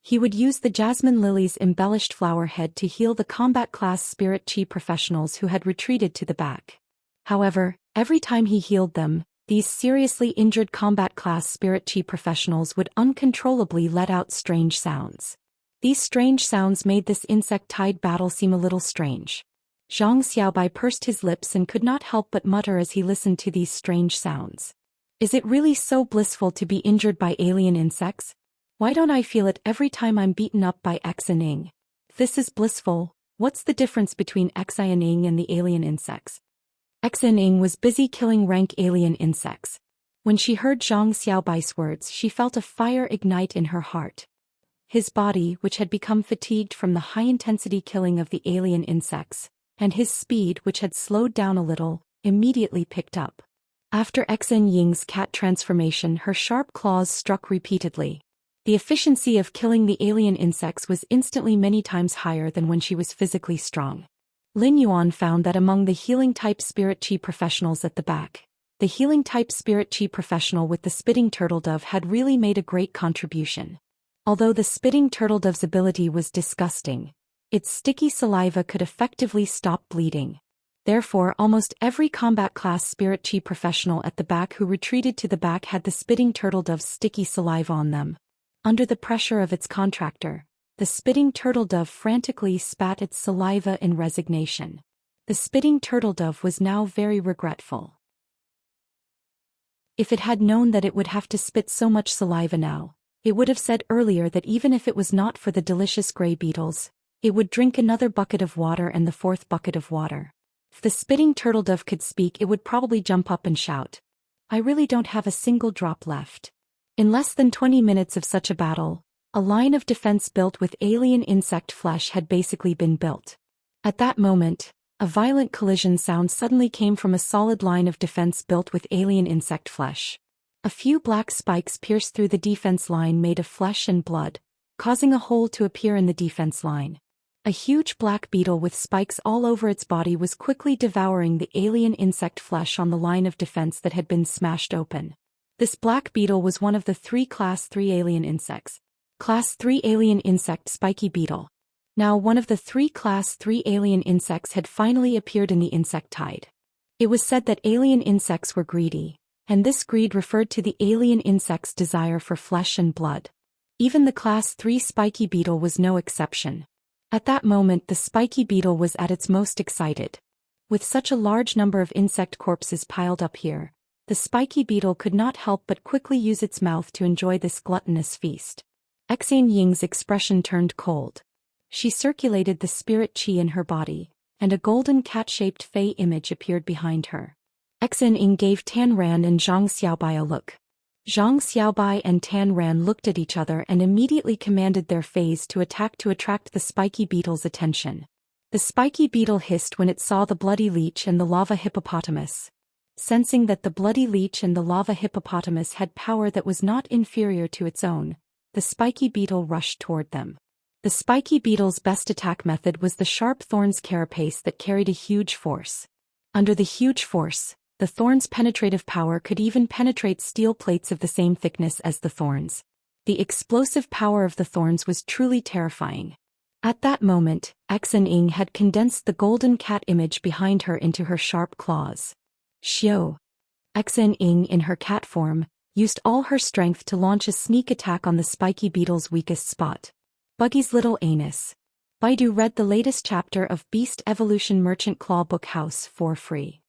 He would use the Jasmine Lily's embellished flower head to heal the combat class spirit chi professionals who had retreated to the back. However, every time he healed them, these seriously injured combat class spirit chi professionals would uncontrollably let out strange sounds. These strange sounds made this insect tide battle seem a little strange. Zhang Xiaobai pursed his lips and could not help but mutter as he listened to these strange sounds. Is it really so blissful to be injured by alien insects? Why don't I feel it every time I'm beaten up by X and Ing? If this is blissful, what's the difference between X and Ing and the alien insects? X and Ing was busy killing rank alien insects. When she heard Zhang Xiaobai's words, she felt a fire ignite in her heart. His body, which had become fatigued from the high-intensity killing of the alien insects, and his speed, which had slowed down a little, immediately picked up. After Xen Ying's cat transformation, her sharp claws struck repeatedly. The efficiency of killing the alien insects was instantly many times higher than when she was physically strong. Lin Yuan found that among the healing-type spirit chi professionals at the back, the healing-type spirit chi professional with the spitting turtle dove had really made a great contribution. Although the spitting turtle dove's ability was disgusting, its sticky saliva could effectively stop bleeding. Therefore, almost every combat class spirit chi professional at the back who retreated to the back had the spitting turtle dove's sticky saliva on them. Under the pressure of its contractor, the spitting turtle dove frantically spat its saliva in resignation. The spitting turtle dove was now very regretful. If it had known that it would have to spit so much saliva now, it would have said earlier that even if it was not for the delicious gray beetles, it would drink another bucket of water and the fourth bucket of water. If the spitting turtle dove could speak, it would probably jump up and shout, "I really don't have a single drop left." In less than 20 minutes of such a battle, a line of defense built with alien insect flesh had basically been built. At that moment, a violent collision sound suddenly came from a solid line of defense built with alien insect flesh. A few black spikes pierced through the defense line made of flesh and blood, causing a hole to appear in the defense line. A huge black beetle with spikes all over its body was quickly devouring the alien insect flesh on the line of defense that had been smashed open. This black beetle was one of the 3 Class 3 alien insects. Class 3 alien insect spiky beetle. Now one of the 3 Class 3 alien insects had finally appeared in the insect tide. It was said that alien insects were greedy, and this greed referred to the alien insect's desire for flesh and blood. Even the Class 3 spiky beetle was no exception. At that moment the spiky beetle was at its most excited. With such a large number of insect corpses piled up here, the spiky beetle could not help but quickly use its mouth to enjoy this gluttonous feast. Xan Ying's expression turned cold. She circulated the spirit chi in her body, and a golden cat-shaped fey image appeared behind her. Xan Ying gave Tan Ran and Zhang Xiaobai a look. Zhang Xiaobai and Tan Ran looked at each other and immediately commanded their feys to attack to attract the spiky beetle's attention. The spiky beetle hissed when it saw the bloody leech and the lava hippopotamus. Sensing that the bloody leech and the lava hippopotamus had power that was not inferior to its own, the spiky beetle rushed toward them. The spiky beetle's best attack method was the sharp thorn's carapace that carried a huge force. Under the huge force, the thorn's penetrative power could even penetrate steel plates of the same thickness as the thorns. The explosive power of the thorns was truly terrifying. At that moment, Xan Ying had condensed the golden cat image behind her into her sharp claws. Xiao. Xan Ying, in her cat form, used all her strength to launch a sneak attack on the spiky beetle's weakest spot. Buggy's little anus. Baidu read the latest chapter of Beast Evolution Merchant Claw Book House for free.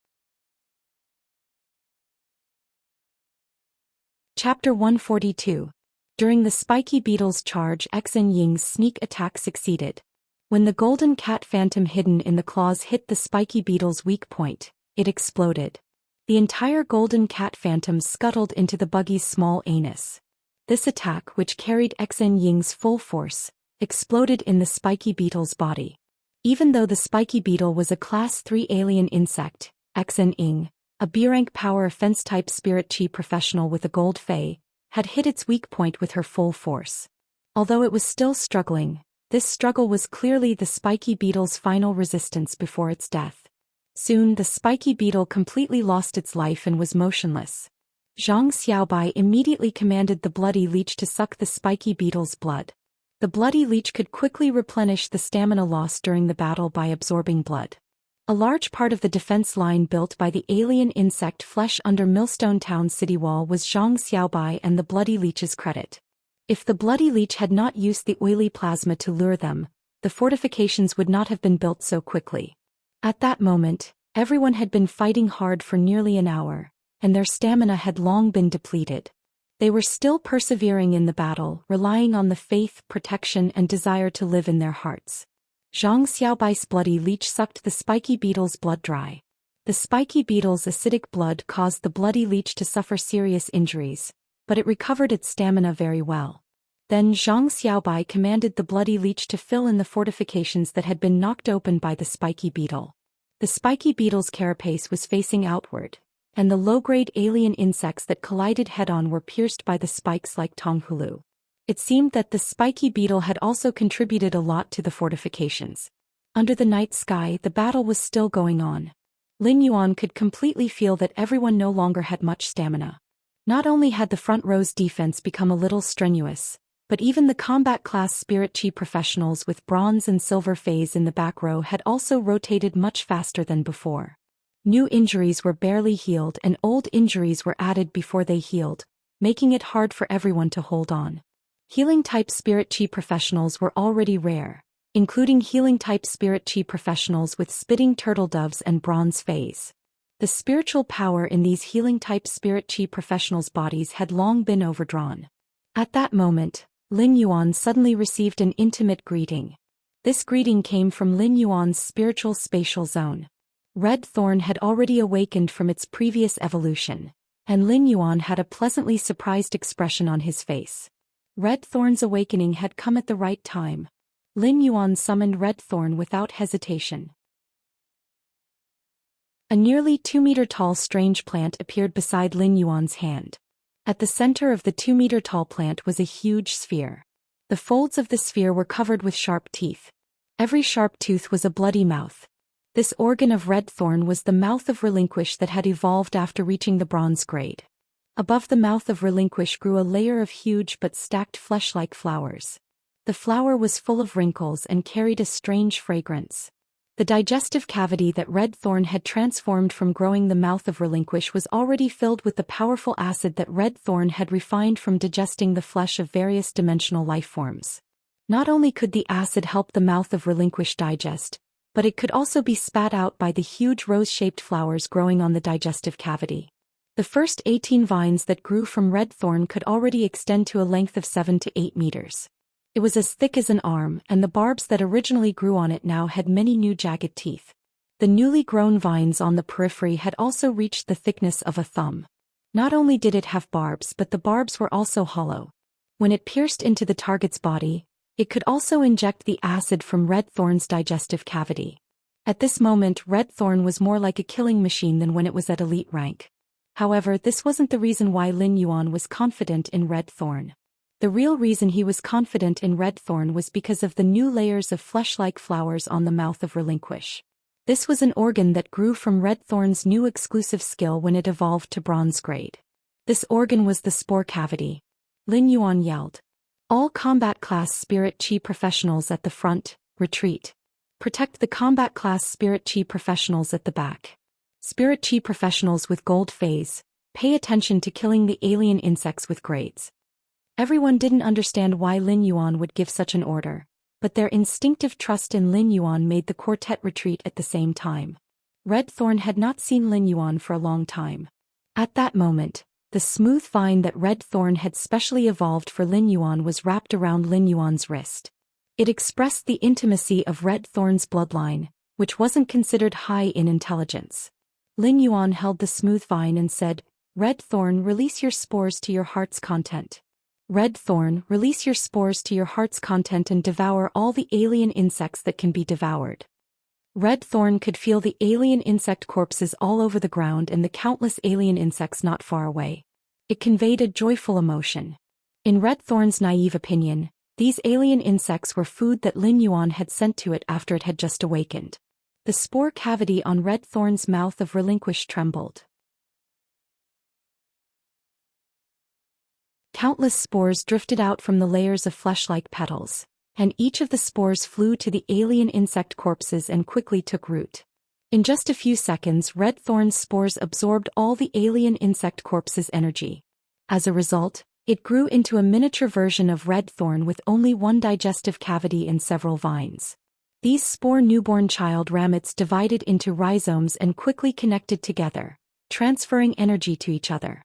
Chapter 142. During the spiky beetle's charge, Xan Ying's sneak attack succeeded. When the golden cat phantom hidden in the claws hit the spiky beetle's weak point, it exploded. The entire golden cat phantom scuttled into the buggy's small anus. This attack, which carried Xan Ying's full force, exploded in the spiky beetle's body. Even though the spiky beetle was a Class 3 alien insect, Xan Ying, a B-rank power offense-type spirit chi professional with a gold fey, had hit its weak point with her full force. Although it was still struggling, this struggle was clearly the spiky beetle's final resistance before its death. Soon the spiky beetle completely lost its life and was motionless. Zhang Xiaobai immediately commanded the bloody leech to suck the spiky beetle's blood. The bloody leech could quickly replenish the stamina lost during the battle by absorbing blood. A large part of the defense line built by the alien insect flesh under Millstone Town's city wall was Zhang Xiaobai and the bloody leech's credit. If the bloody leech had not used the oily plasma to lure them, the fortifications would not have been built so quickly. At that moment, everyone had been fighting hard for nearly an hour, and their stamina had long been depleted. They were still persevering in the battle, relying on the faith, protection, and desire to live in their hearts. Zhang Xiaobai's bloody leech sucked the spiky beetle's blood dry. The spiky beetle's acidic blood caused the bloody leech to suffer serious injuries, but it recovered its stamina very well. Then Zhang Xiaobai commanded the bloody leech to fill in the fortifications that had been knocked open by the spiky beetle. The spiky beetle's carapace was facing outward, and the low-grade alien insects that collided head-on were pierced by the spikes like Tonghulu. It seemed that the spiky beetle had also contributed a lot to the fortifications. Under the night sky, the battle was still going on. Lin Yuan could completely feel that everyone no longer had much stamina. Not only had the front row's defense become a little strenuous, but even the combat-class spirit chi professionals with bronze and silver phase in the back row had also rotated much faster than before. New injuries were barely healed and old injuries were added before they healed, making it hard for everyone to hold on. Healing-type spirit chi professionals were already rare, including healing-type spirit chi professionals with spitting turtle doves and bronze phase. The spiritual power in these healing-type spirit chi professionals' bodies had long been overdrawn. At that moment, Lin Yuan suddenly received an intimate greeting. This greeting came from Lin Yuan's spiritual spatial zone. Red Thorn had already awakened from its previous evolution, and Lin Yuan had a pleasantly surprised expression on his face. Red Thorn's awakening had come at the right time. Lin Yuan summoned Red Thorn without hesitation. A nearly 2-meter-tall strange plant appeared beside Lin Yuan's hand. At the center of the 2-meter-tall plant was a huge sphere. The folds of the sphere were covered with sharp teeth. Every sharp tooth was a bloody mouth. This organ of Red Thorn was the mouth of Relinquish that had evolved after reaching the bronze grade. Above the mouth of Relinquish grew a layer of huge but stacked flesh-like flowers. The flower was full of wrinkles and carried a strange fragrance. The digestive cavity that Red Thorn had transformed from growing the mouth of Relinquish was already filled with the powerful acid that Red Thorn had refined from digesting the flesh of various dimensional life forms. Not only could the acid help the mouth of Relinquish digest, but it could also be spat out by the huge rose-shaped flowers growing on the digestive cavity. The first 18 vines that grew from Red Thorn could already extend to a length of 7 to 8 meters. It was as thick as an arm, and the barbs that originally grew on it now had many new jagged teeth. The newly grown vines on the periphery had also reached the thickness of a thumb. Not only did it have barbs, but the barbs were also hollow. When it pierced into the target's body, it could also inject the acid from Red Thorn's digestive cavity. At this moment, Red Thorn was more like a killing machine than when it was at elite rank. However, this wasn't the reason why Lin Yuan was confident in Red Thorn. The real reason he was confident in Red Thorn was because of the new layers of flesh-like flowers on the mouth of Relinquish. This was an organ that grew from Red Thorn's new exclusive skill when it evolved to bronze grade. This organ was the spore cavity. Lin Yuan yelled. All combat class spirit chi professionals at the front, retreat. Protect the combat class spirit chi professionals at the back. Spirit chi professionals with gold phase, pay attention to killing the alien insects with grades. Everyone didn't understand why Lin Yuan would give such an order, but their instinctive trust in Lin Yuan made the quartet retreat at the same time. Red Thorn had not seen Lin Yuan for a long time. At that moment, the smooth vine that Red Thorn had specially evolved for Lin Yuan was wrapped around Lin Yuan's wrist. It expressed the intimacy of Red Thorn's bloodline, which wasn't considered high in intelligence. Lin Yuan held the smooth vine and said, Red Thorn, release your spores to your heart's content. Red Thorn, release your spores to your heart's content and devour all the alien insects that can be devoured. Red Thorn could feel the alien insect corpses all over the ground and the countless alien insects not far away. It conveyed a joyful emotion. In Red Thorn's naive opinion, these alien insects were food that Lin Yuan had sent to it after it had just awakened. The spore cavity on Red Thorn's mouth of Relinquish trembled. Countless spores drifted out from the layers of flesh-like petals, and each of the spores flew to the alien insect corpses and quickly took root. In just a few seconds, Red Thorn's spores absorbed all the alien insect corpses' energy. As a result, it grew into a miniature version of Red Thorn with only one digestive cavity and several vines. These spore newborn child ramets divided into rhizomes and quickly connected together, transferring energy to each other.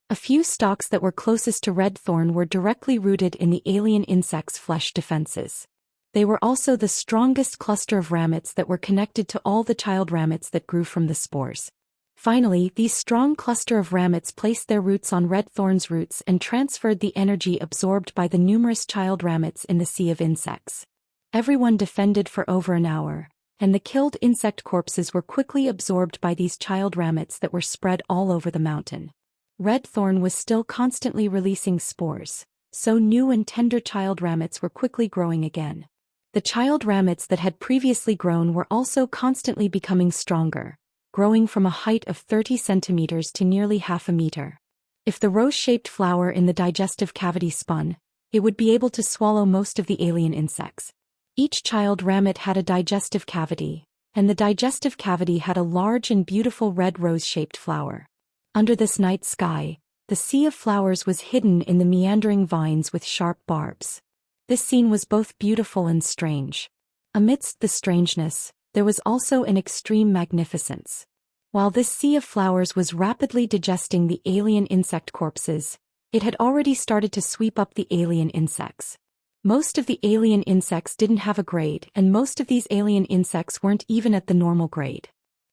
A few stalks that were closest to red thorn were directly rooted in the alien insect's flesh defenses. They were also the strongest cluster of ramets that were connected to all the child ramets that grew from the spores. Finally, these strong cluster of ramets placed their roots on red thorn's roots and transferred the energy absorbed by the numerous child ramets in the sea of insects. Everyone defended for over an hour, and the killed insect corpses were quickly absorbed by these child ramets that were spread all over the mountain. Red thorn was still constantly releasing spores, so new and tender child ramets were quickly growing again. The child ramets that had previously grown were also constantly becoming stronger, growing from a height of 30 centimeters to nearly half a meter. If the rose-shaped flower in the digestive cavity spun, it would be able to swallow most of the alien insects. Each child ramet had a digestive cavity, and the digestive cavity had a large and beautiful red rose-shaped flower. Under this night sky, the sea of flowers was hidden in the meandering vines with sharp barbs. This scene was both beautiful and strange. Amidst the strangeness, there was also an extreme magnificence. While this sea of flowers was rapidly digesting the alien insect corpses, it had already started to sweep up the alien insects. Most of the alien insects didn't have a grade, and most of these alien insects weren't even at the normal grade.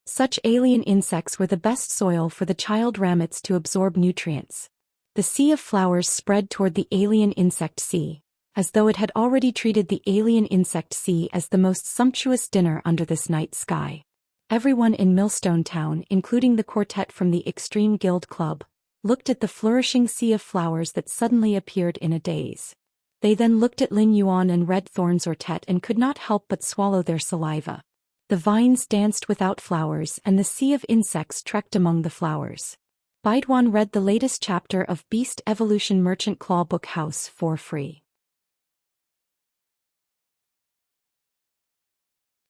Such alien insects were the best soil for the child ramets to absorb nutrients. The sea of flowers spread toward the alien insect sea, as though it had already treated the alien insect sea as the most sumptuous dinner under this night sky. Everyone in Millstone Town, including the quartet from the Extreme Guild Club, looked at the flourishing sea of flowers that suddenly appeared in a daze. They then looked at Lin Yuan and Red Thorn's Ortet and could not help but swallow their saliva. The vines danced without flowers and the sea of insects trekked among the flowers. Baiduan read the latest chapter of Beast Evolution Merchant Claw Book House for free.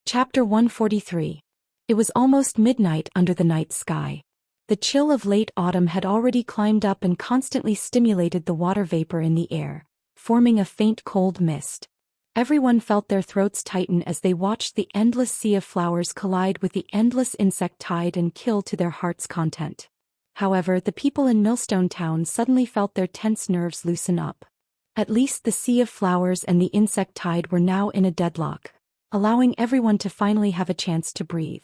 Chapter 143. It was almost midnight under the night sky. The chill of late autumn had already climbed up and constantly stimulated the water vapor in the air, forming a faint cold mist. Everyone felt their throats tighten as they watched the endless sea of flowers collide with the endless insect tide and kill to their heart's content. However, the people in Millstone Town suddenly felt their tense nerves loosen up. At least the sea of flowers and the insect tide were now in a deadlock, allowing everyone to finally have a chance to breathe.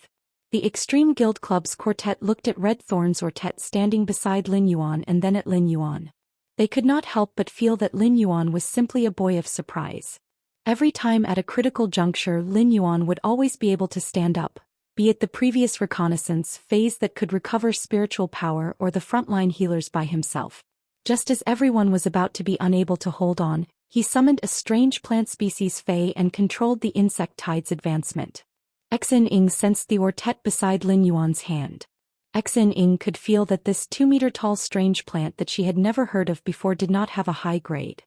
The Extreme Guild Club's quartet looked at Red Thorn's Ortet standing beside Lin Yuan and then at Lin Yuan. They could not help but feel that Lin Yuan was simply a boy of surprise. Every time at a critical juncture, Lin Yuan would always be able to stand up, be it the previous reconnaissance phase that could recover spiritual power or the frontline healers by himself. Just as everyone was about to be unable to hold on, he summoned a strange plant species Fei and controlled the insect tide's advancement. Xin-Ing sensed the Ortet beside Lin Yuan's hand. Xin-Ing could feel that this 2-meter-tall strange plant that she had never heard of before did not have a high grade.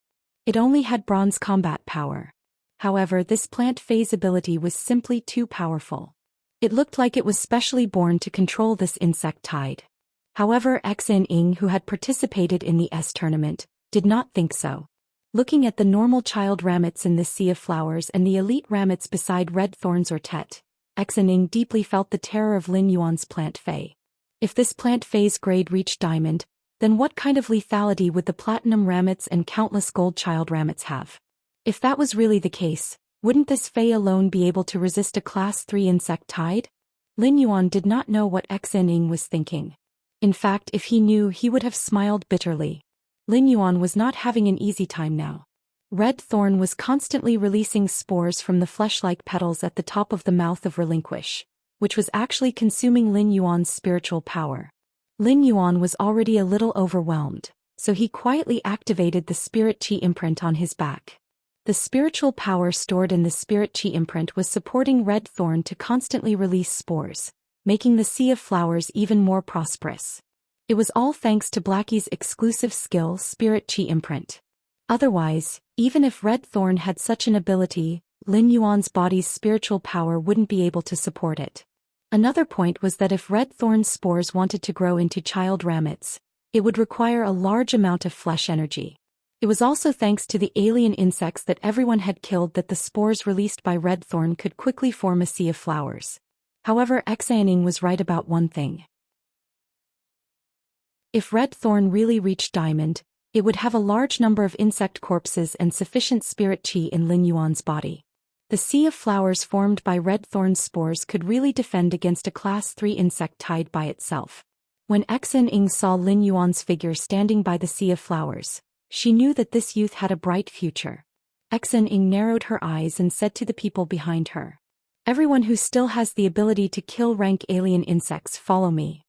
It only had bronze combat power. However, this plant phase ability was simply too powerful. It looked like it was specially born to control this insect tide. However, Xin-Ing, who had participated in the S tournament, did not think so. Looking at the normal child ramets in this sea of flowers and the elite ramets beside Red Thorn's Ortet, Xin-Ing deeply felt the terror of Lin Yuan's plant phase. If this plant phase grade reached diamond, then what kind of lethality would the platinum ramets and countless gold child ramets have? If that was really the case, wouldn't this Fei alone be able to resist a class 3 insect tide? Lin Yuan did not know what Xin-Ing was thinking. In fact, if he knew, he would have smiled bitterly. Lin Yuan was not having an easy time now. Red Thorn was constantly releasing spores from the flesh-like petals at the top of the mouth of Relinquish, which was actually consuming Lin Yuan's spiritual power. Lin Yuan was already a little overwhelmed, so he quietly activated the Spirit Chi imprint on his back. The spiritual power stored in the Spirit Chi imprint was supporting Red Thorn to constantly release spores, making the sea of flowers even more prosperous. It was all thanks to Blackie's exclusive skill Spirit Chi imprint. Otherwise, even if Red Thorn had such an ability, Lin Yuan's body's spiritual power wouldn't be able to support it. Another point was that if Red Thorn's spores wanted to grow into child ramets, it would require a large amount of flesh energy. It was also thanks to the alien insects that everyone had killed that the spores released by red thorn could quickly form a sea of flowers. However, Xianxia was right about one thing. If red thorn really reached diamond, it would have a large number of insect corpses and sufficient spirit qi in Lin Yuan's body. The sea of flowers formed by red thorn's spores could really defend against a class 3 insect tied by itself. When Xianxia saw Lin Yuan's figure standing by the sea of flowers, she knew that this youth had a bright future. Xianxia narrowed her eyes and said to the people behind her, "Everyone who still has the ability to kill rank alien insects, follow me."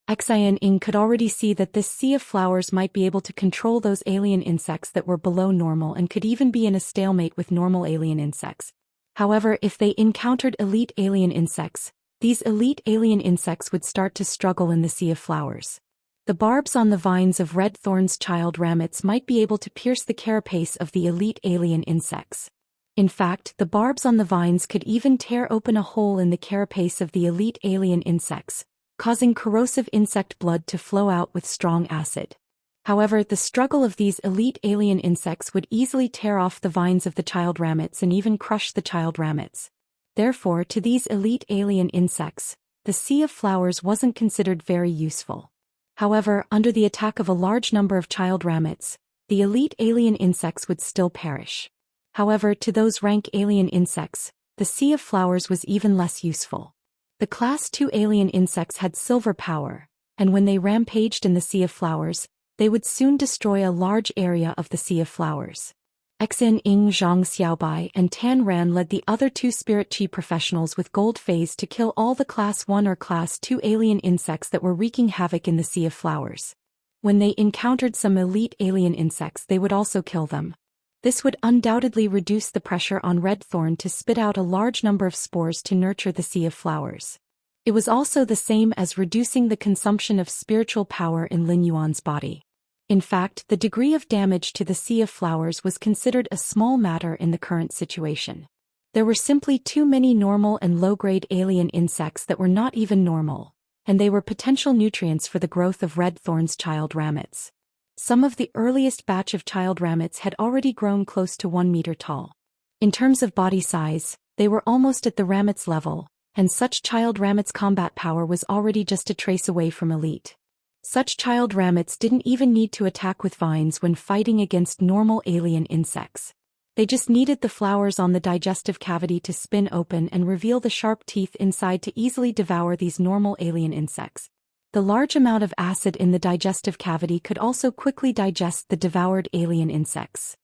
Xianxia could already see that this sea of flowers might be able to control those alien insects that were below normal and could even be in a stalemate with normal alien insects. However, if they encountered elite alien insects, these elite alien insects would start to struggle in the sea of flowers. The barbs on the vines of red thorn's child rabbits might be able to pierce the carapace of the elite alien insects. In fact, the barbs on the vines could even tear open a hole in the carapace of the elite alien insects, causing corrosive insect blood to flow out with strong acid. However, the struggle of these elite alien insects would easily tear off the vines of the child rabbits and even crush the child rabbits. Therefore, to these elite alien insects, the sea of flowers wasn't considered very useful. However, under the attack of a large number of child rabbits, the elite alien insects would still perish. However, to those rank alien insects, the sea of flowers was even less useful. The class 2 alien insects had silver power, and when they rampaged in the sea of flowers, they would soon destroy a large area of the sea of flowers. Xianxia, Zhang Xiaobai, and Tan Ran led the other 2 spirit qi professionals with gold phase to kill all the class 1 or class 2 alien insects that were wreaking havoc in the sea of flowers. When they encountered some elite alien insects, they would also kill them. This would undoubtedly reduce the pressure on red thorn to spit out a large number of spores to nurture the sea of flowers. It was also the same as reducing the consumption of spiritual power in Lin Yuan's body. In fact, the degree of damage to the sea of flowers was considered a small matter in the current situation. There were simply too many normal and low-grade alien insects that were not even normal, and they were potential nutrients for the growth of red thorn's child rabbits. Some of the earliest batch of child rabbits had already grown close to 1 meter tall. In terms of body size, they were almost at the rabbit's level, and such child rabbits' combat power was already just a trace away from elite. Such child rabbits didn't even need to attack with vines when fighting against normal alien insects. They just needed the flowers on the digestive cavity to spin open and reveal the sharp teeth inside to easily devour these normal alien insects. The large amount of acid in the digestive cavity could also quickly digest the devoured alien insects.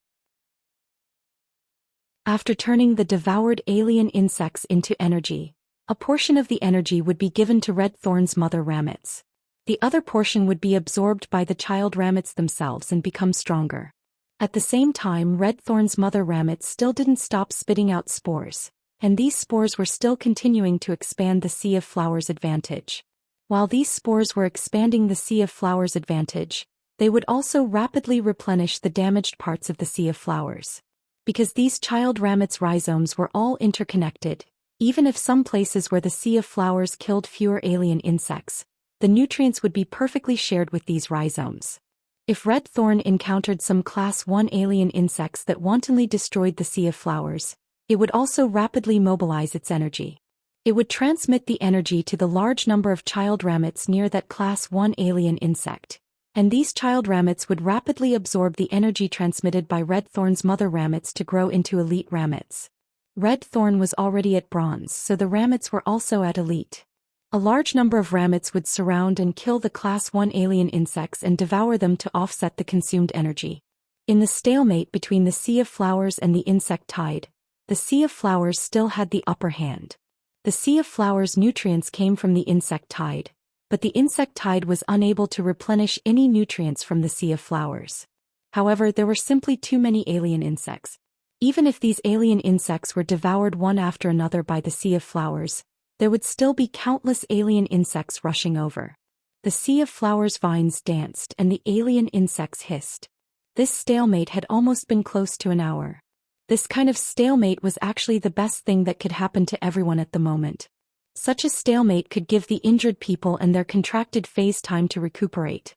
After turning the devoured alien insects into energy, a portion of the energy would be given to red thorn's mother rabbits. The other portion would be absorbed by the child rabbits themselves and become stronger. At the same time, red thorn's mother rabbits still didn't stop spitting out spores, and these spores were still continuing to expand the sea of flowers advantage. While these spores were expanding the sea of flowers advantage, they would also rapidly replenish the damaged parts of the sea of flowers. Because these child rabbits' rhizomes were all interconnected, even if some places where the sea of flowers killed fewer alien insects, the nutrients would be perfectly shared with these rhizomes. If red thorn encountered some class 1 alien insects that wantonly destroyed the sea of flowers, it would also rapidly mobilize its energy. It would transmit the energy to the large number of child rabbits near that class 1 alien insect, and these child rabbits would rapidly absorb the energy transmitted by red thorn's mother rabbits to grow into elite rabbits. Red thorn was already at bronze, so the rabbits were also at elite. A large number of rabbits would surround and kill the class 1 alien insects and devour them to offset the consumed energy. In the stalemate between the sea of flowers and the insect tide, the sea of flowers still had the upper hand. The sea of flowers' nutrients came from the insect tide, but the insect tide was unable to replenish any nutrients from the sea of flowers. However, there were simply too many alien insects. Even if these alien insects were devoured one after another by the sea of flowers, there would still be countless alien insects rushing over. The sea of flowers' vines danced and the alien insects hissed. This stalemate had almost been close to an hour. This kind of stalemate was actually the best thing that could happen to everyone at the moment. Such a stalemate could give the injured people and their contracted phase time to recuperate.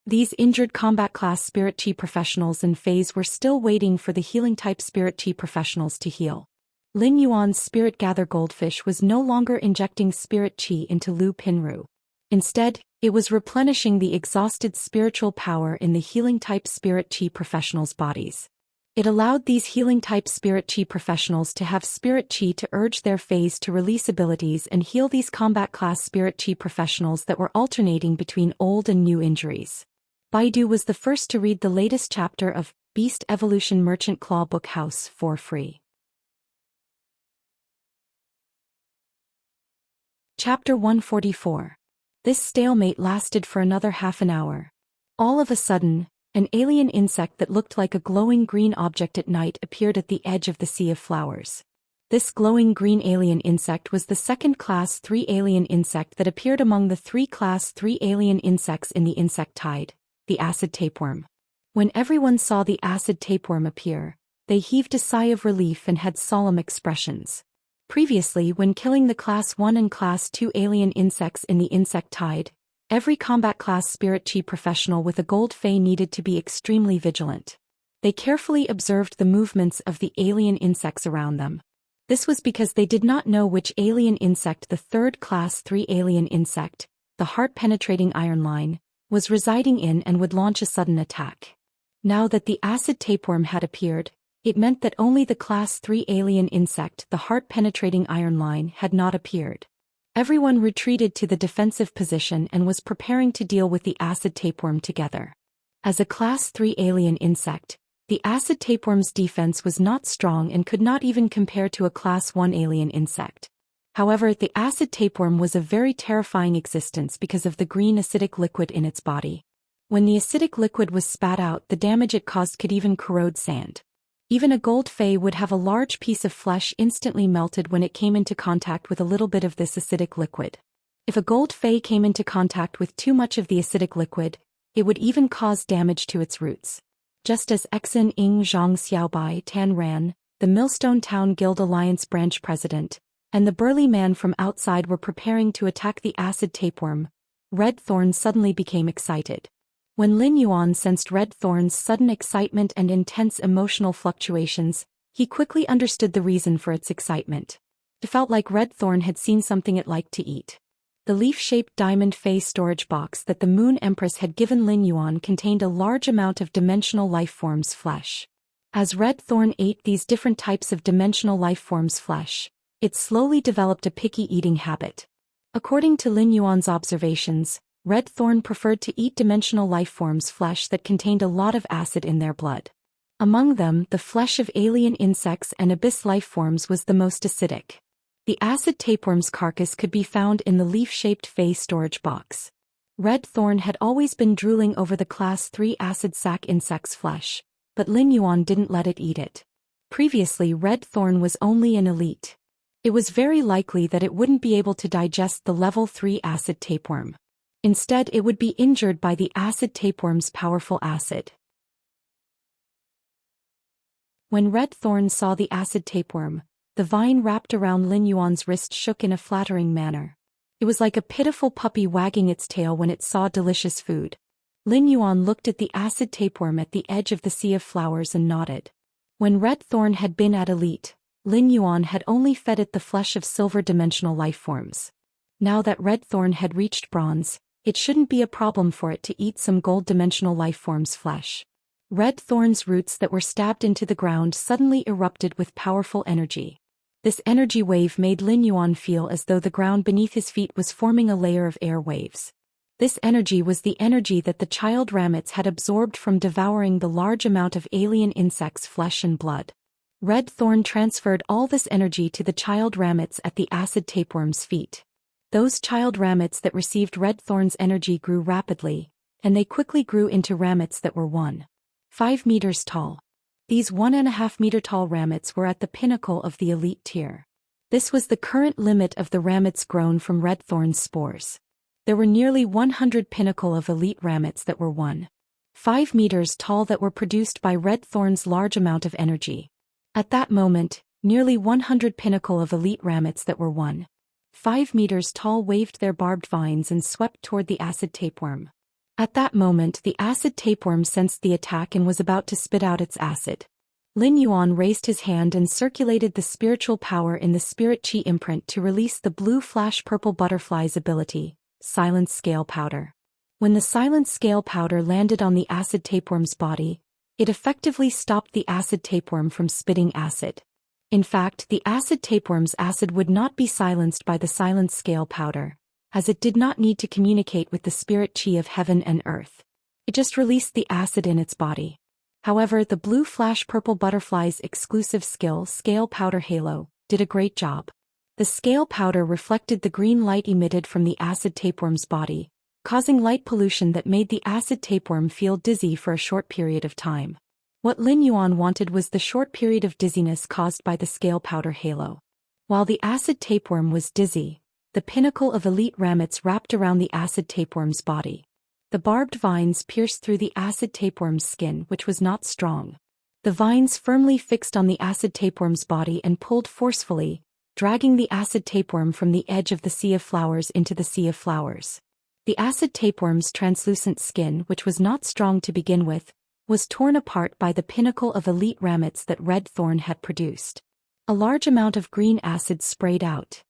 These injured combat class spirit chi professionals in phase were still waiting for the healing type spirit chi professionals to heal. Lin Yuan's spirit gather goldfish was no longer injecting spirit chi into Lu Pinru. Instead, it was replenishing the exhausted spiritual power in the healing type spirit chi professionals' bodies. It allowed these healing type spirit chi professionals to have spirit chi to urge their phase to release abilities and heal these combat class spirit chi professionals that were alternating between old and new injuries. Baidu was the first to read the latest chapter of Beast Evolution Merchant Claw Book House for free. Chapter 144. This stalemate lasted for another half an hour. All of a sudden, an alien insect that looked like a glowing green object at night appeared at the edge of the sea of flowers. This glowing green alien insect was the second Class 3 alien insect that appeared among the 3 Class 3 alien insects in the insect tide, the acid tapeworm. When everyone saw the acid tapeworm appear, they heaved a sigh of relief and had solemn expressions. Previously, when killing the Class 1 and Class 2 alien insects in the insect tide, every combat class spirit chi professional with a gold fey needed to be extremely vigilant. They carefully observed the movements of the alien insects around them. This was because they did not know which alien insect the third Class 3 alien insect, the heart-penetrating iron line, was residing in and would launch a sudden attack. Now that the acid tapeworm had appeared, it meant that only the Class 3 alien insect, the heart-penetrating iron line, had not appeared. Everyone retreated to the defensive position and was preparing to deal with the acid tapeworm together. As a Class 3 alien insect, the acid tapeworm's defense was not strong and could not even compare to a Class 1 alien insect. However, the acid tapeworm was a very terrifying existence because of the green acidic liquid in its body. When the acidic liquid was spat out, the damage it caused could even corrode sand. Even a gold fey would have a large piece of flesh instantly melted when it came into contact with a little bit of this acidic liquid. If a gold fey came into contact with too much of the acidic liquid, it would even cause damage to its roots. Just as Exin Ing Zhang Xiaobai Tan Ran, the Millstone Town Guild Alliance branch president, and the burly man from outside were preparing to attack the acid tapeworm, Red Thorn suddenly became excited. When Lin Yuan sensed Red Thorn's sudden excitement and intense emotional fluctuations, he quickly understood the reason for its excitement. It felt like Red Thorn had seen something it liked to eat. The leaf-shaped diamond phase storage box that the Moon Empress had given Lin Yuan contained a large amount of dimensional life forms' flesh. As Red Thorn ate these different types of dimensional life forms' flesh, it slowly developed a picky eating habit. According to Lin Yuan's observations, Red Thorn preferred to eat dimensional life forms' flesh that contained a lot of acid in their blood. Among them, the flesh of alien insects and abyss life forms was the most acidic. The acid tapeworm's carcass could be found in the leaf-shaped phase storage box. Red Thorn had always been drooling over the Class 3 acid sac insect's flesh, but Lin Yuan didn't let it eat it. Previously, Red Thorn was only an elite. It was very likely that it wouldn't be able to digest the level 3 acid tapeworm. Instead, it would be injured by the acid tapeworm's powerful acid. When Red Thorn saw the acid tapeworm, the vine wrapped around Lin Yuan's wrist shook in a flattering manner. It was like a pitiful puppy wagging its tail when it saw delicious food. Lin Yuan looked at the acid tapeworm at the edge of the sea of flowers and nodded. When Red Thorn had been at elite, Lin Yuan had only fed it the flesh of silver dimensional life forms. Now that Red Thorn had reached bronze, it shouldn't be a problem for it to eat some gold dimensional life forms' flesh. Red Thorn's roots that were stabbed into the ground suddenly erupted with powerful energy. This energy wave made Lin Yuan feel as though the ground beneath his feet was forming a layer of air waves. This energy was the energy that the child rabbits had absorbed from devouring the large amount of alien insects' flesh and blood. Red Thorn transferred all this energy to the child rabbits at the acid tapeworm's feet. Those child rabbits that received Red Thorn's energy grew rapidly, and they quickly grew into rabbits that were 1.5 meters tall. These 1.5 meter tall rabbits were at the pinnacle of the elite tier. This was the current limit of the rabbits grown from Red Thorn's spores. There were nearly 100 pinnacle of elite rabbits that were 1.5 meters tall that were produced by Red Thorn's large amount of energy. At that moment, nearly 100 pinnacle of elite rabbits that were 1.5 meters tall waved their barbed vines and swept toward the acid tapeworm. At that moment the acid tapeworm sensed the attack and was about to spit out its acid. Lin Yuan raised his hand and circulated the spiritual power in the spirit chi imprint to release the blue flash purple butterfly's ability, Silent Scale Powder. When the Silent Scale Powder landed on the acid tapeworm's body, it effectively stopped the acid tapeworm from spitting acid. In fact, the acid tapeworm's acid would not be silenced by the Silent Scale Powder, as it did not need to communicate with the spirit chi of heaven and earth. It just released the acid in its body. However, the blue flash purple butterfly's exclusive skill, Scale Powder Halo, did a great job. The scale powder reflected the green light emitted from the acid tapeworm's body, causing light pollution that made the acid tapeworm feel dizzy for a short period of time. What Lin Yuan wanted was the short period of dizziness caused by the scale powder halo. While the acid tapeworm was dizzy, the pinnacle of elite ramets wrapped around the acid tapeworm's body. The barbed vines pierced through the acid tapeworm's skin, which was not strong. The vines firmly fixed on the acid tapeworm's body and pulled forcefully, dragging the acid tapeworm from the edge of the sea of flowers into the sea of flowers. The acid tapeworm's translucent skin, which was not strong to begin with, was torn apart by the pinnacle of elite ramets that Red Thorn had produced. A large amount of green acid sprayed out.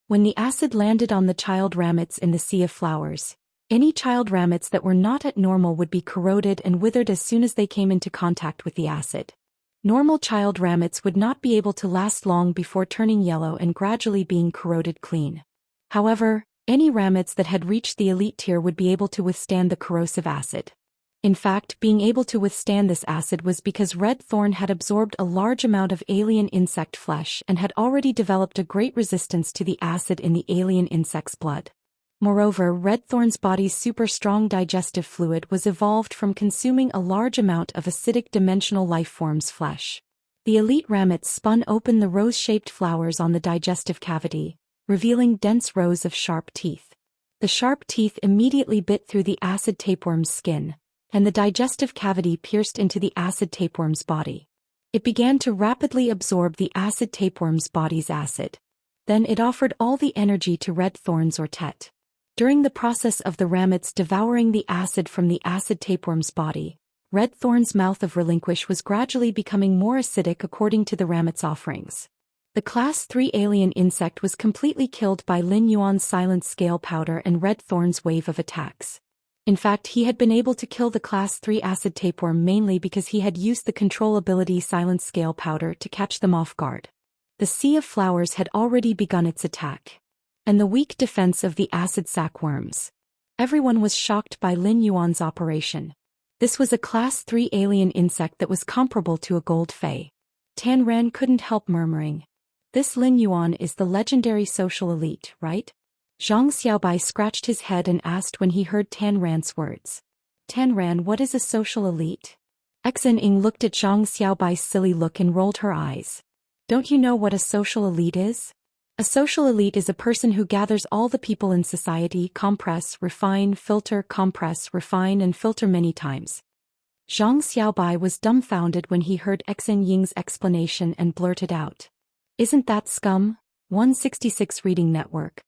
When the acid landed on the child ramets in the sea of flowers, any child ramets that were not at normal would be corroded and withered as soon as they came into contact with the acid. Normal child ramets would not be able to last long before turning yellow and gradually being corroded clean. However, any ramets that had reached the elite tier would be able to withstand the corrosive acid. In fact, being able to withstand this acid was because Red Thorn had absorbed a large amount of alien insect flesh and had already developed a great resistance to the acid in the alien insect's blood. Moreover, Red Thorn's body's super strong digestive fluid was evolved from consuming a large amount of acidic dimensional life form's flesh. The elite ramets spun open the rose-shaped flowers on the digestive cavity, revealing dense rows of sharp teeth. The sharp teeth immediately bit through the acid tapeworm's skin, and the digestive cavity pierced into the acid tapeworm's body. It began to rapidly absorb the acid tapeworm's body's acid. Then it offered all the energy to Red Thorn's ortet. During the process of the ramets devouring the acid from the acid tapeworm's body, Red Thorn's mouth of relinquish was gradually becoming more acidic according to the ramets' offerings. The Class 3 alien insect was completely killed by Lin Yuan's silent scale powder and Red Thorn's wave of attacks. In fact, he had been able to kill the Class 3 acid tapeworm mainly because he had used the control ability Silent Scale Powder to catch them off guard. The Sea of Flowers had already begun its attack. And the weak defense of the acid sac worms. Everyone was shocked by Lin Yuan's operation. This was a Class 3 alien insect that was comparable to a gold fay. Tan Ran couldn't help murmuring. This Lin Yuan is the legendary social elite, right? Zhang Xiaobai scratched his head and asked when he heard Tan Ran's words. Tan Ran, what is a social elite? Xen Ying looked at Zhang Xiaobai's silly look and rolled her eyes. Don't you know what a social elite is? A social elite is a person who gathers all the people in society, compress, refine, filter, compress, refine and filter many times. Zhang Xiaobai was dumbfounded when he heard Xen Ying's explanation and blurted out. Isn't that scum? 166 Reading Network.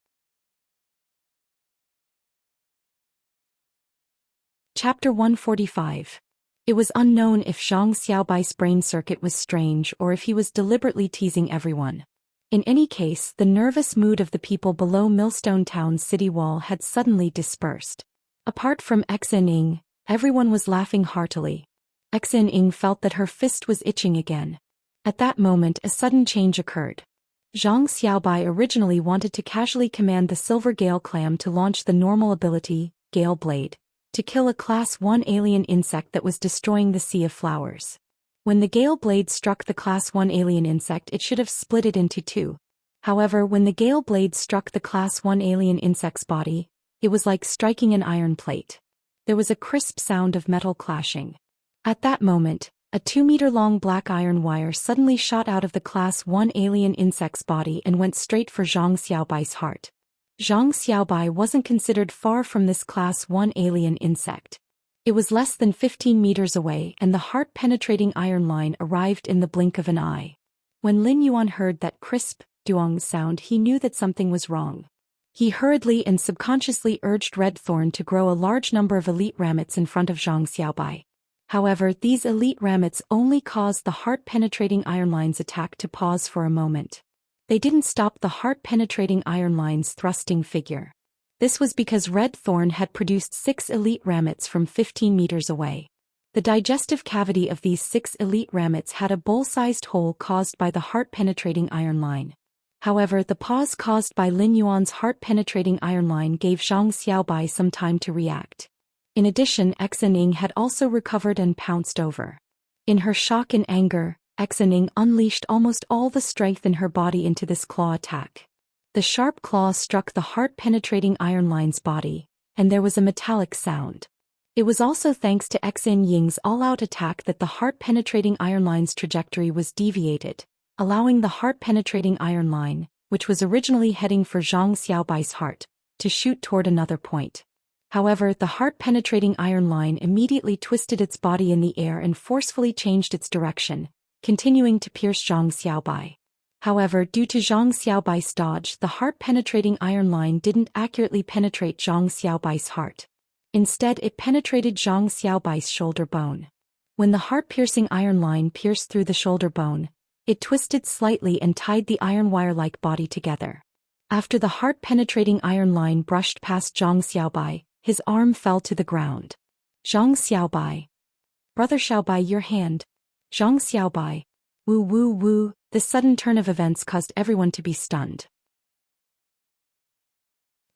Chapter 145. It was unknown if Zhang Xiaobai's brain circuit was strange or if he was deliberately teasing everyone. In any case, the nervous mood of the people below Millstone Town's city wall had suddenly dispersed. Apart from Xen Ying, everyone was laughing heartily. Xen Ying felt that her fist was itching again. At that moment a sudden change occurred. Zhang Xiaobai originally wanted to casually command the Silver Gale Clam to launch the normal ability, Gale Blade, to kill a Class 1 alien insect that was destroying the Sea of Flowers. When the Gale Blade struck the Class 1 alien insect, it should have split it into two. However, when the Gale Blade struck the Class 1 alien insect's body, it was like striking an iron plate. There was a crisp sound of metal clashing. At that moment, a 2-meter-long black iron wire suddenly shot out of the Class 1 alien insect's body and went straight for Zhang Xiaobai's heart. Zhang Xiaobai wasn't considered far from this Class 1 alien insect. It was less than 15 meters away and the heart-penetrating iron line arrived in the blink of an eye. When Lin Yuan heard that crisp, duong sound, he knew that something was wrong. He hurriedly and subconsciously urged Red Thorn to grow a large number of elite ramets in front of Zhang Xiaobai. However, these elite ramets only caused the heart-penetrating iron line's attack to pause for a moment. They didn't stop the heart-penetrating iron line's thrusting figure. This was because Red Thorn had produced 6 elite ramets from 15 meters away. The digestive cavity of these 6 elite ramets had a bowl-sized hole caused by the heart-penetrating iron line. However, the pause caused by Lin Yuan's heart-penetrating iron line gave Zhang Xiaobai some time to react. In addition, Xianxia had also recovered and pounced over. In her shock and anger, Xianxia unleashed almost all the strength in her body into this claw attack. The sharp claw struck the heart-penetrating iron line's body, and there was a metallic sound. It was also thanks to Xianxia's all-out attack that the heart-penetrating iron line's trajectory was deviated, allowing the heart-penetrating iron line, which was originally heading for Zhang Xiaobai's heart, to shoot toward another point. However, the heart-penetrating iron line immediately twisted its body in the air and forcefully changed its direction, continuing to pierce Zhang Xiaobai. However, due to Zhang Xiaobai's dodge, the heart-penetrating iron line didn't accurately penetrate Zhang Xiaobai's heart. Instead, it penetrated Zhang Xiaobai's shoulder bone. When the heart-piercing iron line pierced through the shoulder bone, it twisted slightly and tied the iron wire-like body together. After the heart-penetrating iron line brushed past Zhang Xiaobai, his arm fell to the ground. Zhang Xiaobai. Brother Xiaobai, your hand. Zhang Xiaobai. Woo woo woo. This sudden turn of events caused everyone to be stunned.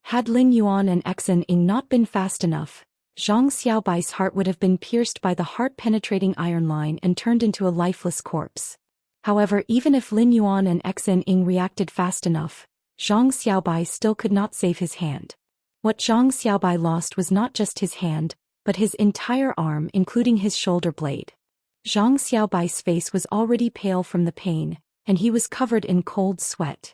Had Lin Yuan and Xianxia not been fast enough, Zhang Xiaobai's heart would have been pierced by the heart-penetrating iron line and turned into a lifeless corpse. However, even if Lin Yuan and Xianxia reacted fast enough, Zhang Xiaobai still could not save his hand. What Zhang Xiaobai lost was not just his hand, but his entire arm, including his shoulder blade. Zhang Xiaobai's face was already pale from the pain, and he was covered in cold sweat.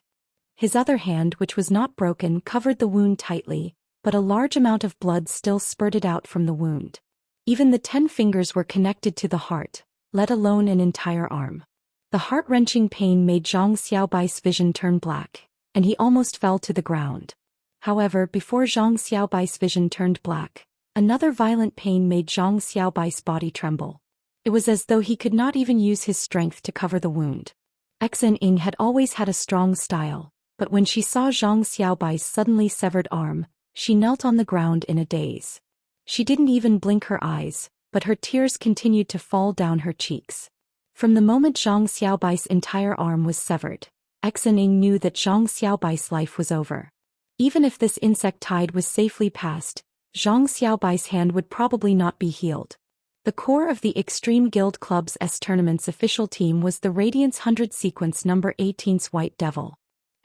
His other hand, which was not broken, covered the wound tightly, but a large amount of blood still spurted out from the wound. Even the 10 fingers were connected to the heart, let alone an entire arm. The heart-wrenching pain made Zhang Xiaobai's vision turn black, and he almost fell to the ground. However, before Zhang Xiaobai's vision turned black, another violent pain made Zhang Xiaobai's body tremble. It was as though he could not even use his strength to cover the wound. Xianxia had always had a strong style, but when she saw Zhang Xiaobai's suddenly severed arm, she knelt on the ground in a daze. She didn't even blink her eyes, but her tears continued to fall down her cheeks. From the moment Zhang Xiaobai's entire arm was severed, Xianxia knew that Zhang Xiaobai's life was over. Even if this insect tide was safely passed, Zhang Xiaobai's hand would probably not be healed. The core of the Extreme Guild Club's tournament's official team was the Radiance 100 Sequence number 18's White Devil.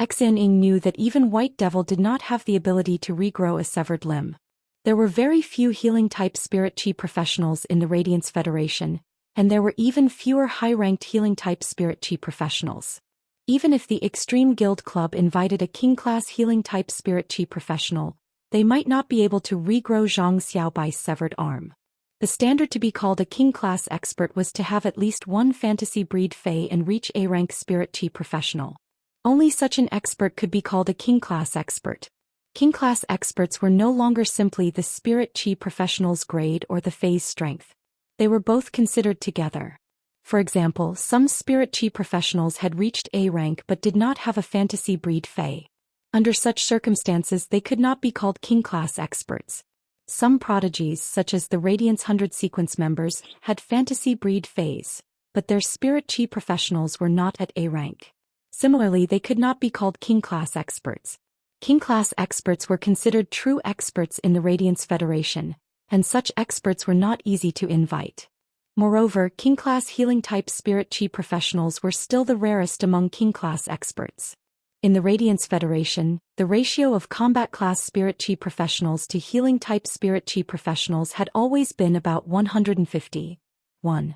Xianxia knew that even White Devil did not have the ability to regrow a severed limb. There were very few healing-type Spirit Chi professionals in the Radiance Federation, and there were even fewer high-ranked healing-type Spirit Chi professionals. Even if the Extreme Guild Club invited a King-class healing-type Spirit Chi professional, they might not be able to regrow Zhang Xiaobai's severed arm. The standard to be called a King-class expert was to have at least one fantasy breed Fey and reach A-rank Spirit Chi professional. Only such an expert could be called a King-class expert. King-class experts were no longer simply the Spirit Chi professional's grade or the Fey's strength. They were both considered together. For example, some Spirit Chi professionals had reached A rank but did not have a fantasy breed Fey. Under such circumstances they could not be called King-class experts. Some prodigies, such as the Radiance 100 Sequence members, had fantasy breed Feys, but their Spirit Chi professionals were not at A rank. Similarly, they could not be called King-class experts. King-class experts were considered true experts in the Radiance Federation, and such experts were not easy to invite. Moreover, King-class healing-type Spirit Chi professionals were still the rarest among King-class experts. In the Radiance Federation, the ratio of combat-class Spirit Chi professionals to healing-type Spirit Chi professionals had always been about 150:1.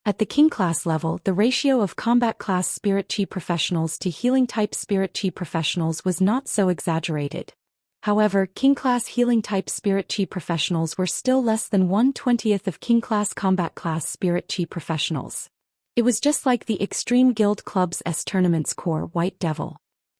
At the King-class level, the ratio of combat-class Spirit Chi professionals to healing-type Spirit Chi professionals was not so exaggerated. However, King-class healing-type Spirit Chi professionals were still less than 1/20th of King-class combat-class Spirit Chi professionals. It was just like the Extreme Guild Club's tournament's core White Devil.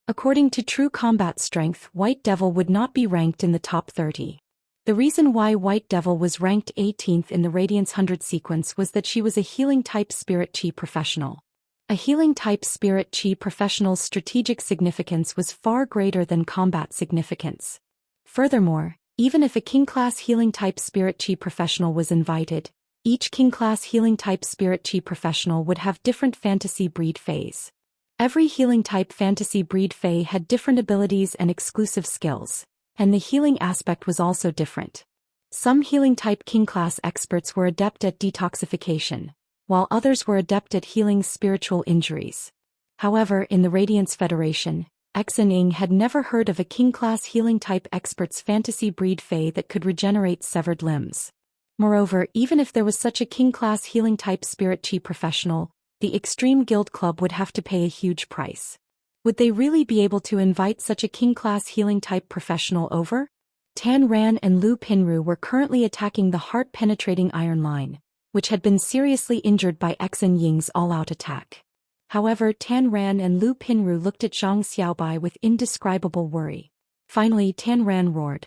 According to true combat strength, White Devil would not be ranked in the top 30. The reason why White Devil was ranked 18th in the Radiance 100 sequence was that she was a healing-type spirit chi professional. A healing-type spirit chi professional's strategic significance was far greater than combat significance. Furthermore, even if a king-class healing-type spirit chi professional was invited, each king-class healing-type spirit chi professional would have different fantasy breed fays. Every healing-type fantasy breed fay had different abilities and exclusive skills, and the healing aspect was also different. Some healing-type king-class experts were adept at detoxification, while others were adept at healing spiritual injuries. However, in the Radiance Federation, Xianxia had never heard of a king-class healing-type expert's fantasy breed fay that could regenerate severed limbs. Moreover, even if there was such a king-class healing-type spirit chi professional, the Extreme Guild Club would have to pay a huge price. Would they really be able to invite such a king-class healing-type professional over? Tan Ran and Lu Pinru were currently attacking the heart-penetrating iron line, which had been seriously injured by Xianxia's all-out attack. However, Tan Ran and Lu Pinru looked at Zhang Xiaobai with indescribable worry. Finally, Tan Ran roared.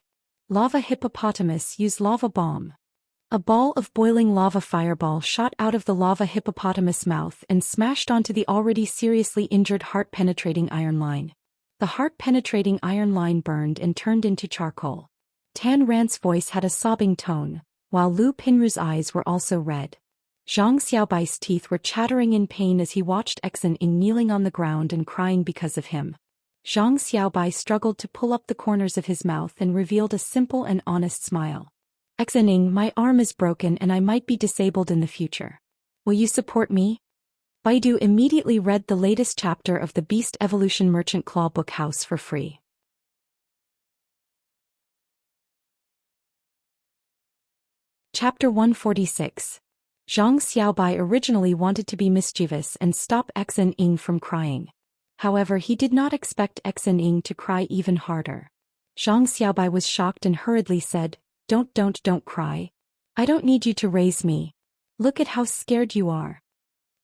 Lava hippopotamus, use lava bomb. A ball of boiling lava fireball shot out of the lava hippopotamus mouth and smashed onto the already seriously injured heart-penetrating iron line. The heart-penetrating iron line burned and turned into charcoal. Tan Ran's voice had a sobbing tone, while Lu Pinru's eyes were also red. Zhang Xiaobai's teeth were chattering in pain as he watched Xianxia kneeling on the ground and crying because of him. Zhang Xiaobai struggled to pull up the corners of his mouth and revealed a simple and honest smile. Xianxia, my arm is broken and I might be disabled in the future. Will you support me? Baidu immediately read the latest chapter of the Beast Evolution Merchant Claw Book House for free. Chapter 146. Zhang Xiaobai originally wanted to be mischievous and stop Xianxia from crying. However, he did not expect Xianxia to cry even harder. Zhang Xiaobai was shocked and hurriedly said, Don't cry. I don't need you to raise me. Look at how scared you are.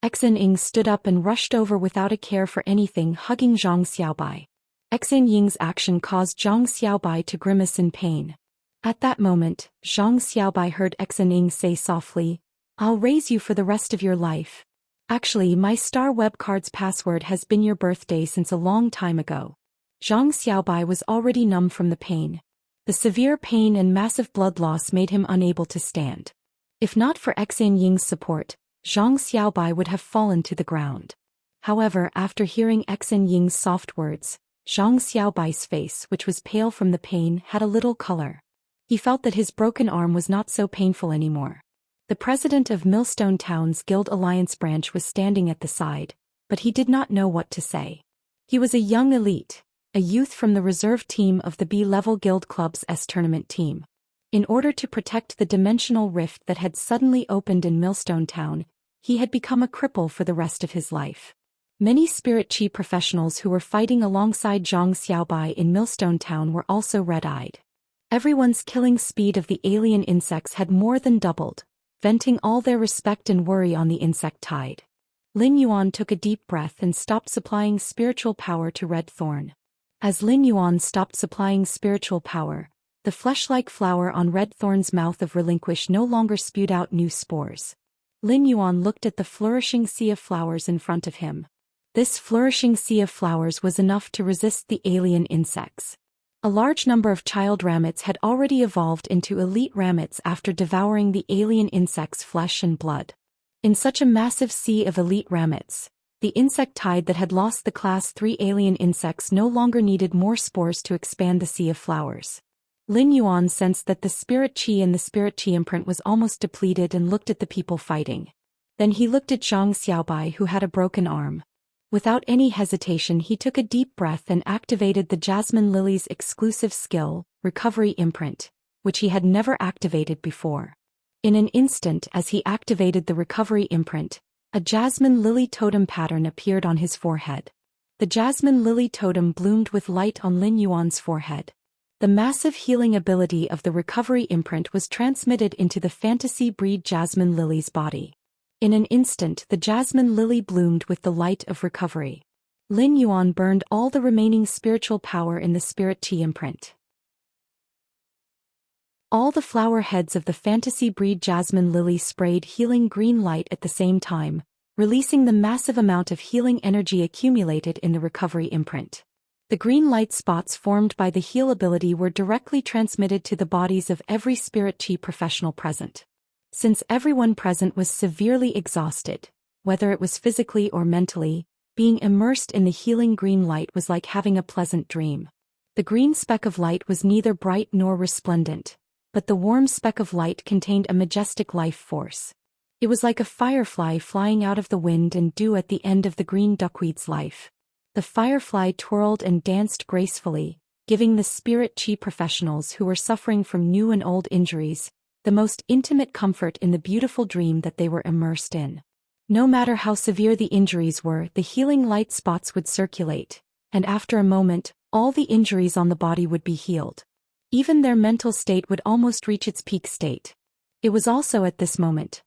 Xianxia stood up and rushed over without a care for anything, hugging Zhang Xiaobai. Xianxia's action caused Zhang Xiaobai to grimace in pain. At that moment, Zhang Xiaobai heard Xianxia say softly, I'll raise you for the rest of your life. Actually, my Star Web Card's password has been your birthday since a long time ago. Zhang Xiaobai was already numb from the pain. The severe pain and massive blood loss made him unable to stand. If not for Xianxia's support, Zhang Xiaobai would have fallen to the ground. However, after hearing Xianxia's soft words, Zhang Xiaobai's face, which was pale from the pain, had a little color. He felt that his broken arm was not so painful anymore. The president of Millstone Town's Guild Alliance branch was standing at the side, but he did not know what to say. He was a young elite, a youth from the reserve team of the B-level Guild Club's S-tournament team. In order to protect the dimensional rift that had suddenly opened in Millstone Town, he had become a cripple for the rest of his life. Many spirit chi professionals who were fighting alongside Zhang Xiaobai in Millstone Town were also red-eyed. Everyone's killing speed of the alien insects had more than doubled, venting all their respect and worry on the insect tide. Lin Yuan took a deep breath and stopped supplying spiritual power to Red Thorn. As Lin Yuan stopped supplying spiritual power, the flesh-like flower on Red Thorn's mouth of Relinquish no longer spewed out new spores. Lin Yuan looked at the flourishing sea of flowers in front of him. This flourishing sea of flowers was enough to resist the alien insects. A large number of child ramets had already evolved into elite ramets after devouring the alien insects' flesh and blood. In such a massive sea of elite ramets, the insect tide that had lost the Class 3 alien insects no longer needed more spores to expand the sea of flowers. Lin Yuan sensed that the spirit chi and the spirit chi imprint was almost depleted and looked at the people fighting. Then he looked at Zhang Xiaobai, who had a broken arm. Without any hesitation, he took a deep breath and activated the Jasmine Lily's exclusive skill, Recovery Imprint, which he had never activated before. In an instant, as he activated the Recovery Imprint, a Jasmine Lily totem pattern appeared on his forehead. The Jasmine Lily totem bloomed with light on Lin Yuan's forehead. The massive healing ability of the Recovery Imprint was transmitted into the fantasy breed Jasmine Lily's body. In an instant, the Jasmine Lily bloomed with the light of recovery. Lin Yuan burned all the remaining spiritual power in the spirit chi imprint. All the flower heads of the fantasy breed jasmine lily sprayed healing green light at the same time, releasing the massive amount of healing energy accumulated in the recovery imprint. The green light spots formed by the heal ability were directly transmitted to the bodies of every spirit chi professional present. Since everyone present was severely exhausted, whether it was physically or mentally, being immersed in the healing green light was like having a pleasant dream. The green speck of light was neither bright nor resplendent, but the warm speck of light contained a majestic life force. It was like a firefly flying out of the wind and dew at the end of the green duckweed's life. The firefly twirled and danced gracefully, giving the spirit chi professionals who were suffering from new and old injuries the most intimate comfort in the beautiful dream that they were immersed in. No matter how severe the injuries were, the healing light spots would circulate, and after a moment, all the injuries on the body would be healed. Even their mental state would almost reach its peak state. It was also at this moment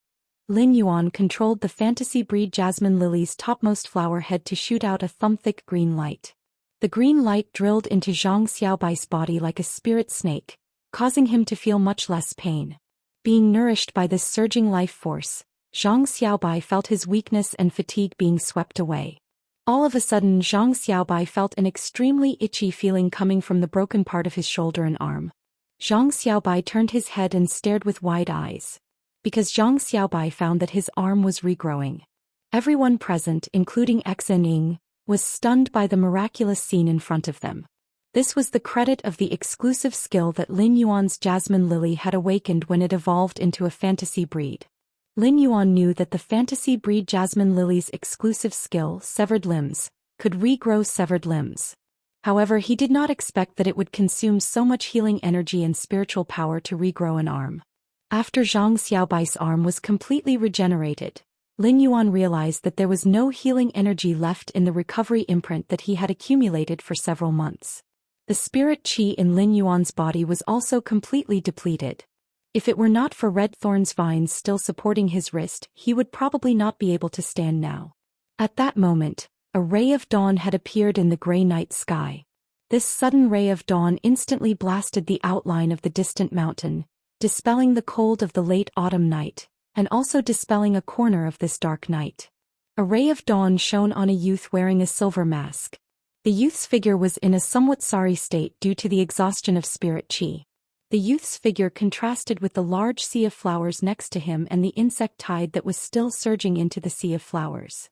Lin Yuan controlled the fantasy breed jasmine lily's topmost flower head to shoot out a thumb-thick green light. The green light drilled into Zhang Xiaobai's body like a spirit snake, causing him to feel much less pain. Being nourished by this surging life force, Zhang Xiaobai felt his weakness and fatigue being swept away. All of a sudden Zhang Xiaobai felt an extremely itchy feeling coming from the broken part of his shoulder and arm. Zhang Xiaobai turned his head and stared with wide eyes, because Zhang Xiaobai found that his arm was regrowing. Everyone present, including Xen Ying, was stunned by the miraculous scene in front of them. This was the credit of the exclusive skill that Lin Yuan's jasmine lily had awakened when it evolved into a fantasy breed. Lin Yuan knew that the fantasy breed jasmine lily's exclusive skill, severed limbs, could regrow severed limbs. However, he did not expect that it would consume so much healing energy and spiritual power to regrow an arm. After Zhang Xiaobai's arm was completely regenerated, Lin Yuan realized that there was no healing energy left in the recovery imprint that he had accumulated for several months. The spirit chi in Lin Yuan's body was also completely depleted. If it were not for red thorn's vines still supporting his wrist, he would probably not be able to stand now. At that moment, a ray of dawn had appeared in the gray night sky. This sudden ray of dawn instantly blasted the outline of the distant mountain, dispelling the cold of the late autumn night, and also dispelling a corner of this dark night. A ray of dawn shone on a youth wearing a silver mask. The youth's figure was in a somewhat sorry state due to the exhaustion of spirit chi. The youth's figure contrasted with the large sea of flowers next to him and the insect tide that was still surging into the sea of flowers.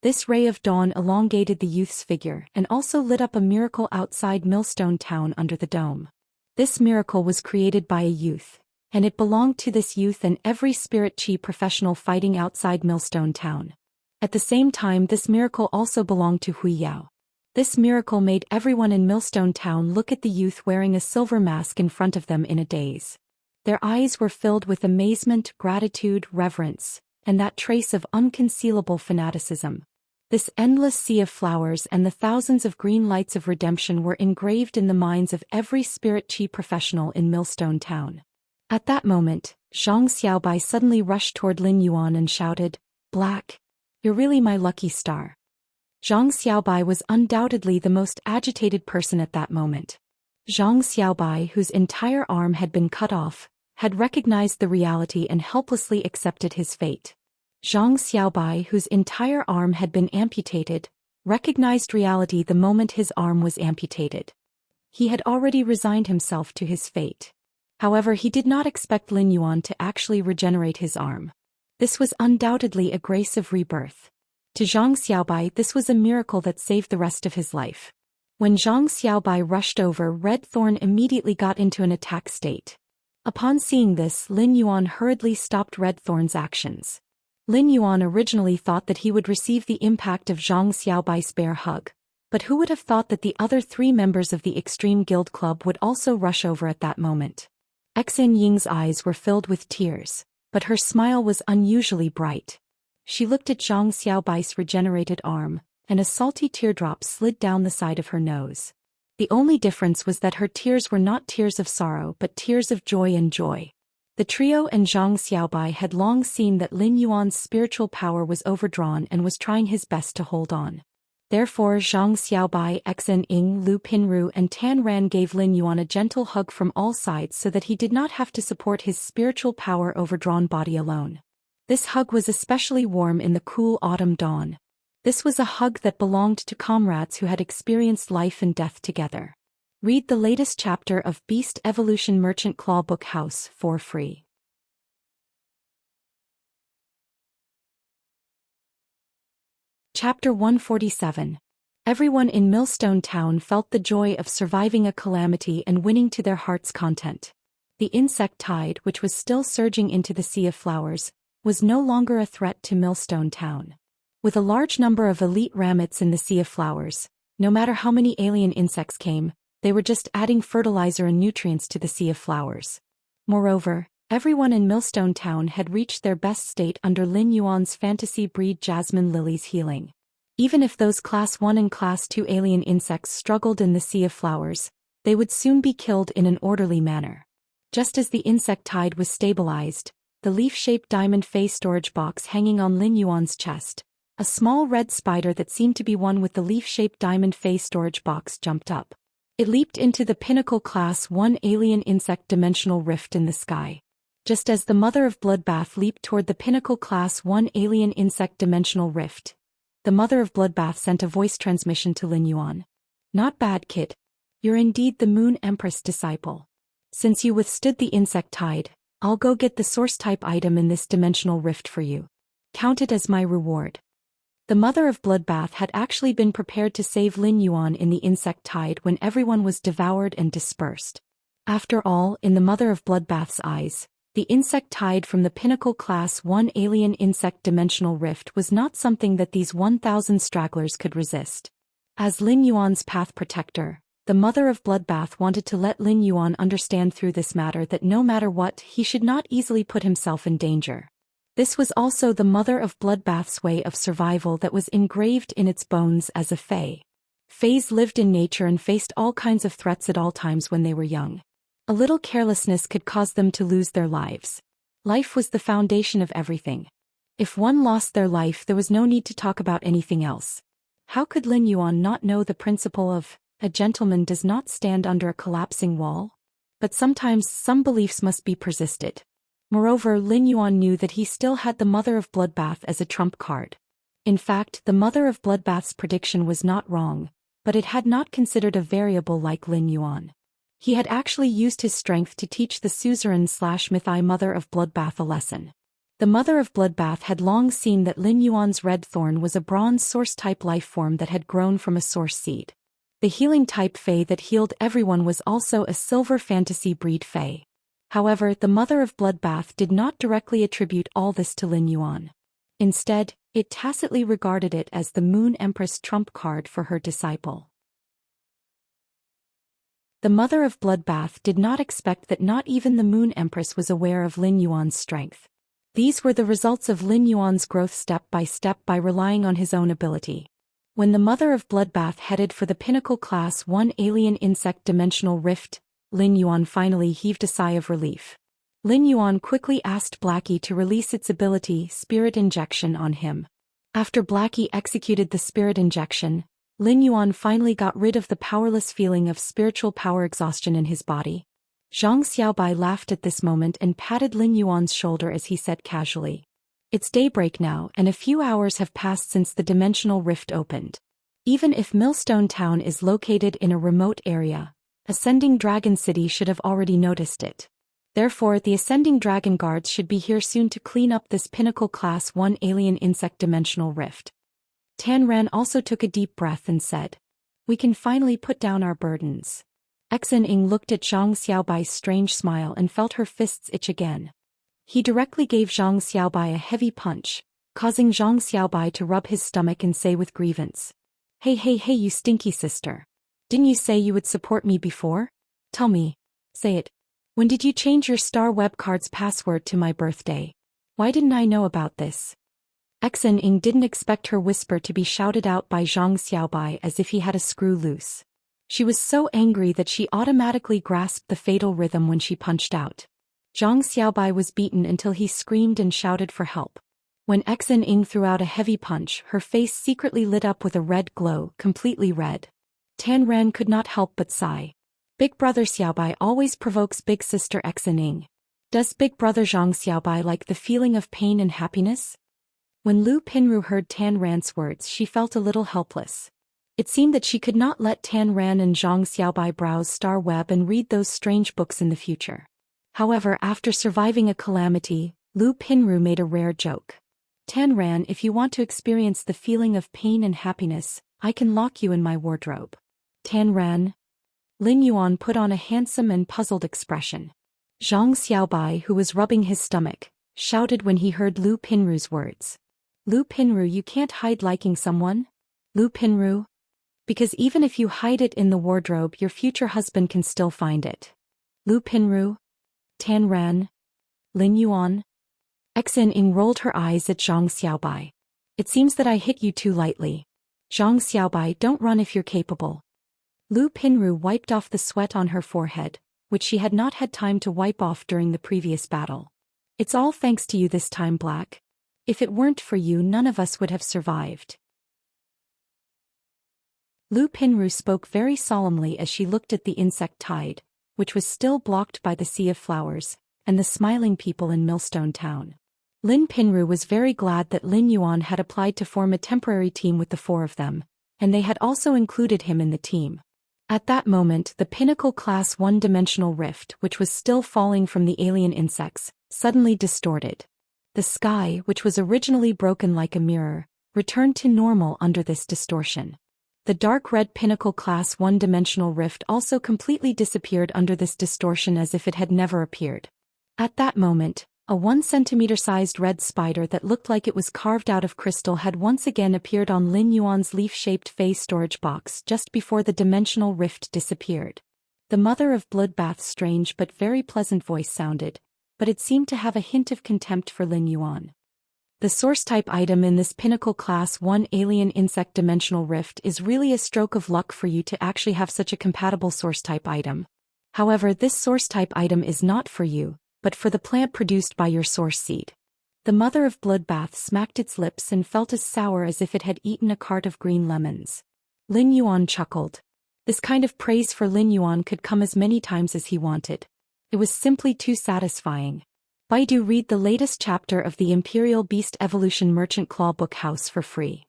This ray of dawn elongated the youth's figure and also lit up a miracle outside Millstone Town under the dome. This miracle was created by a youth, and it belonged to this youth and every spirit chi professional fighting outside Millstone Town. At the same time, this miracle also belonged to Hui Yao. This miracle made everyone in Millstone Town look at the youth wearing a silver mask in front of them in a daze. Their eyes were filled with amazement, gratitude, reverence, and that trace of unconcealable fanaticism. This endless sea of flowers and the thousands of green lights of redemption were engraved in the minds of every spirit chi professional in Millstone Town. At that moment, Zhang Xiaobai suddenly rushed toward Lin Yuan and shouted, "Black! You're really my lucky star." Zhang Xiaobai was undoubtedly the most agitated person at that moment. Zhang Xiaobai, whose entire arm had been cut off, had recognized the reality and helplessly accepted his fate. Zhang Xiaobai, whose entire arm had been amputated, recognized reality the moment his arm was amputated. He had already resigned himself to his fate. However, he did not expect Lin Yuan to actually regenerate his arm. This was undoubtedly a grace of rebirth. To Zhang Xiaobai, this was a miracle that saved the rest of his life. When Zhang Xiaobai rushed over, Red Thorn immediately got into an attack state. Upon seeing this, Lin Yuan hurriedly stopped Red Thorn's actions. Lin Yuan originally thought that he would receive the impact of Zhang Xiaobai's bear hug, but who would have thought that the other 3 members of the Extreme Guild Club would also rush over at that moment. Xen Ying's eyes were filled with tears, but her smile was unusually bright. She looked at Zhang Xiaobai's regenerated arm, and a salty teardrop slid down the side of her nose. The only difference was that her tears were not tears of sorrow but tears of joy and joy. The trio and Zhang Xiaobai had long seen that Lin Yuan's spiritual power was overdrawn and was trying his best to hold on. Therefore Zhang Xiaobai, Xen Ying, Lu Pinru and Tan Ran gave Lin Yuan a gentle hug from all sides so that he did not have to support his spiritual power overdrawn body alone. This hug was especially warm in the cool autumn dawn. This was a hug that belonged to comrades who had experienced life and death together. Read the latest chapter of Beast Evolution Merchant Claw Book House for free. Chapter 147. Everyone in Millstone Town felt the joy of surviving a calamity and winning to their heart's content. The insect tide, which was still surging into the Sea of Flowers, was no longer a threat to Millstone Town. With a large number of elite ramets in the Sea of Flowers, no matter how many alien insects came, they were just adding fertilizer and nutrients to the Sea of Flowers. Moreover, everyone in Millstone Town had reached their best state under Lin Yuan's fantasy breed Jasmine Lily's healing. Even if those Class 1 and Class 2 alien insects struggled in the Sea of Flowers, they would soon be killed in an orderly manner. Just as the insect tide was stabilized, the leaf-shaped diamond face storage box hanging on Lin Yuan's chest, a small red spider that seemed to be one with the leaf-shaped diamond face storage box jumped up. It leaped into the pinnacle Class 1 alien insect dimensional rift in the sky. Just as the Mother of Bloodbath leaped toward the pinnacle Class 1 alien insect dimensional rift, the Mother of Bloodbath sent a voice transmission to Lin Yuan. "Not bad, kid. You're indeed the Moon Empress disciple. Since you withstood the insect tide, I'll go get the source-type item in this dimensional rift for you. Count it as my reward." The Mother of Bloodbath had actually been prepared to save Lin Yuan in the insect tide when everyone was devoured and dispersed. After all, in the Mother of Bloodbath's eyes, the insect tide from the pinnacle Class 1 alien insect dimensional rift was not something that these 1,000 stragglers could resist. As Lin Yuan's path protector, the Mother of Bloodbath wanted to let Lin Yuan understand through this matter that no matter what, he should not easily put himself in danger. This was also the Mother of Bloodbath's way of survival that was engraved in its bones as a fae. Faes lived in nature and faced all kinds of threats at all times when they were young. A little carelessness could cause them to lose their lives. Life was the foundation of everything. If one lost their life, there was no need to talk about anything else. How could Lin Yuan not know the principle of, a gentleman does not stand under a collapsing wall? But sometimes some beliefs must be persisted. Moreover, Lin Yuan knew that he still had the Mother of Bloodbath as a trump card. In fact, the Mother of Bloodbath's prediction was not wrong, but it had not considered a variable like Lin Yuan. He had actually used his strength to teach the suzerain/mythi Mother of Bloodbath a lesson. The Mother of Bloodbath had long seen that Lin Yuan's red thorn was a bronze source-type life form that had grown from a source seed. The healing-type fae that healed everyone was also a silver fantasy breed fae. However, the Mother of Bloodbath did not directly attribute all this to Lin Yuan. Instead, it tacitly regarded it as the Moon Empress trump card for her disciple. The Mother of Bloodbath did not expect that not even the Moon Empress was aware of Lin Yuan's strength. These were the results of Lin Yuan's growth step by relying on his own ability. When the Mother of Bloodbath headed for the pinnacle Class 1 alien insect dimensional rift, Lin Yuan finally heaved a sigh of relief. Lin Yuan quickly asked Blackie to release its ability, Spirit Injection, on him. After Blackie executed the Spirit Injection, Lin Yuan finally got rid of the powerless feeling of spiritual power exhaustion in his body. Zhang Xiaobai laughed at this moment and patted Lin Yuan's shoulder as he said casually, "It's daybreak now, and a few hours have passed since the dimensional rift opened. Even if Millstone Town is located in a remote area, Ascending Dragon City should have already noticed it. Therefore, the Ascending Dragon Guards should be here soon to clean up this pinnacle Class 1 alien insect dimensional rift." Tan Ran also took a deep breath and said, "We can finally put down our burdens." Xen Ying looked at Zhang Xiaobai's strange smile and felt her fists itch again. He directly gave Zhang Xiaobai a heavy punch, causing Zhang Xiaobai to rub his stomach and say with grievance, Hey, you stinky sister. Didn't you say you would support me before? Tell me. Say it. When did you change your Star Web Cards password to my birthday? Why didn't I know about this?" Xen Ying didn't expect her whisper to be shouted out by Zhang Xiaobai as if he had a screw loose. She was so angry that she automatically grasped the fatal rhythm when she punched out. Zhang Xiaobai was beaten until he screamed and shouted for help. When Xin Ying threw out a heavy punch, her face secretly lit up with a red glow, completely red. Tan Ran could not help but sigh. Big brother Xiaobai always provokes big sister Xin Ying. Does big brother Zhang Xiaobai like the feeling of pain and happiness? When Lu Pinru heard Tan Ran's words, she felt a little helpless. It seemed that she could not let Tan Ran and Zhang Xiaobai browse Star Web and read those strange books in the future. However, after surviving a calamity, Lu Pinru made a rare joke. Tan Ran, if you want to experience the feeling of pain and happiness, I can lock you in my wardrobe. Tan Ran? Lin Yuan put on a handsome and puzzled expression. Zhang Xiaobai, who was rubbing his stomach, shouted when he heard Lu Pinru's words. Lu Pinru, you can't hide liking someone? Lu Pinru? Because even if you hide it in the wardrobe, your future husband can still find it. Lu Pinru? Tan Ran? Lin Yuan? Xin Ying rolled her eyes at Zhang Xiaobai. It seems that I hit you too lightly. Zhang Xiaobai, don't run if you're capable. Lu Pinru wiped off the sweat on her forehead, which she had not had time to wipe off during the previous battle. It's all thanks to you this time, Black. If it weren't for you, none of us would have survived. Lu Pinru spoke very solemnly as she looked at the insect tide, which was still blocked by the sea of flowers, and the smiling people in Millstone Town. Lin Pinru was very glad that Lin Yuan had applied to form a temporary team with the four of them, and they had also included him in the team. At that moment, the pinnacle class one-dimensional rift, which was still falling from the alien insects, suddenly distorted. The sky, which was originally broken like a mirror, returned to normal under this distortion. The dark red pinnacle class one-dimensional rift also completely disappeared under this distortion as if it had never appeared. At that moment, a 1 centimeter-sized red spider that looked like it was carved out of crystal had once again appeared on Lin Yuan's leaf-shaped phase storage box just before the dimensional rift disappeared. The mother of Bloodbath's strange but very pleasant voice sounded, but it seemed to have a hint of contempt for Lin Yuan. The source-type item in this Pinnacle Class 1 Alien Insect Dimensional Rift is really a stroke of luck for you to actually have such a compatible source-type item. However, this source-type item is not for you, but for the plant produced by your source seed. The mother of Bloodbath smacked its lips and felt as sour as if it had eaten a cart of green lemons. Lin Yuan chuckled. This kind of praise for Lin Yuan could come as many times as he wanted. It was simply too satisfying. Baidu, read the latest chapter of the Imperial Beast Evolution Merchant Claw Book House for free.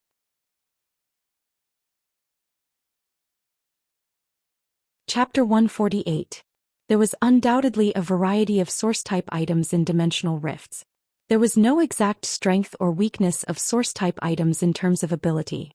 Chapter 148. There was undoubtedly a variety of source-type items in dimensional rifts. There was no exact strength or weakness of source-type items in terms of ability.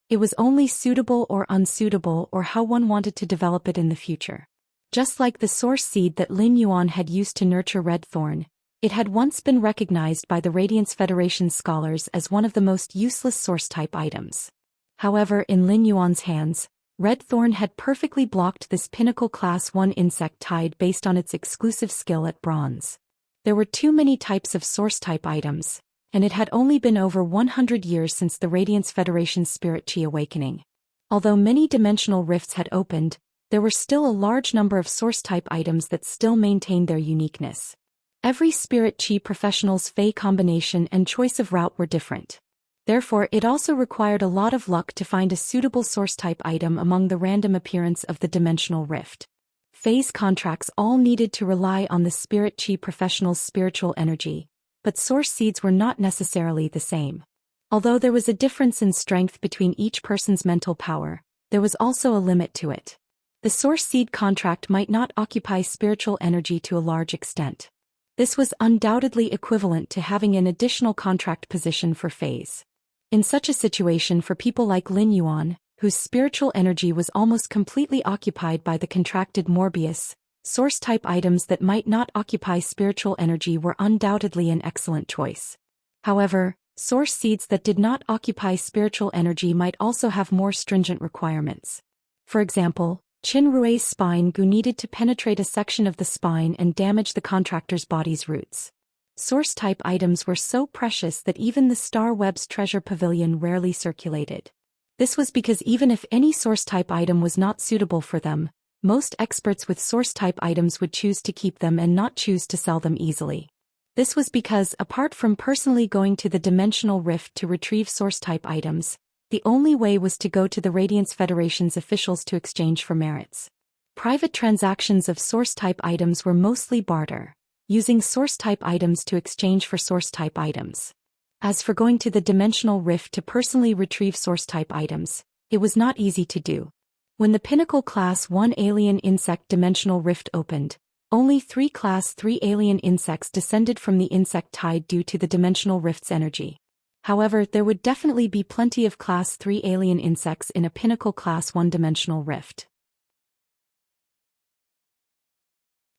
It was only suitable or unsuitable or how one wanted to develop it in the future. Just like the source seed that Lin Yuan had used to nurture Red Thorn, it had once been recognized by the Radiance Federation scholars as one of the most useless source-type items. However, in Lin Yuan's hands, Red Thorn had perfectly blocked this Pinnacle Class 1 insect tide based on its exclusive skill at bronze. There were too many types of source-type items, and it had only been over 100 years since the Radiance Federation's Spirit Chi awakening. Although many dimensional rifts had opened, there were still a large number of source-type items that still maintained their uniqueness. Every Spirit Chi professional's Fey combination and choice of route were different. Therefore, it also required a lot of luck to find a suitable source-type item among the random appearance of the dimensional rift. Phase contracts all needed to rely on the Spirit Chi professional's spiritual energy, but source seeds were not necessarily the same. Although there was a difference in strength between each person's mental power, there was also a limit to it. The source seed contract might not occupy spiritual energy to a large extent. This was undoubtedly equivalent to having an additional contract position for phase. In such a situation, for people like Lin Yuan, whose spiritual energy was almost completely occupied by the contracted Morbius, source-type items that might not occupy spiritual energy were undoubtedly an excellent choice. However, source seeds that did not occupy spiritual energy might also have more stringent requirements. For example, Qin Rui's spine goo needed to penetrate a section of the spine and damage the contractor's body's roots. Source-type items were so precious that even the Star Web's treasure pavilion rarely circulated. This was because even if any source-type item was not suitable for them, most experts with source-type items would choose to keep them and not choose to sell them easily. This was because, apart from personally going to the Dimensional Rift to retrieve source-type items, the only way was to go to the Radiance Federation's officials to exchange for merits. Private transactions of source-type items were mostly barter, using source-type items to exchange for source-type items. As for going to the Dimensional Rift to personally retrieve source-type items, it was not easy to do. When the Pinnacle Class 1 Alien Insect Dimensional Rift opened, only 3 Class 3 alien insects descended from the insect tide due to the Dimensional Rift's energy. However, there would definitely be plenty of Class 3 alien insects in a Pinnacle Class 1 Dimensional Rift.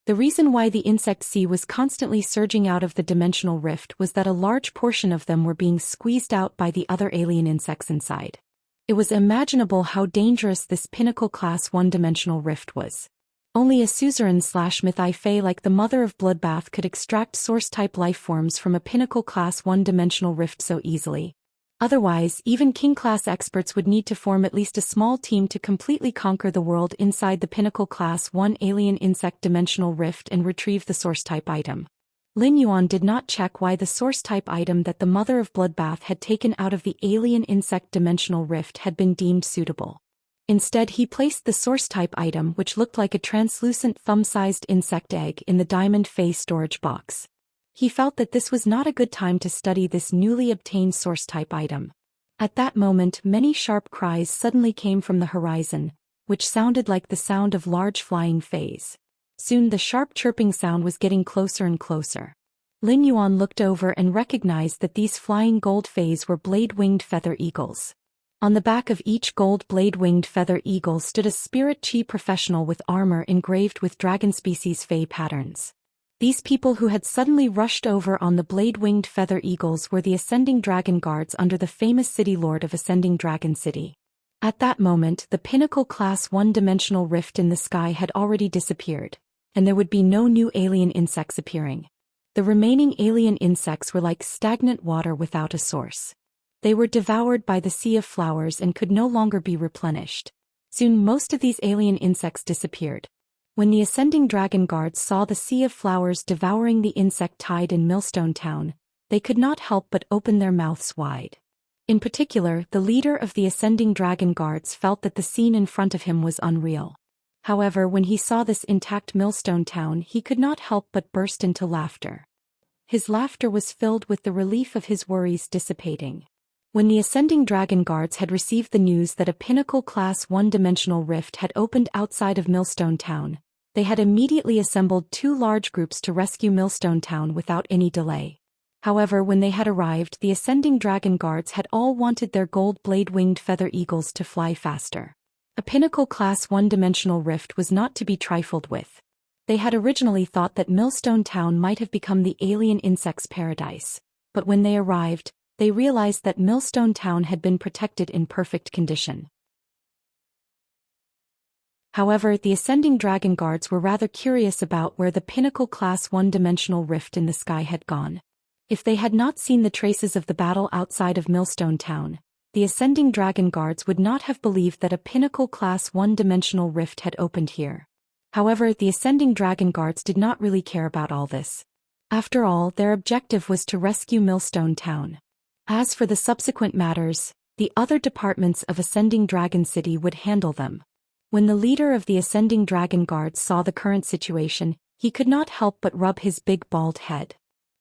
The reason why the insect sea was constantly surging out of the Dimensional Rift was that a large portion of them were being squeezed out by the other alien insects inside. It was imaginable how dangerous this Pinnacle Class 1 Dimensional Rift was. Only a suzerain/mythi fae like the Mother of Bloodbath could extract source-type lifeforms from a Pinnacle Class 1 Dimensional Rift so easily. Otherwise, even King-class experts would need to form at least a small team to completely conquer the world inside the Pinnacle Class 1 Alien Insect Dimensional Rift and retrieve the source-type item. Lin Yuan did not check why the source-type item that the Mother of Bloodbath had taken out of the Alien Insect Dimensional Rift had been deemed suitable. Instead, he placed the source-type item, which looked like a translucent thumb-sized insect egg, in the diamond face storage box. He felt that this was not a good time to study this newly obtained source-type item. At that moment, many sharp cries suddenly came from the horizon, which sounded like the sound of large flying fays. Soon the sharp chirping sound was getting closer and closer. Lin Yuan looked over and recognized that these flying gold fays were blade-winged feather eagles. On the back of each gold blade-winged feather eagle stood a spirit chi professional with armor engraved with dragon species fey patterns. These people who had suddenly rushed over on the blade-winged feather eagles were the Ascending Dragon Guards under the famous city lord of Ascending Dragon City. At that moment, the Pinnacle Class 1 Dimensional Rift in the sky had already disappeared, and there would be no new alien insects appearing. The remaining alien insects were like stagnant water without a source. They were devoured by the sea of flowers and could no longer be replenished. Soon most of these alien insects disappeared. When the Ascending Dragon Guards saw the sea of flowers devouring the insect tide in Millstone Town, they could not help but open their mouths wide. In particular, the leader of the Ascending Dragon Guards felt that the scene in front of him was unreal. However, when he saw this intact Millstone Town, he could not help but burst into laughter. His laughter was filled with the relief of his worries dissipating. When the Ascending Dragon Guards had received the news that a Pinnacle Class 1 Dimensional Rift had opened outside of Millstone Town, they had immediately assembled 2 large groups to rescue Millstone Town without any delay. However, when they had arrived, the Ascending Dragon Guards had all wanted their gold blade-winged feather eagles to fly faster. A Pinnacle Class 1 Dimensional Rift was not to be trifled with. They had originally thought that Millstone Town might have become the alien insects' paradise, but when they arrived, they realized that Millstone Town had been protected in perfect condition. However, the Ascending Dragon Guards were rather curious about where the Pinnacle Class 1 Dimensional Rift in the sky had gone. If they had not seen the traces of the battle outside of Millstone Town, the Ascending Dragon Guards would not have believed that a Pinnacle Class 1 Dimensional Rift had opened here. However, the Ascending Dragon Guards did not really care about all this. After all, their objective was to rescue Millstone Town. As for the subsequent matters, the other departments of Ascending Dragon City would handle them. When the leader of the Ascending Dragon Guards saw the current situation, he could not help but rub his big bald head.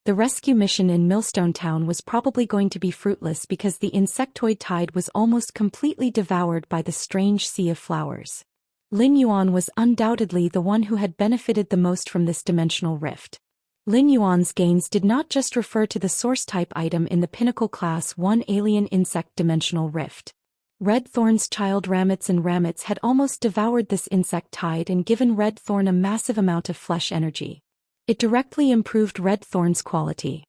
The rescue mission in Millstone Town was probably going to be fruitless because the insectoid tide was almost completely devoured by the strange sea of flowers. Lin Yuan was undoubtedly the one who had benefited the most from this dimensional rift. Lin Yuan's gains did not just refer to the source-type item in the Pinnacle Class 1 Alien Insect Dimensional Rift. Red Thorn's child Ramets and Ramets had almost devoured this insect tide and given Red Thorn a massive amount of flesh energy. It directly improved Red Thorn's quality.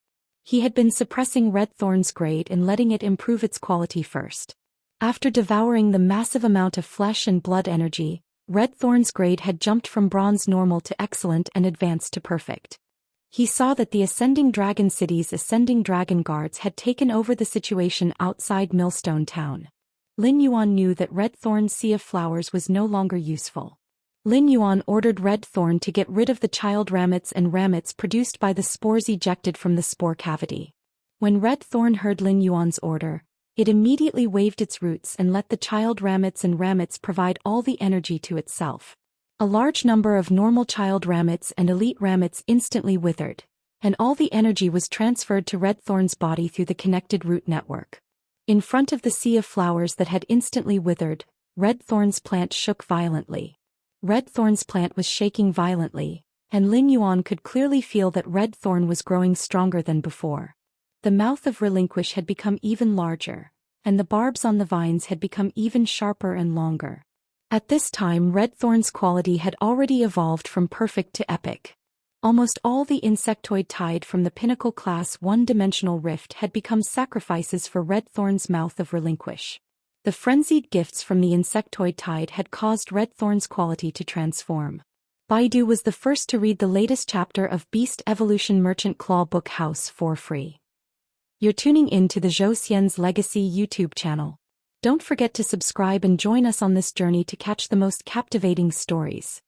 He had been suppressing Red Thorn's grade and letting it improve its quality first. After devouring the massive amount of flesh and blood energy, Red Thorn's grade had jumped from bronze normal to excellent and advanced to perfect. He saw that the Ascending Dragon City's Ascending Dragon Guards had taken over the situation outside Millstone Town. Lin Yuan knew that Red Thorn's Sea of Flowers was no longer useful. Lin Yuan ordered Red Thorn to get rid of the child ramets and ramets produced by the spores ejected from the spore cavity. When Red Thorn heard Lin Yuan's order, it immediately waved its roots and let the child ramets and ramets provide all the energy to itself. A large number of normal child ramets and elite ramets instantly withered, and all the energy was transferred to Red Thorn's body through the connected root network. In front of the sea of flowers that had instantly withered, Red Thorn's plant shook violently. Red Thorn's plant was shaking violently, and Lin Yuan could clearly feel that Red Thorn was growing stronger than before. The mouth of Relinquish had become even larger, and the barbs on the vines had become even sharper and longer. At this time, Red Thorn's quality had already evolved from perfect to epic. Almost all the insectoid tide from the pinnacle class one-dimensional rift had become sacrifices for Red Thorn's mouth of Relinquish. The frenzied gifts from the insectoid tide had caused Red Thorn's quality to transform. Baidu was the first to read the latest chapter of Beast Evolution Merchant Claw Book House for free. You're tuning in to the Zhou Xian's Legacy YouTube channel. Don't forget to subscribe and join us on this journey to catch the most captivating stories.